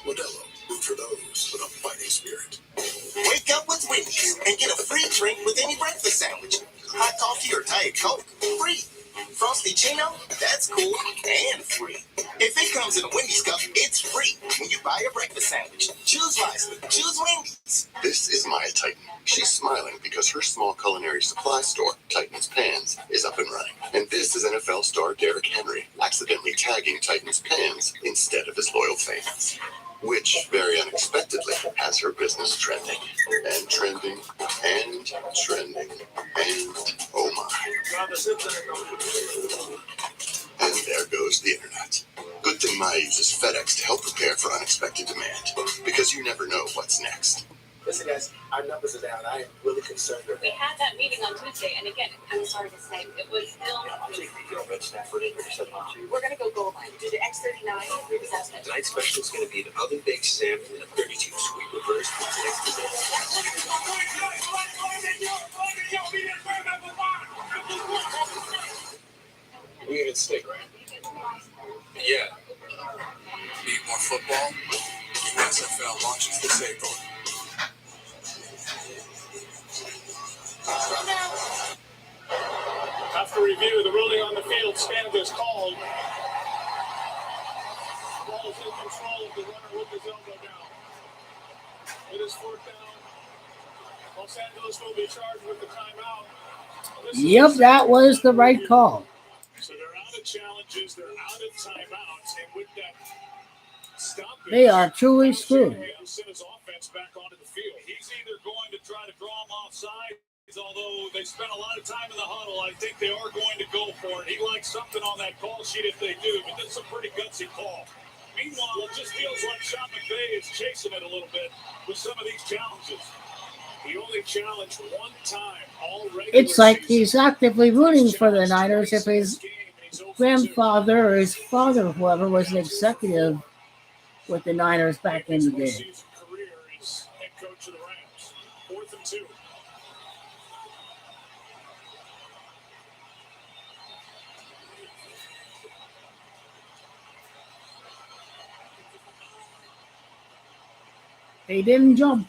Modelo, root for those with a fighting spirit. Wake up with Wendy's and get a free drink with any breakfast sandwich. Hot coffee or Diet Coke, free. Frosty Chino, that's cool and free. If it comes in a Wendy's cup, it's free when you buy a breakfast sandwich. Choose wisely. Choose Wendy's. This is Maya Titan. She's smiling because her small culinary supply store, Titan's Pans, is up and running. And this is NFL star Derrick Henry accidentally tagging Titan's Pans instead of his loyal fans, which very unexpectedly has her business trending and trending and trending and oh my. And there goes the internet. Good thing Maya uses FedEx to help prepare for unexpected demand, because you never know what's next. Listen, guys, our numbers are down. I am really concerned. We had that meeting on Tuesday, and again, I'm sorry to say, it was still. We're going to go goal line. Do the X39 reassessment. Tonight's special is going to be an oven baked salmon and a 32 sweet reverse We even stick, right? Yeah. Need more football? XFL launches this April. After review, the ruling on the field stands as called. Ball's in control of the runner with his elbow down. It is 4th down. Los Angeles will be charged with the timeout. Yep, that was the right call. So they're out of challenges, they're out of timeouts, and with that stoppage, They are truly screwed. Shanahan sent his offense back onto the field. He's either going to try to draw him offside, although they spent a lot of time in the huddle. I think they are going to go for it. He likes something on that call sheet if they do, but that's a pretty gutsy call. Meanwhile, it just feels like Sean McVay is chasing it a little bit with some of these challenges. He only challenged one time all regular It's like season. he's actively rooting for the Niners if his grandfather or his father, whoever, was an executive with the Niners back in the day. Career is head coach of the Rams. 4th and 2. They didn't jump.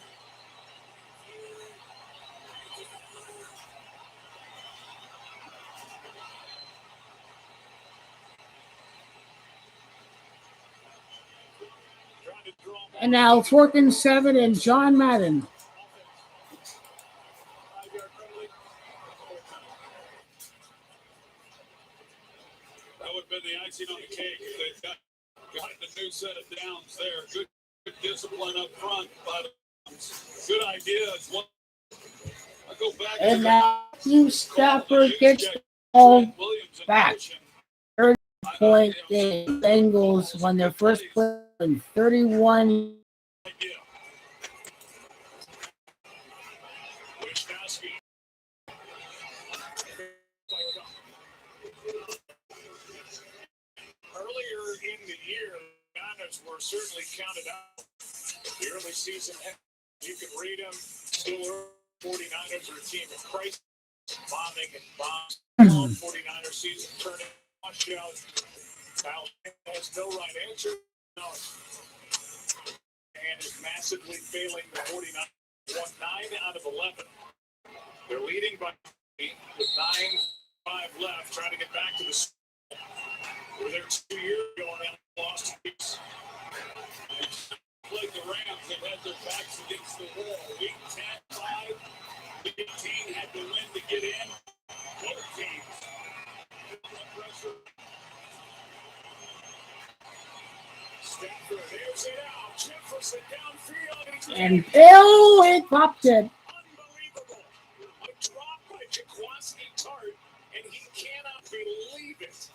And now 4th and 7 and John Madden. That would have been the icing on the cake if they got the new set of downs there. Good discipline up front, but good ideas. I go back and now Matthew Stafford gets the ball back. 30-point game. Bengals won their first play in 31. Earlier in the year, the Niners were certainly counted out. The early season, you can read them. Still early. 49ers are a team of Christ, bombing and bombs. 49ers season turning washout. Now has no right answer. No. And is massively failing the 49ers. Won 9 out of 11. They're leading by with 9-5 left, trying to get back to the. Were there 2 years ago and lost. Played the Rams and had their backs against the wall. Week 10, 5, 15 had to win to get in. Both teams. Pressure. Stafford, there's it out. Jefferson downfield. And Bill, it popped it. Unbelievable. A drop by Jaquaski Tart, and he cannot believe it.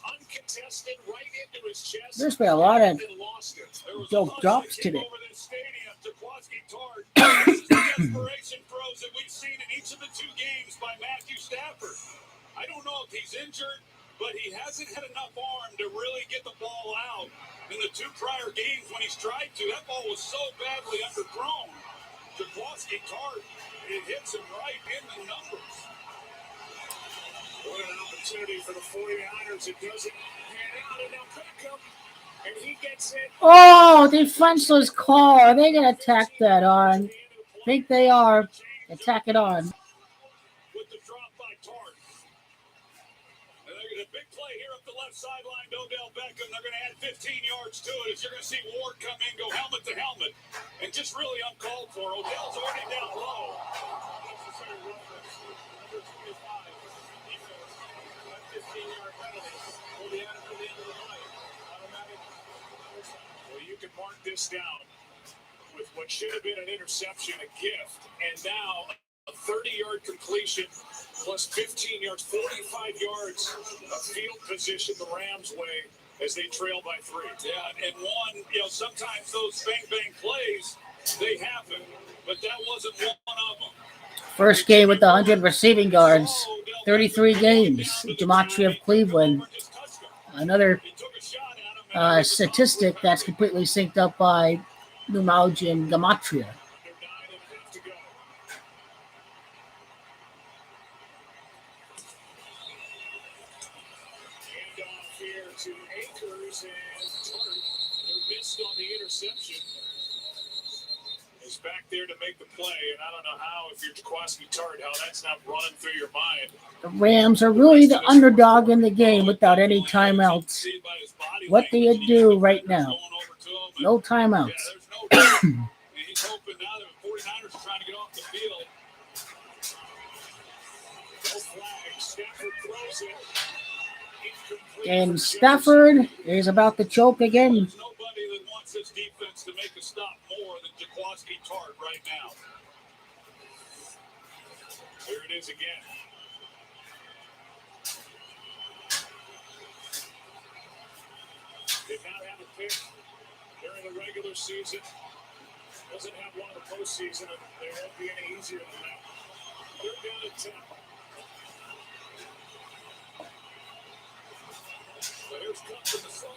Uncontested right into his chest. There's been a lot of dope drops today. Desperation throws that we've seen in each of the 2 games by Matthew Stafford. I don't know if he's injured, but he hasn't had enough arm to really get the ball out. In the 2 prior games when he's tried to, that ball was so badly underthrown. Jaquaski Tart, it hits him right in the numbers. What an opportunity for the 49ers. It doesn't pan out, and now Beckham, and he gets it. Oh, defenseless call. Are they going to tack that on? I think they are. They tack it on. With the drop by Tart. And they're going to big play here up the left sideline. Odell Beckham. They're going to add 15 yards to it as you're going to see Ward come in, go helmet to helmet, and just really uncalled for. Odell's already down low. Number 25. 15-yard penalty. Will be added to the end of the play. Automatic. Well, you can mark this down with what should have been an interception, a gift, and now a 30-yard completion plus 15 yards, 45 yards of field position the Rams' way as they trail by 3. Yeah, and one, sometimes those bang-bang plays, they happen, but that wasn't one of them. First game with 100 receiving yards. 33 games. Gematria of Cleveland. Another statistic that's completely synced up by numerology and gematria. Handoff here to Akers and Tart, who missed on the interception. Is back there to make the play, and I don't know how, if you're Jaquaski Tart, how that's not running through your mind. The Rams are really the underdog in the game without any timeouts. What do you do right now? No timeouts. Yeah, there's no doubt. He's hoping now that the 49ers are trying to get off the field. No flag. Stafford throws it. And Stafford is about to choke again. There's nobody that wants this defense to make a stop more than Jaquaski Tart right now. There it is again. Did not have a pick during the regular season. Doesn't have one in the postseason, and they won't be any easier than that. They're down at 10. So here's Cup to the side.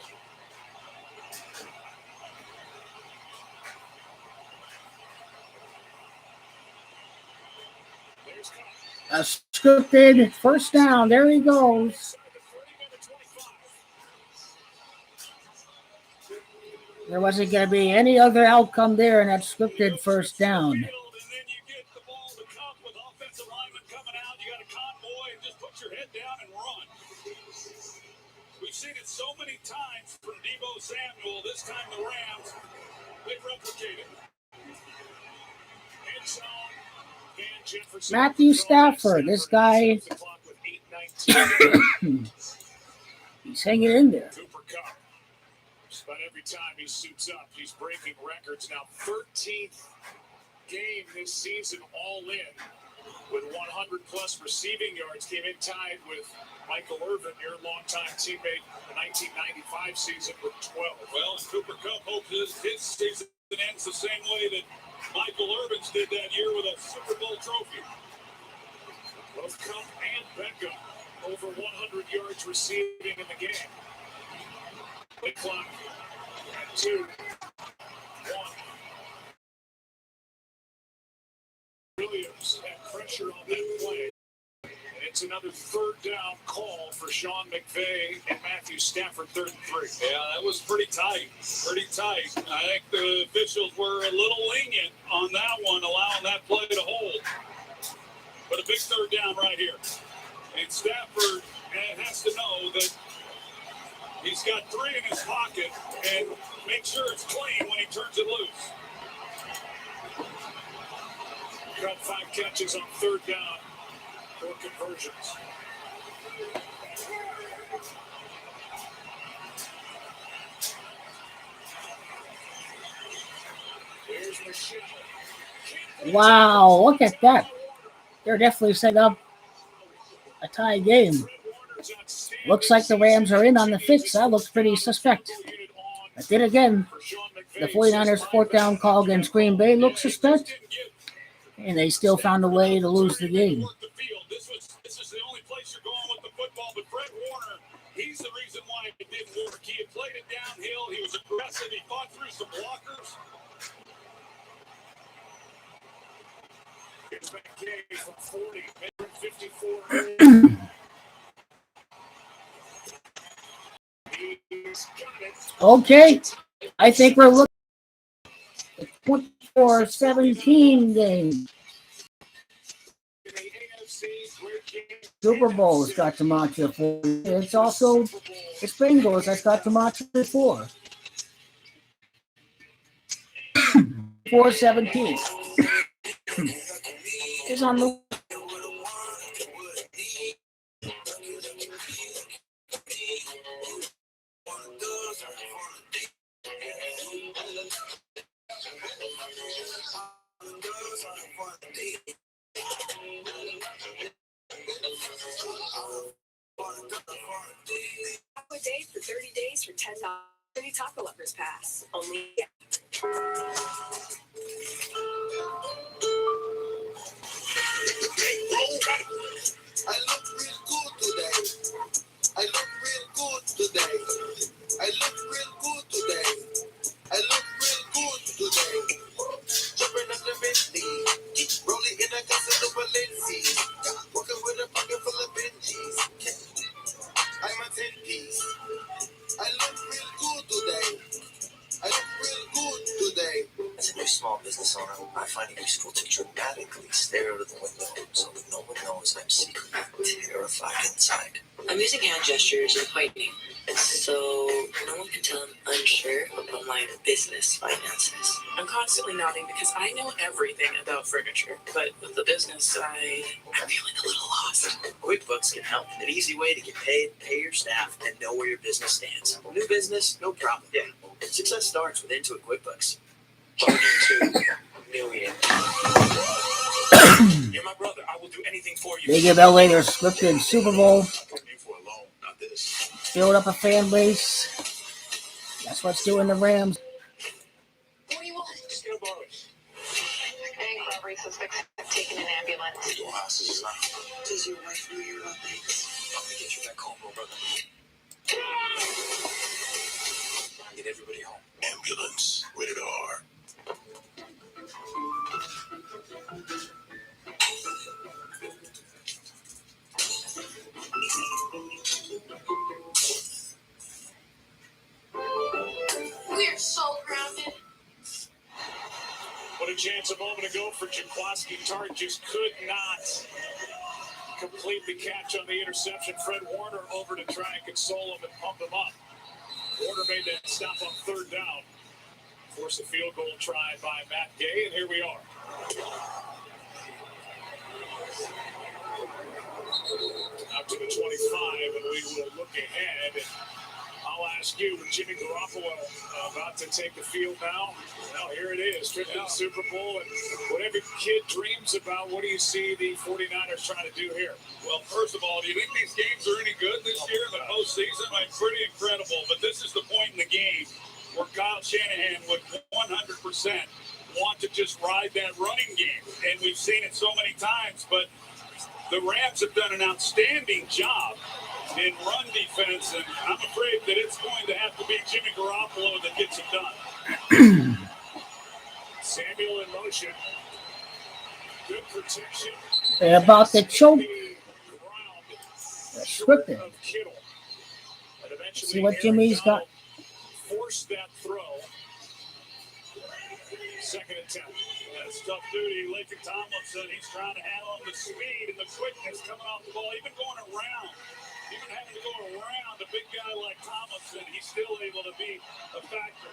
There's Cup. A scripted first down. There he goes. There wasn't going to be any other outcome there in that scripted first down. And then you get the ball to Cup with offensive linemen coming out. You got a convoy and just put your head down and run. We've seen it so many times from Deebo Samuel. This time the Rams, they replicate it. End zone, Van Jefferson. Matthew Stafford, this guy, he's hanging in there. Cooper Cup. Just about every time he suits up, he's breaking records. Now, 13th game this season all in with 100-plus receiving yards. Came in tied with Michael Irvin, your longtime teammate, the 1995 season with 12. Well, Cooper Cup hopes his season ends the same way that Michael Irvin's did that year with a Super Bowl trophy. Both Cup and Beckham over 100 yards receiving in the game. The clock at 2-1. Williams had pressure on that play. And it's another third down call for Sean McVay and Matthew Stafford, 3rd and 3. Yeah, that was pretty tight. Pretty tight. I think the officials were a little lenient on that one, allowing that play to hold. But a big third down right here. And Stafford has to know that he's got 3 in his pocket and make sure it's clean when he turns it loose. Got 5 catches on 3rd down for conversions. There's Michelle. Wow, look at that. They're definitely set up a tie game. Looks like the Rams are in on the fix. That looks pretty suspect. But then again, the 49ers' 4th down call against Green Bay looks suspect. And they still found a way to lose the game. This is the only place you're going with the football, but Fred Warner, he's the reason why it didn't work. He had played it downhill. He was aggressive. He fought through some blockers. It's McVay from 40, 54. Okay, I think we're looking at the 24-17 game. Super Bowl's got Tamatra 4. It's also the Bengals that's got Tamatra 4. 4-17 is on the. A day for 30 days for $10. Any Taco Lovers Pass. Only. I look real good today. I look real good today. I look real good today. I look real good today. Jumping up the Bentley, rolling in a casa de Valencia, walking with a pocket full of Benjis. I'm a 10-piece. I look real good today. I look real good today. As a new small business owner, I find it useful to dramatically stare out of the window so that no one knows I'm secretly terrified inside. I'm using hand gestures and pointing, so no one can tell I'm unsure about my business finances. I'm constantly nodding because I know everything about furniture, but with the business side, I'm feeling a little lost. QuickBooks can help. An easy way to get paid, pay your staff, and know where your business stands. New business, no problem. Yeah. Success starts with Intuit QuickBooks. $2 million. You're my brother. I will do anything for you. They give LA their scripted Super Bowl. You for a loan, not this. Build up a fan base. That's what's doing the Rams. What do you want? Just get a borrow. Bank robbery suspects have taken an ambulance. We doing hostages now. Does your wife know you're on banks? I'm gonna get you back home, bro, brother. Get everybody home. Ambulance. Rated R. We're so chance a moment ago for Jaquaski Tart, just could not complete the catch on the interception. Fred Warner over to try and console him and pump him up. Warner made that stop on third down. Force a field goal try by Matt Gay, and here we are. Out to the 25, and we will look ahead. I'll ask you, with Jimmy Garoppolo about to take the field now. Well, here it is, trip to the Super Bowl, and what every kid dreams about. What do you see the 49ers trying to do here? Well, first of all, do you think these games are any good this year in the postseason? Like, pretty incredible, but this is the point in the game where Kyle Shanahan would 100% want to just ride that running game, and we've seen it so many times, but the Rams have done an outstanding job in run defense, and I'm afraid that it's going to have to be Jimmy Garoppolo that gets it done. Samuel in motion. Good protection. They're about to choke. They're scripted. See what Jimmy's got. Force that throw. Second attempt. That's tough duty. Lakin Tomlinson, he's trying to handle him. The speed and the quickness coming off the ball, even going around. Even having to go around a big guy like Tomlinson, he's still able to be a factor.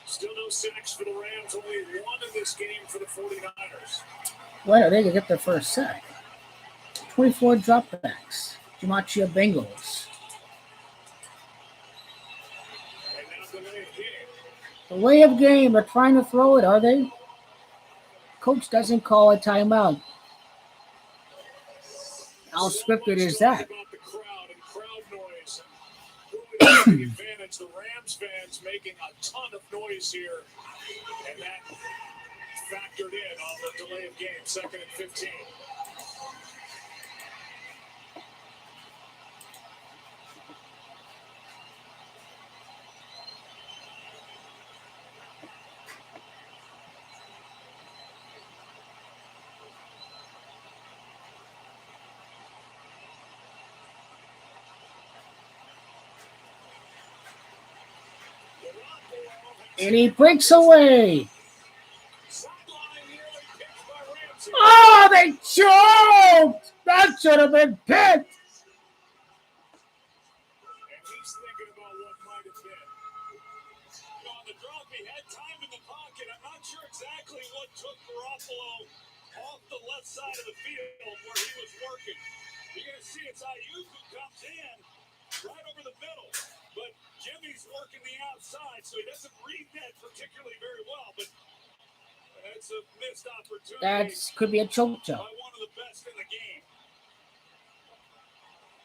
Still no sacks for the Rams. Only one in this game for the 49ers. Well, they can get their first sack. 24 dropbacks. Jamachia Bengals. And now delay of game. Delay of game. They're trying to throw it, are they? Coach doesn't call a timeout. How scripted is that? About the crowd and crowd noise. Who is taking advantage? The Rams fans making a ton of noise here. And that factored in on the delay of game. Second and 15. And he breaks away. Oh, they choked! That should have been picked. And he's thinking about what might have been. On the drop, he had time in the pocket. I'm not sure exactly what took Garoppolo off the left side of the field where he was working. You're going to see it's Ayuk who comes in right over the middle. But Jimmy's working the outside, so he doesn't read that particularly very well. But that's a missed opportunity. That could be a choke job. By one of the best in the game.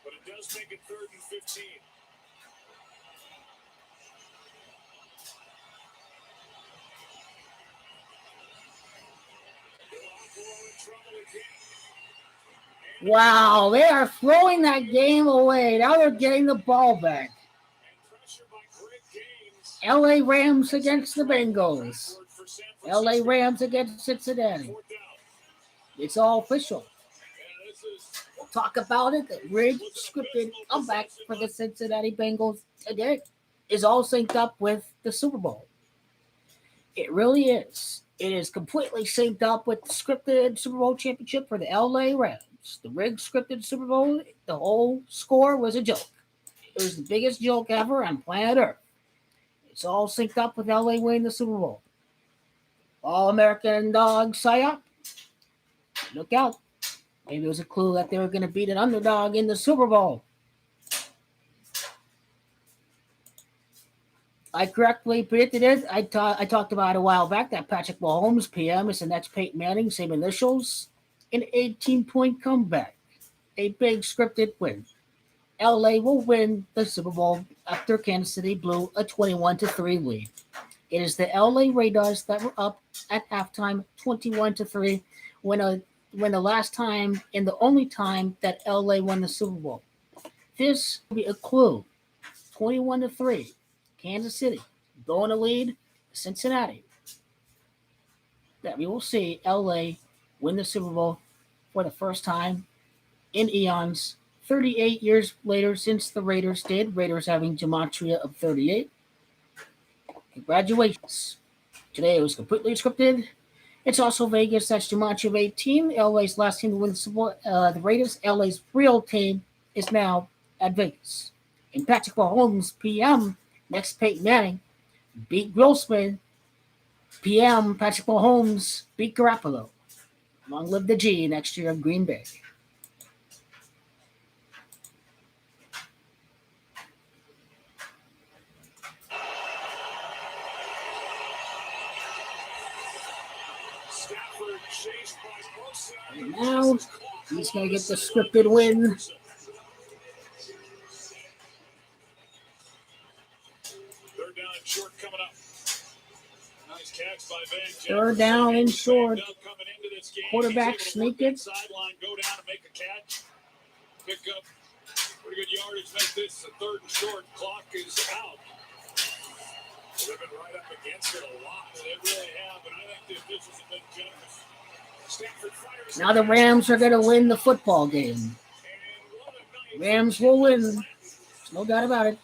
But it does make it 3rd and 15. Wow, they are throwing that game away. Now they're getting the ball back. LA Rams against the Bengals. LA Rams against Cincinnati. It's all official. We'll talk about it. The rigged, scripted comeback for the Cincinnati Bengals today is all synced up with the Super Bowl. It really is. It is completely synced up with the scripted Super Bowl championship for the LA Rams. The rigged, scripted Super Bowl, the whole score was a joke. It was the biggest joke ever on planet Earth. It's all synced up with LA winning the Super Bowl. All-American dog psyop. Look out. Maybe it was a clue that they were going to beat an underdog in the Super Bowl. I correctly predicted it. I talked about it a while back that Patrick Mahomes, PM, is the next Peyton Manning, same initials. An 18-point comeback. A big scripted win. LA will win the Super Bowl after Kansas City blew a 21-3 lead. It is the LA Raiders that were up at halftime 21-3 when the last time and the only time that LA won the Super Bowl. This will be a clue. 21-3. Kansas City going to lead Cincinnati. That we will see LA win the Super Bowl for the first time in eons, 38 years later since the Raiders did. Raiders having gematria of 38. Congratulations. Today it was completely scripted. It's also Vegas. That's gematria of 18. LA's last team to win the Super Bowl. The Raiders. LA's real team is now at Vegas. And Patrick Mahomes, PM, next Peyton Manning, beat Grossman. PM, Patrick Mahomes, beat Garoppolo. Long live the G next year of Green Bay. And now he's going to get the scripted win. Third down and short coming up. Nice catch by Van Jefferson. Third down and short. Coming into this game. Quarterback sneak it. Sideline, go down and make a catch. Pick up pretty good yardage. Make this a third and short. Clock is out. They've been right up against it a lot. They really have, and I think the officials have been generous. Now the Rams are going to win the football game. Rams will win. There's no doubt about it.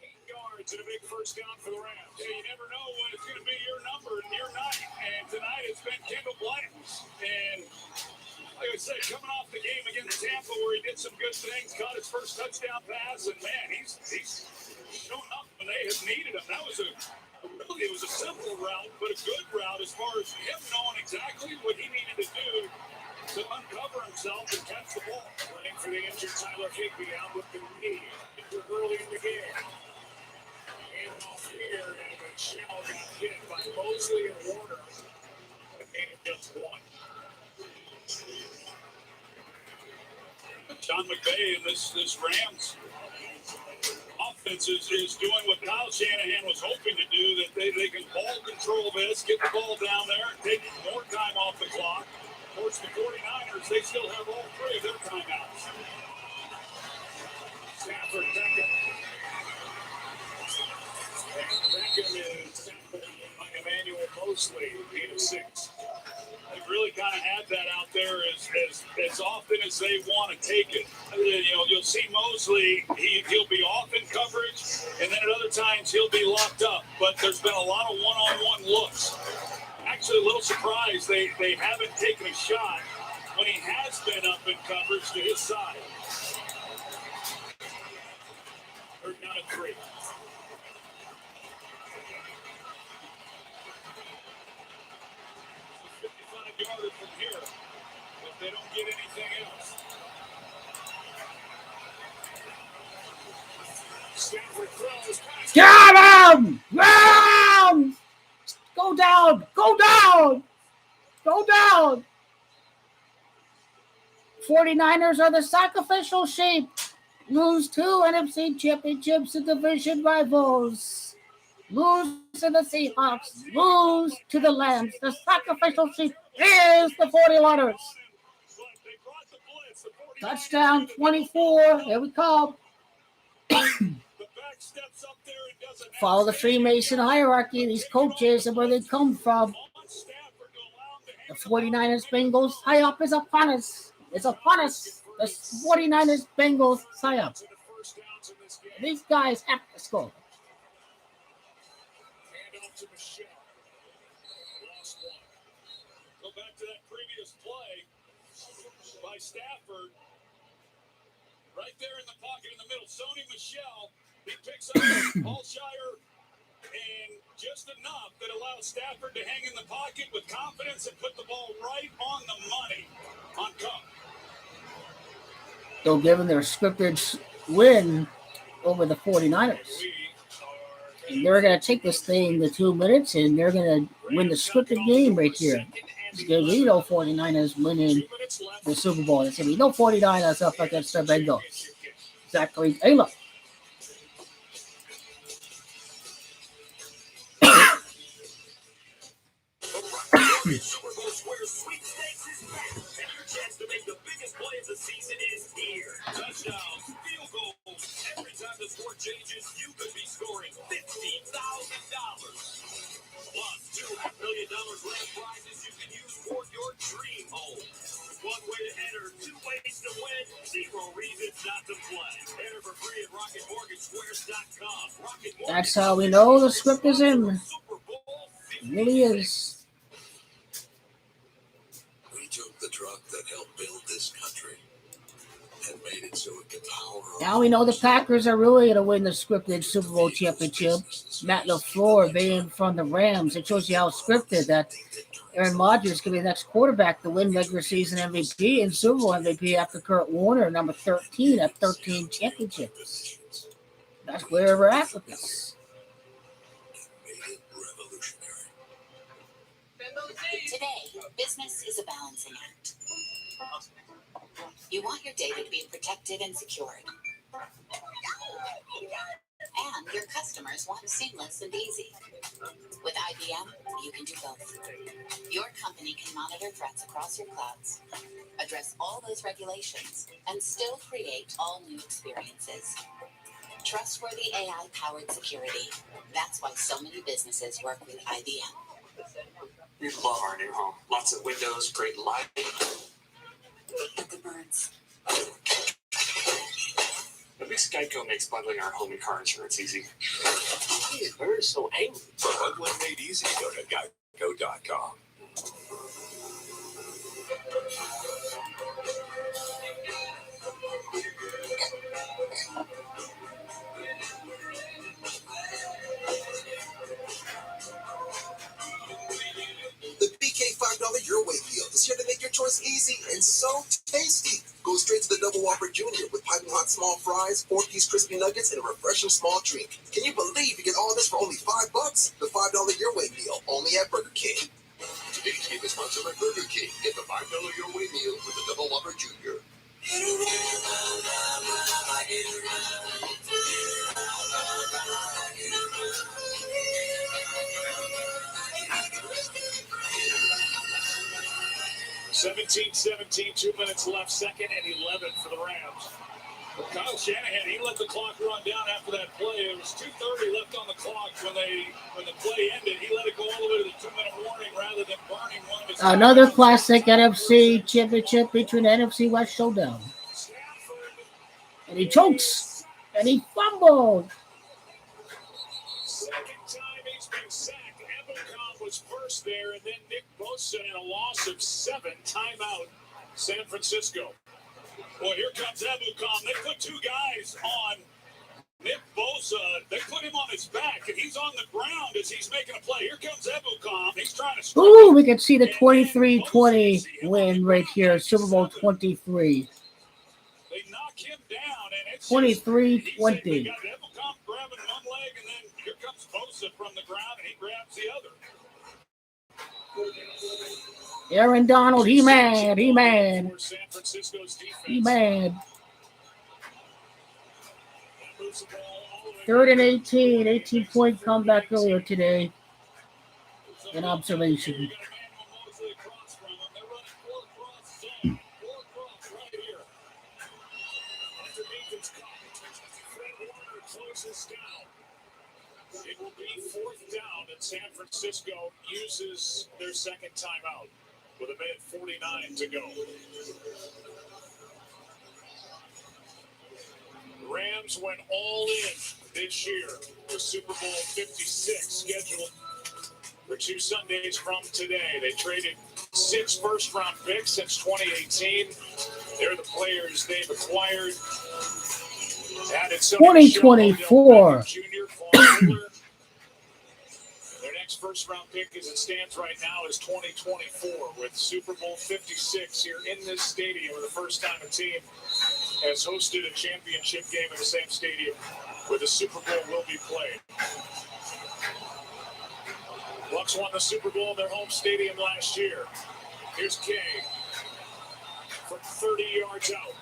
8 yards and a big first down for the Rams. Yeah, you never know when it's going to be your number and your night. And tonight it's been Kendall Blanton's. And like I said, coming off the game against Tampa where he did some good things, caught his first touchdown pass, and man, he's shown up when they have needed him. That was it was a simple route, but a good route as far as him knowing exactly what he needed to do to uncover himself and catch the ball. Playing for the injured Tyler Higbee out with the knee early in the game. And off here, and Michelle got hit by Mosley and Warner. And just one. Sean McVay and this Rams offense is doing what Kyle Shanahan was hoping to do, that they can ball control this, get the ball down there, and take more time off the clock. Of course, the 49ers, they still have all 3 of their timeouts. Stafford, Beckham. Beckham is Emmanuel Mosley, 8 of 6. They really kind of had that out there as often as they want to take it. You'll see Mosley, he'll be off in coverage, and then at other times he'll be locked up. But there's been a lot of one-on-one looks. Actually, a little surprised they haven't taken a shot when he has been up in coverage to his side. Third down and 3. 55-yarder from here, if they don't get anything else. Stanford throws. Get him! Down! Go down! Go down! Go down! 49ers are the sacrificial sheep. Lose 2 NFC championships to division rivals. Lose to the Seahawks. Lose to the Lambs. The sacrificial sheep is the 49ers. Touchdown 24. Here we come. Follow the Freemason hierarchy. These coaches and where they come from. The 49ers Bengals tie-up is upon us. It's upon us. The 49ers Bengals tie-up. These guys have to score. To Michelle. Lost one. Go back to that previous play by Stafford. Right there in the pocket in the middle. Sony Michel. He picks up Paul Shire and just enough that allows Stafford to hang in the pocket with confidence and put the ball right on the money on Cup. They'll give them their scripted win over the 49ers. And they're going to take this thing to 2 minutes, and they're going to win the scripted game right here. There's going to be no 49ers winning the Super Bowl. There's going to be no 49ers up against the Bengals. Zachary Taylor. Super Bowl Square Sweepstakes is back, and your chance to make the biggest play of the season is here. Touchdowns, field goals. Every time the score changes, you could be scoring $15,000. Plus, $2 million grand prizes you can use for your dream home. One way to enter, 2 ways to win, 0 reasons not to free at RocketMortgageSquares.com. That's how we know the script is in. It really is. We took the truck that helped build this country and made it so it could power. Now we know the Packers are really going to win the scripted Super Bowl championship. Matt LaFleur being from the Rams. It shows you how scripted that Aaron Rodgers could be the next quarterback to win regular season MVP and Super Bowl MVP after Kurt Warner, number 13 at 13 championships. That's where we're at with this. Today, business is a balancing act. You want your data to be protected and secured. And your customers want seamless and easy. With IBM, you can do both. Your company can monitor threats across your clouds, address all those regulations, and still create all new experiences. Trustworthy AI-powered security. That's why so many businesses work with IBM. We love our new home. Lots of windows, great light. But the birds. At least Geico makes bundling our home and car insurance easy. Hey, bird is so angry. For bundling made easy, go to geico.com. The BK $5 Your Way meal is here to make your choice easy and so tasty. Go straight to the Double Whopper Junior with piping hot small fries, 4-piece crispy nuggets, and a refreshing small drink. Can you believe you get all this for only $5? The $5 Your Way meal, only at Burger King. Today's game is sponsored by Burger King. Get the $5 Your Way meal with the Double Whopper Junior. (17-17), 2 minutes left, second and 11 for the Rams. But Kyle Shanahan, he let the clock run down after that play. It was 2:30 left on the clock when the play ended. He let it go all the way to the 2-minute warning rather than burning one of his. Another classic NFC championship between the NFC West showdown. And he chokes. And he fumbled. Second time he's been sacked. Ebukam was first there, and then Nick Bosa in a loss of 7. Timeout, San Francisco. Well, here comes Ebukam. They put 2 guys on Nick Bosa. They put him on his back, and he's on the ground as he's making a play. Here comes Ebukam. He's trying to. Ooh, we can see the 23-20 win right here. Super Bowl 23. They knock him down, and it's 23-20. They got Ebukam grabbing one leg, and then here comes Bosa from the ground, and he grabs the other. Aaron Donald, he mad. He mad. He mad. 3rd and 18. 18-point comeback earlier today. In observation. It will be 4th down, and San Francisco uses their second timeout with a minute 49 to go. The Rams went all in this year with Super Bowl 56 scheduled for 2 Sundays from today. They traded 6 first-round picks since 2018. They're the players they've acquired. 2024. Their next first-round pick, as it stands right now, is 2024, with Super Bowl 56 here in this stadium for the first time a team has hosted a championship game in the same stadium where the Super Bowl will be played. Bucs won the Super Bowl in their home stadium last year. Here's Kay from 30 yards out.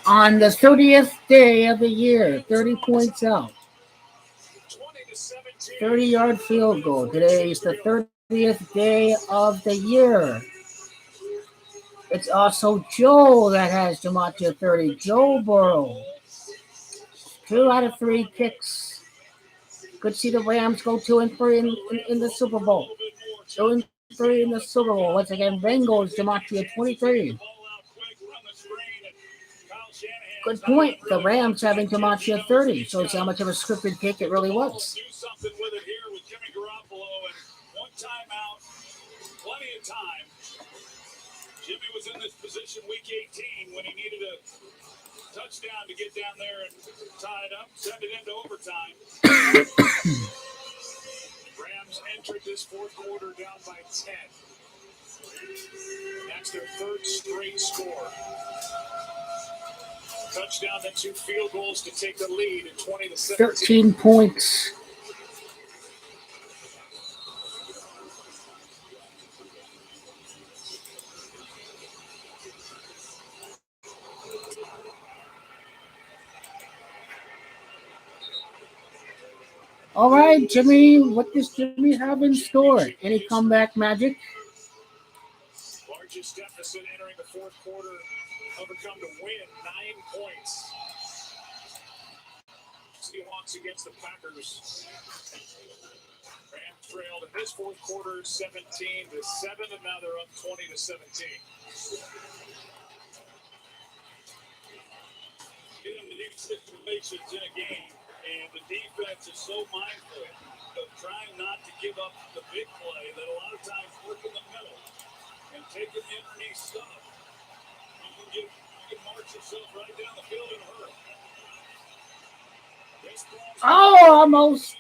On the 30th day of the year, 30 points out. 30-yard field goal. Today is the 30th day of the year. It's also Joe that has Demontia 30. Joe Burrow. 2 out of 3 kicks. Could see the Rams go 2-3 in the Super Bowl. 2-3 in the Super Bowl. Once again, Bengals, Demontia 23. Good point. The Rams having Camacho at 30 shows how much of a scripted pick it really was. Do something with it here with Jimmy Garoppolo and one timeout, plenty of time. Jimmy was in this position week 18 when he needed a touchdown to get down there and tie it up, send it into overtime. Rams entered this fourth quarter down by 10. That's their third straight score. Touchdown, then 2 field goals to take the lead at 20-17. 13 points. All right, Jimmy, what does Jimmy have in store? Any comeback magic? Largest deficit entering the fourth quarter, overcome to win 9 points. Seahawks against the Packers. Rams trailed in this fourth quarter 17-7, and now they're up 20-17. Get into these situations in a game, and the defense is so mindful of trying not to give up the big play that a lot of times work in the middle and taking the underneath stuff. You can march yourself right down the field in a hurry. Oh, almost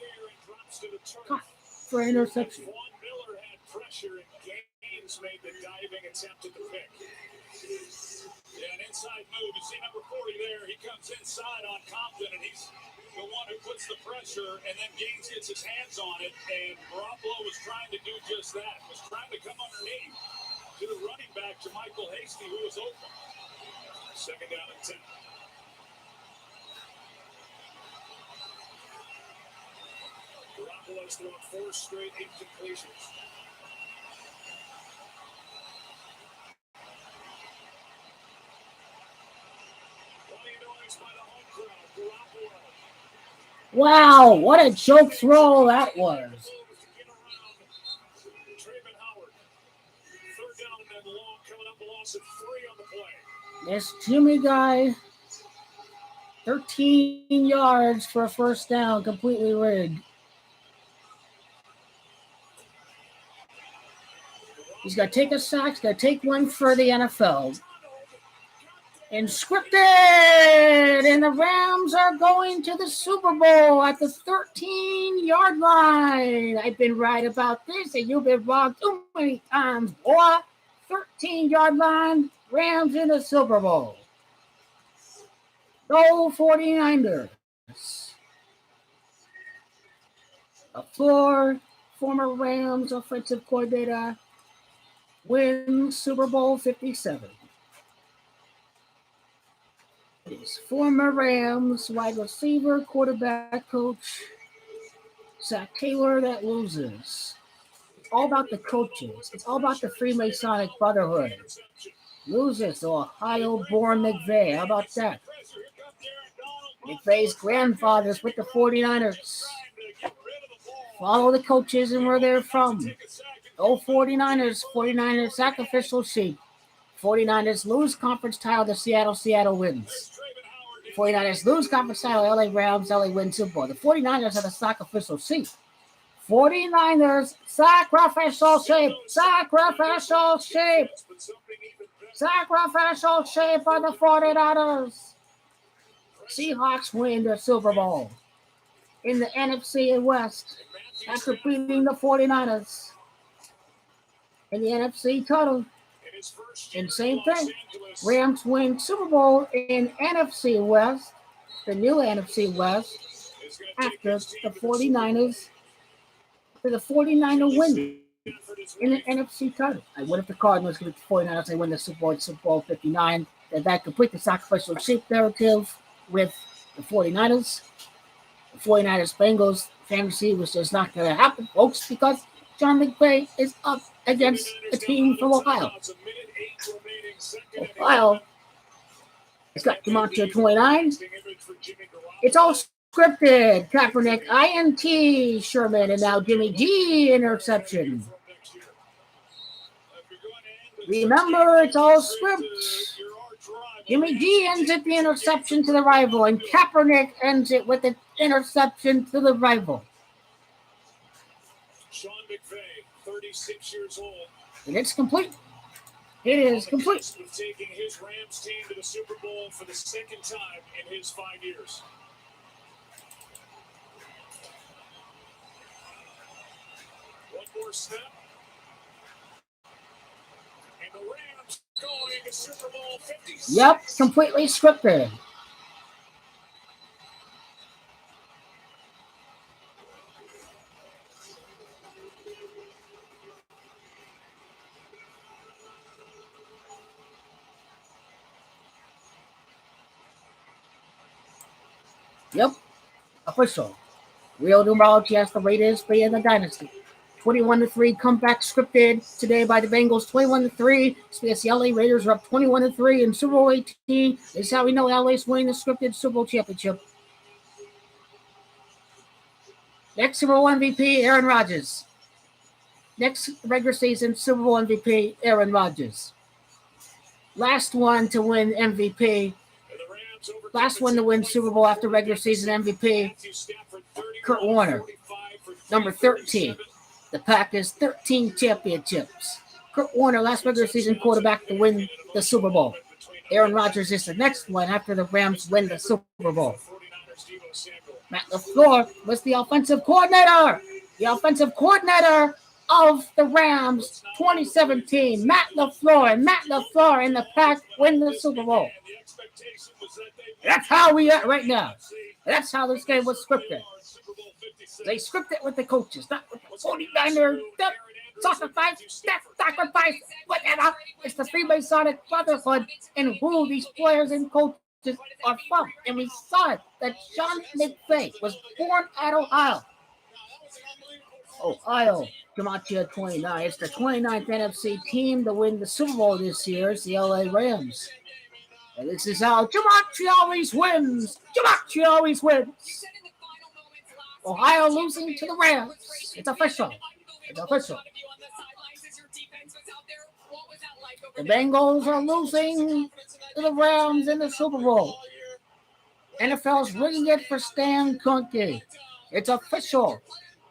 for interception. Vaughn Miller had pressure, and Gaines made the diving attempt at the pick. Yeah, an inside move. You see number 40 there. He comes inside on Compton, and he's the one who puts the pressure, and then Gaines gets his hands on it, and Garoppolo was trying to do just that, was trying to come underneath to the running back, to Michael Hasty, who was open. Second down and 10. Garoppolo's thrown 4 straight incompletions. Wow, what a joke throw that was. This Jimmy guy, 13 yards for a first down, completely rigged. He's got to take a sack, he's got to take one for the NFL. And scripted, and the Rams are going to the Super Bowl at the 13-yard line. I've been right about this, and you've been wrong too many times, boy. 13-yard line, Rams in the Super Bowl. Go 49ers. A former Rams offensive coordinator wins Super Bowl 57. His former Rams wide receiver, quarterback coach, Zach Taylor, that loses. It's all about the coaches. It's all about the Freemasonic Brotherhood. Loses to Ohio-born McVay. How about that? McVay's grandfather's with the 49ers. Follow the coaches and where they're from. Go 49ers. 49ers sacrificial sheep. 49ers lose conference title to Seattle. Seattle wins. 49ers lose conference title. LA Rams. LA wins Super Bowl. The 49ers are the sacrificial sheep. 49ers sacrificial sheep. Sacrificial sheep. Sacrificial sheep are the 49ers. Seahawks win the Super Bowl in the NFC West after beating the 49ers in the NFC title. And same thing, Rams win Super Bowl in NFC West, the new NFC West, after the 49ers, for the 49er win in the NFC title. What if the Cardinals get the 49ers, they win the Super Bowl 59, that complete the sacrificial sheep narrative with the 49ers. The 49ers Bengals fantasy was just not going to happen, folks, because John McVay is up against a team from Ohio. Ohio has got Camacho 29. It's all scripted. Kaepernick, INT, Sherman, and now Jimmy G interception. Remember, it's all script. Jimmy G ends it the interception to the rival, and Kaepernick ends it with the interception to the rival. Sean McVay, 36 years old. And it's complete. It is complete. With taking his Rams team to the Super Bowl for the second time in his 5 years. One more step. And the Rams going to Super Bowl 56. Yep, completely scripted. Yep, official. Real numerology as the Raiders play in the dynasty. 21-3 comeback scripted today by the Bengals. 21-3. The LA Raiders are up 21-3 in Super Bowl 18. This is how we know LA's winning the scripted Super Bowl championship. Next Super Bowl MVP, Aaron Rodgers. Next regular season Super Bowl MVP, Aaron Rodgers. Last one to win MVP. Last one to win Super Bowl after regular season MVP, Kurt Warner. Number 13. The Packers 13 championships. Kurt Warner, last regular season quarterback to win the Super Bowl. Aaron Rodgers is the next one after the Rams win the Super Bowl. Matt LaFleur was the offensive coordinator. The offensive coordinator of the Rams 2017. Matt LaFleur. And Matt LaFleur and the Pack win the Super Bowl. That's how we are right now. That's how this game was scripted. They script it with the coaches, not with the 49er. Sacrifice, whatever. It's the Freemasonic Brotherhood and who these players and coaches are from. And we saw it that Sean McVay was born at Ohio. Ohio, Gematria 29. It's the 29th NFC team to win the Super Bowl this year. It's the LA Rams. And this is how Gematria always wins. Gematria always wins. Ohio losing to the Rams. It's official. It's official. The Bengals are losing to the Rams in the Super Bowl. NFL's rigging it for Stan Kroenke. It's official.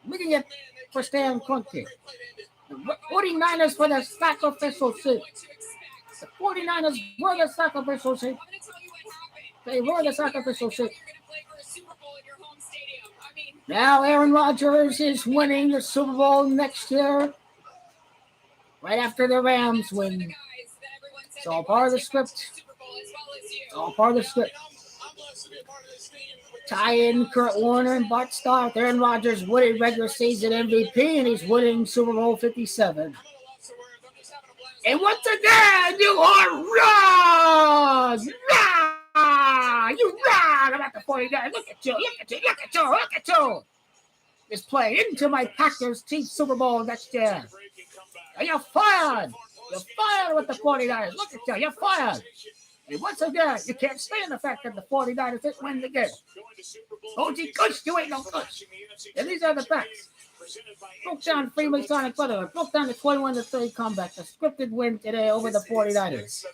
Rigging it for Stan Kroenke. The 49ers for the sacrificial sheep. The 49ers were the sacrificial sheep. They were the sacrificial sheep. Now Aaron Rodgers is winning the Super Bowl next year. Right after the Rams win. It's all part of the script. It's all part of the script. Tie in Kurt Warner and Bart Starr. Aaron Rodgers winning regular season MVP, and he's winning Super Bowl 57. And once again, you are wrong! Wrong! You wrong about the 49ers. Look at you. It's playing into my Packers team Super Bowl next year. And you're fired. You're fired with the 49ers. Look at you. You're fired. And once again, you can't stand the fact that the 49ers didn't win the game. OG Kush, you ain't no Kush. And these are the facts. Broke down Freemasonic Brotherhood. Broke down the 21-3 comeback. The scripted win today over the 49ers.